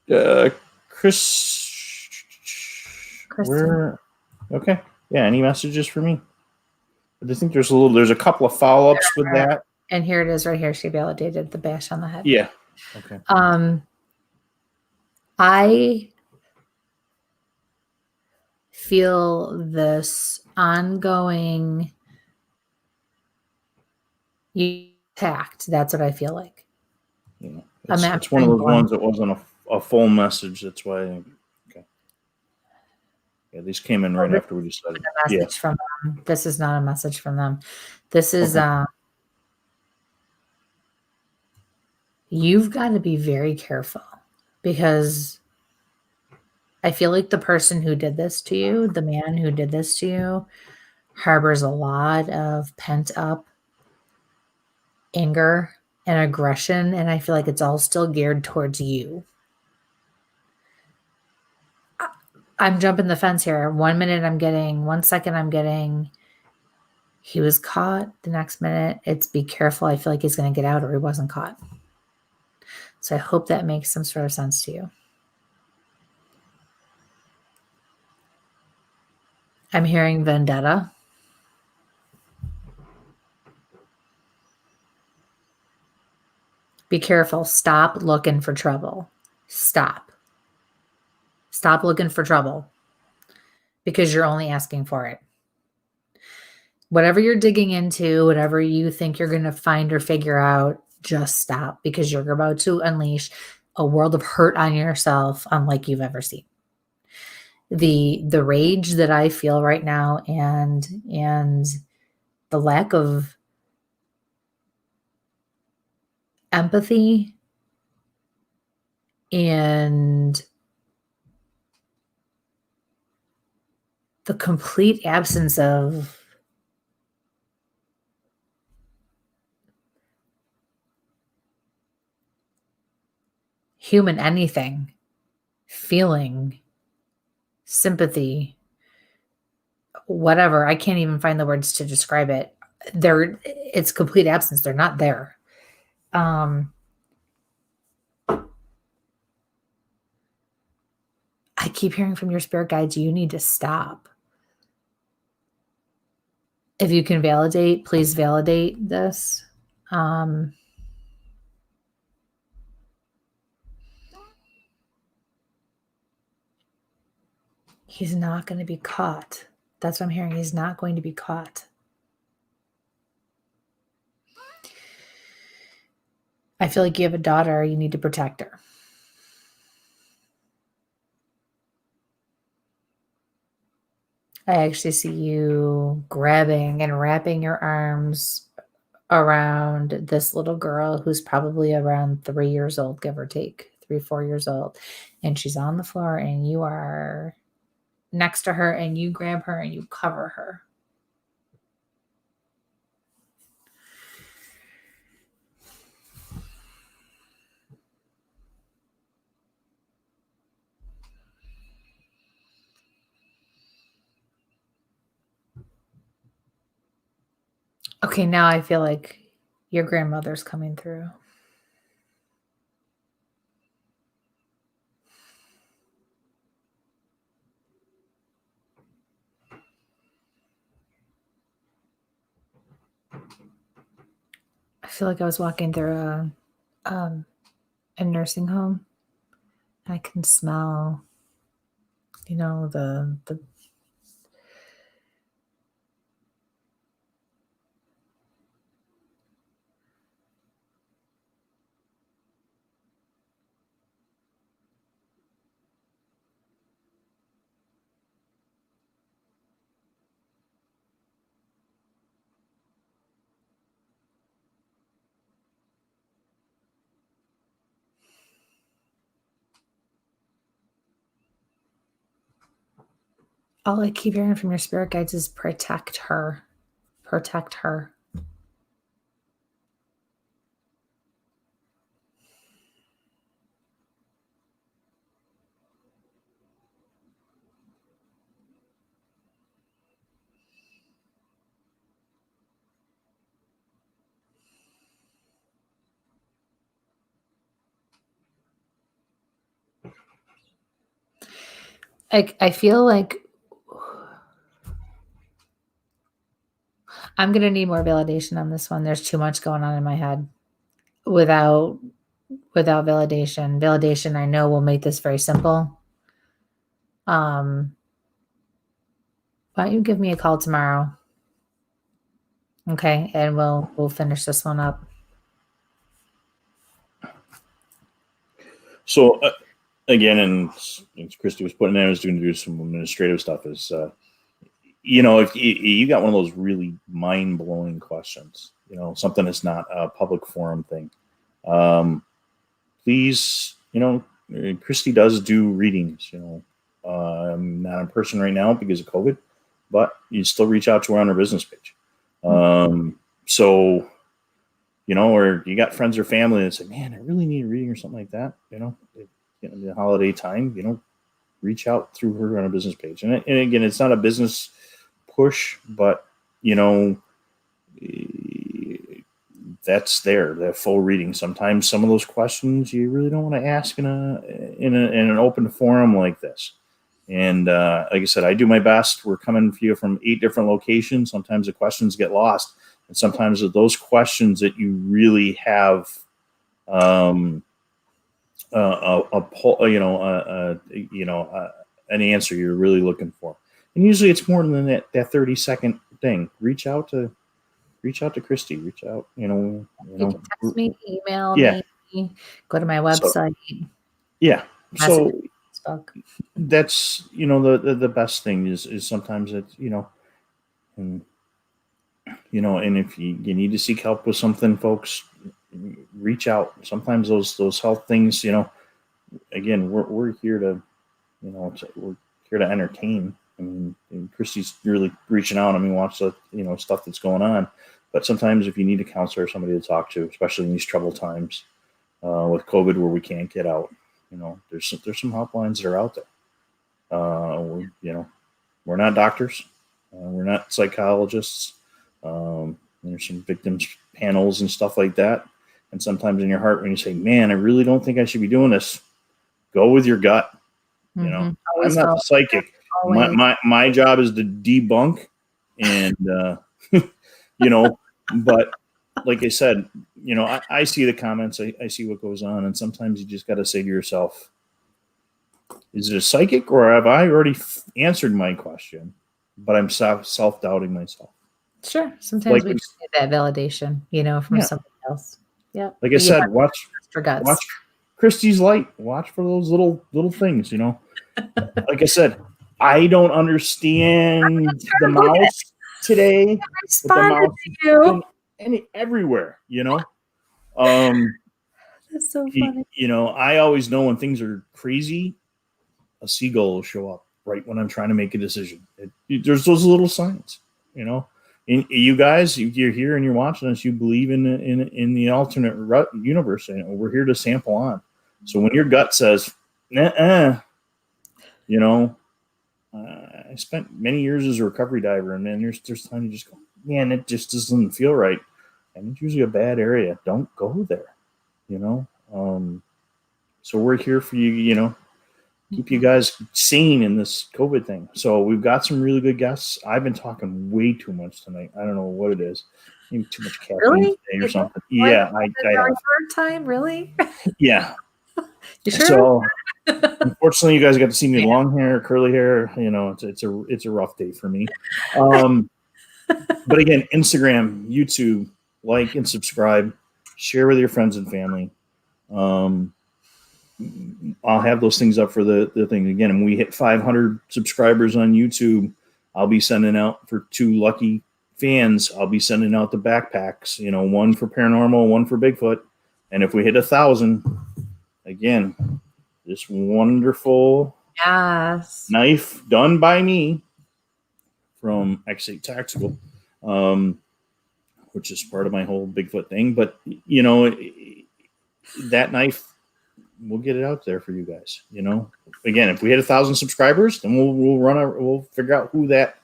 S1: that. Chris. Where? Okay. Yeah. Any messages for me? I think there's a couple of follow-ups with that.
S2: And here it is right here. She validated the bash on the head.
S1: Yeah. Okay.
S2: I feel this ongoing attacked. That's what I feel like.
S1: Yeah. It's one of those ones that wasn't a full message. That's why. Okay. Yeah, these came in right after we decided.
S2: From them. This is not a message from them. This is you've got to be very careful, because I feel like the person who did this to you, the man who did this to you, harbors a lot of pent up anger and aggression, and I feel like it's all still geared towards you. I'm jumping the fence here. 1 second I'm getting he was caught. The next minute it's be careful. I feel like he's going to get out, or he wasn't caught. So I hope that makes some sort of sense to you. I'm hearing vendetta. Be careful. Stop looking for trouble. Stop looking for trouble, because you're only asking for it. Whatever you're digging into, whatever you think you're going to find or figure out, just stop, because you're about to unleash a world of hurt on yourself unlike you've ever seen. The rage that I feel right now, and the lack of empathy And the complete absence of human anything, feeling, sympathy, whatever. I can't even find the words to describe it. It's complete absence. They're not there. I keep hearing from your spirit guides, you need to stop. If you can validate, please validate this. He's not going to be caught. That's what I'm hearing. He's not going to be caught. I feel like you have a daughter. You need to protect her. I actually see you grabbing and wrapping your arms around this little girl who's probably around 3 years old, give or take, 3, 4 years old. And she's on the floor and you are next to her and you grab her and you cover her. Okay, now I feel like your grandmother's coming through. I feel like I was walking through a nursing home. I can smell, the all I keep hearing from your spirit guides is protect her. Protect her. I feel like I'm going to need more validation on this one. There's too much going on in my head without validation. Validation, I know, will make this very simple. Why don't you give me a call tomorrow? Okay, and we'll finish this one up.
S1: So again, and Kristie was putting in, I was going to do some administrative stuff. Is if you got one of those really mind blowing questions, something that's not a public forum thing, please, Kristie does do readings. I'm not in person right now because of COVID, but you still reach out to her on her business page. So, or you got friends or family that say, man, I really need a reading or something like that. The holiday time, reach out through her on a business page. And again, it's not a business push, but, that's there, that full reading. Sometimes some of those questions you really don't want to ask in an open forum like this. And like I said, I do my best. We're coming for you from 8 different locations. Sometimes the questions get lost, and sometimes those questions that you really have an answer you're really looking for. And usually it's more than that 30-second thing. Reach out to Kristie. Reach out. You can
S2: text me, email me, go to my website.
S1: So that's the best thing is sometimes it's and if you need to seek help with something, folks, reach out. Sometimes those health things, again, we're here to, we're here to entertain. I mean, Kristie's really reaching out. I mean, watch the, stuff that's going on. But sometimes if you need a counselor or somebody to talk to, especially in these troubled times with COVID where we can't get out, there's some hotlines that are out there. We're not doctors. We're not psychologists. There's some victims panels and stuff like that. And sometimes in your heart, when you say, man, I really don't think I should be doing this, go with your gut. I'm not psychic. My job is to debunk and, but like I said, I see the comments, I see what goes on. And sometimes you just got to say to yourself, is it a psychic or have I already answered my question, but I'm self-doubting myself?
S2: Sure. Sometimes we just need that validation, from somebody else. Yeah.
S1: Like I said, watch Kristie's light. Watch for those little things, Like I said, I don't understand the mouse today.
S2: Responded to you.
S1: Everywhere,
S2: That's so funny.
S1: I always know when things are crazy, a seagull will show up right when I'm trying to make a decision. There's those little signs, And you guys, you're here and you're watching us. You believe in the alternate universe, and we're here to sample on. So when your gut says, "Nah," I spent many years as a recovery diver, and then there's time you just go, man, it just doesn't feel right, and it's usually a bad area. Don't go there, So we're here for you, keep you guys sane in this COVID thing. So we've got some really good guests. I've been talking way too much tonight. I don't know what it is. Maybe too much caffeine today or something. Yeah, I
S2: third time, really?
S1: Yeah.
S2: You sure?
S1: So unfortunately, you guys got to see me long hair, curly hair. It's a rough day for me. But again, Instagram, YouTube, like and subscribe, share with your friends and family. I'll have those things up for the thing again. And when we hit 500 subscribers on YouTube, I'll be sending out for 2 lucky fans. I'll be sending out the backpacks, one for paranormal, one for Bigfoot. And if we hit 1,000, again, this wonderful knife done by me from X8 Tactical, which is part of my whole Bigfoot thing. But, that knife, we'll get it out there for you guys. Again, if we hit 1,000 subscribers, then we'll figure out who that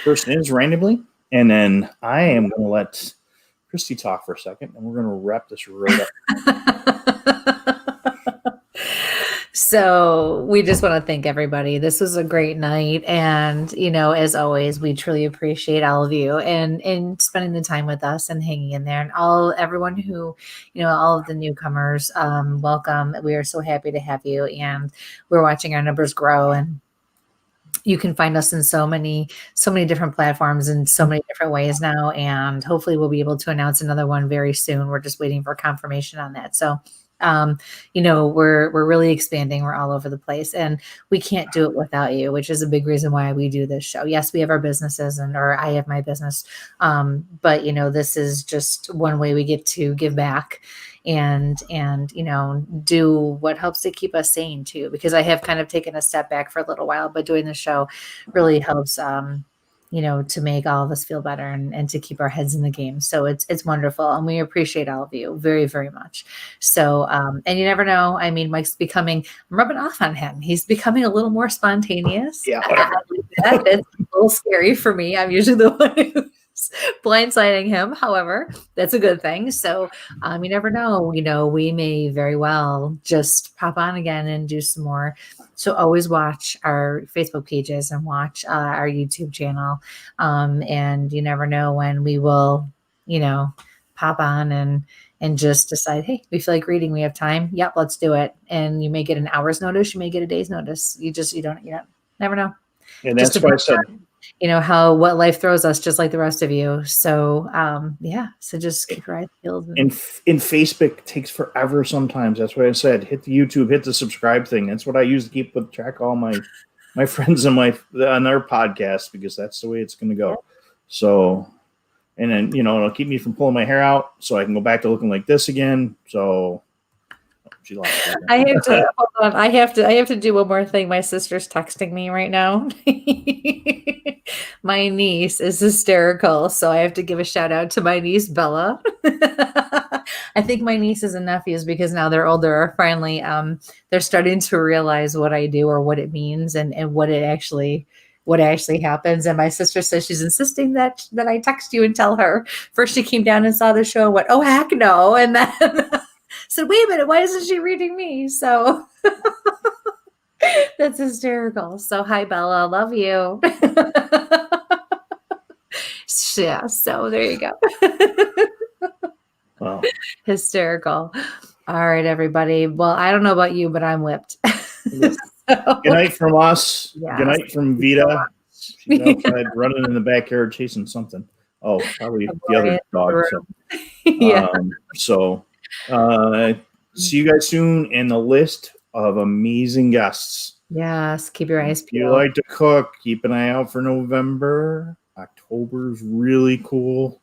S1: person is randomly. And then I am going to let Kristie talk for a second, and we're going to wrap this right up.
S2: So we just want to thank everybody. This was a great night. And, as always, we truly appreciate all of you and spending the time with us and hanging in there. And everyone who, all of the newcomers, welcome. We are so happy to have you. And we're watching our numbers grow. And you can find us in so many different platforms in so many different ways now. And hopefully we'll be able to announce another one very soon. We're just waiting for confirmation on that. So we're really expanding. We're all over the place, and we can't do it without you, which is a big reason why we do this show. Yes, we have our businesses or I have my business. But this is just one way we get to give back and do what helps to keep us sane too, because I have kind of taken a step back for a little while, but doing the show really helps, to make all of us feel better and to keep our heads in the game. So it's wonderful. And we appreciate all of you very, very much. So, and you never know. I mean, I'm rubbing off on him. He's becoming a little more spontaneous.
S1: Yeah.
S2: That's a little scary for me. I'm usually the one who's blindsiding him. However, that's a good thing. So, you never know, we may very well just pop on again and do some more. So always watch our Facebook pages and watch our YouTube channel. And you never know when we will, pop on and just decide, hey, we feel like reading, we have time. Yep, let's do it. And you may get an hour's notice, you may get a day's notice. You never know.
S1: And that's why I said,
S2: what life throws us, just like the rest of you. So, so just keep your eyes peeled.
S1: In Facebook takes forever sometimes. That's what I said. Hit the YouTube, hit the subscribe thing. That's what I use to keep track of all my friends on their podcast, because that's the way it's going to go. So, and then, it'll keep me from pulling my hair out so I can go back to looking like this again. So She lost it.
S2: I have to hold on. I have to do one more thing. My sister's texting me right now. My niece is hysterical, so I have to give a shout out to my niece Bella. I think my nieces and nephews, because now they're older, are finally they're starting to realize what I do or what it means and what actually happens. And my sister says she's insisting that I text you and tell her. First she came down and saw the show and went, oh heck no, and then said, wait a minute, why isn't she reading me? So that's hysterical. So hi Bella, love you. Yeah, so there you go.
S1: Wow.
S2: Hysterical. All right, everybody. Well, I don't know about you, but I'm whipped.
S1: Good night from us.
S2: Yes.
S1: Good night from Vita. She's outside running in the backyard chasing something. Oh, probably the other dog. So,
S2: Yeah.
S1: See you guys soon, and the list of amazing guests.
S2: Yes, keep your eyes
S1: If you
S2: peeled.
S1: like to cook, keep an eye out for November. October's really cool.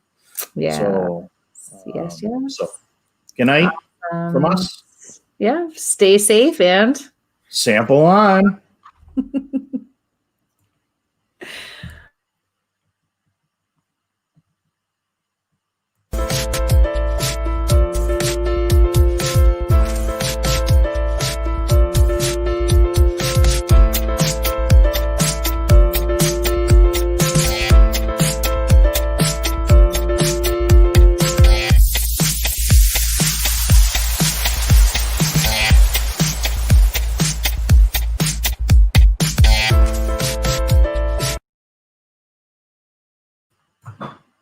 S2: Yeah.
S1: So,
S2: yes.
S1: So, good night from us.
S2: Yeah. Stay safe and
S1: Sample on.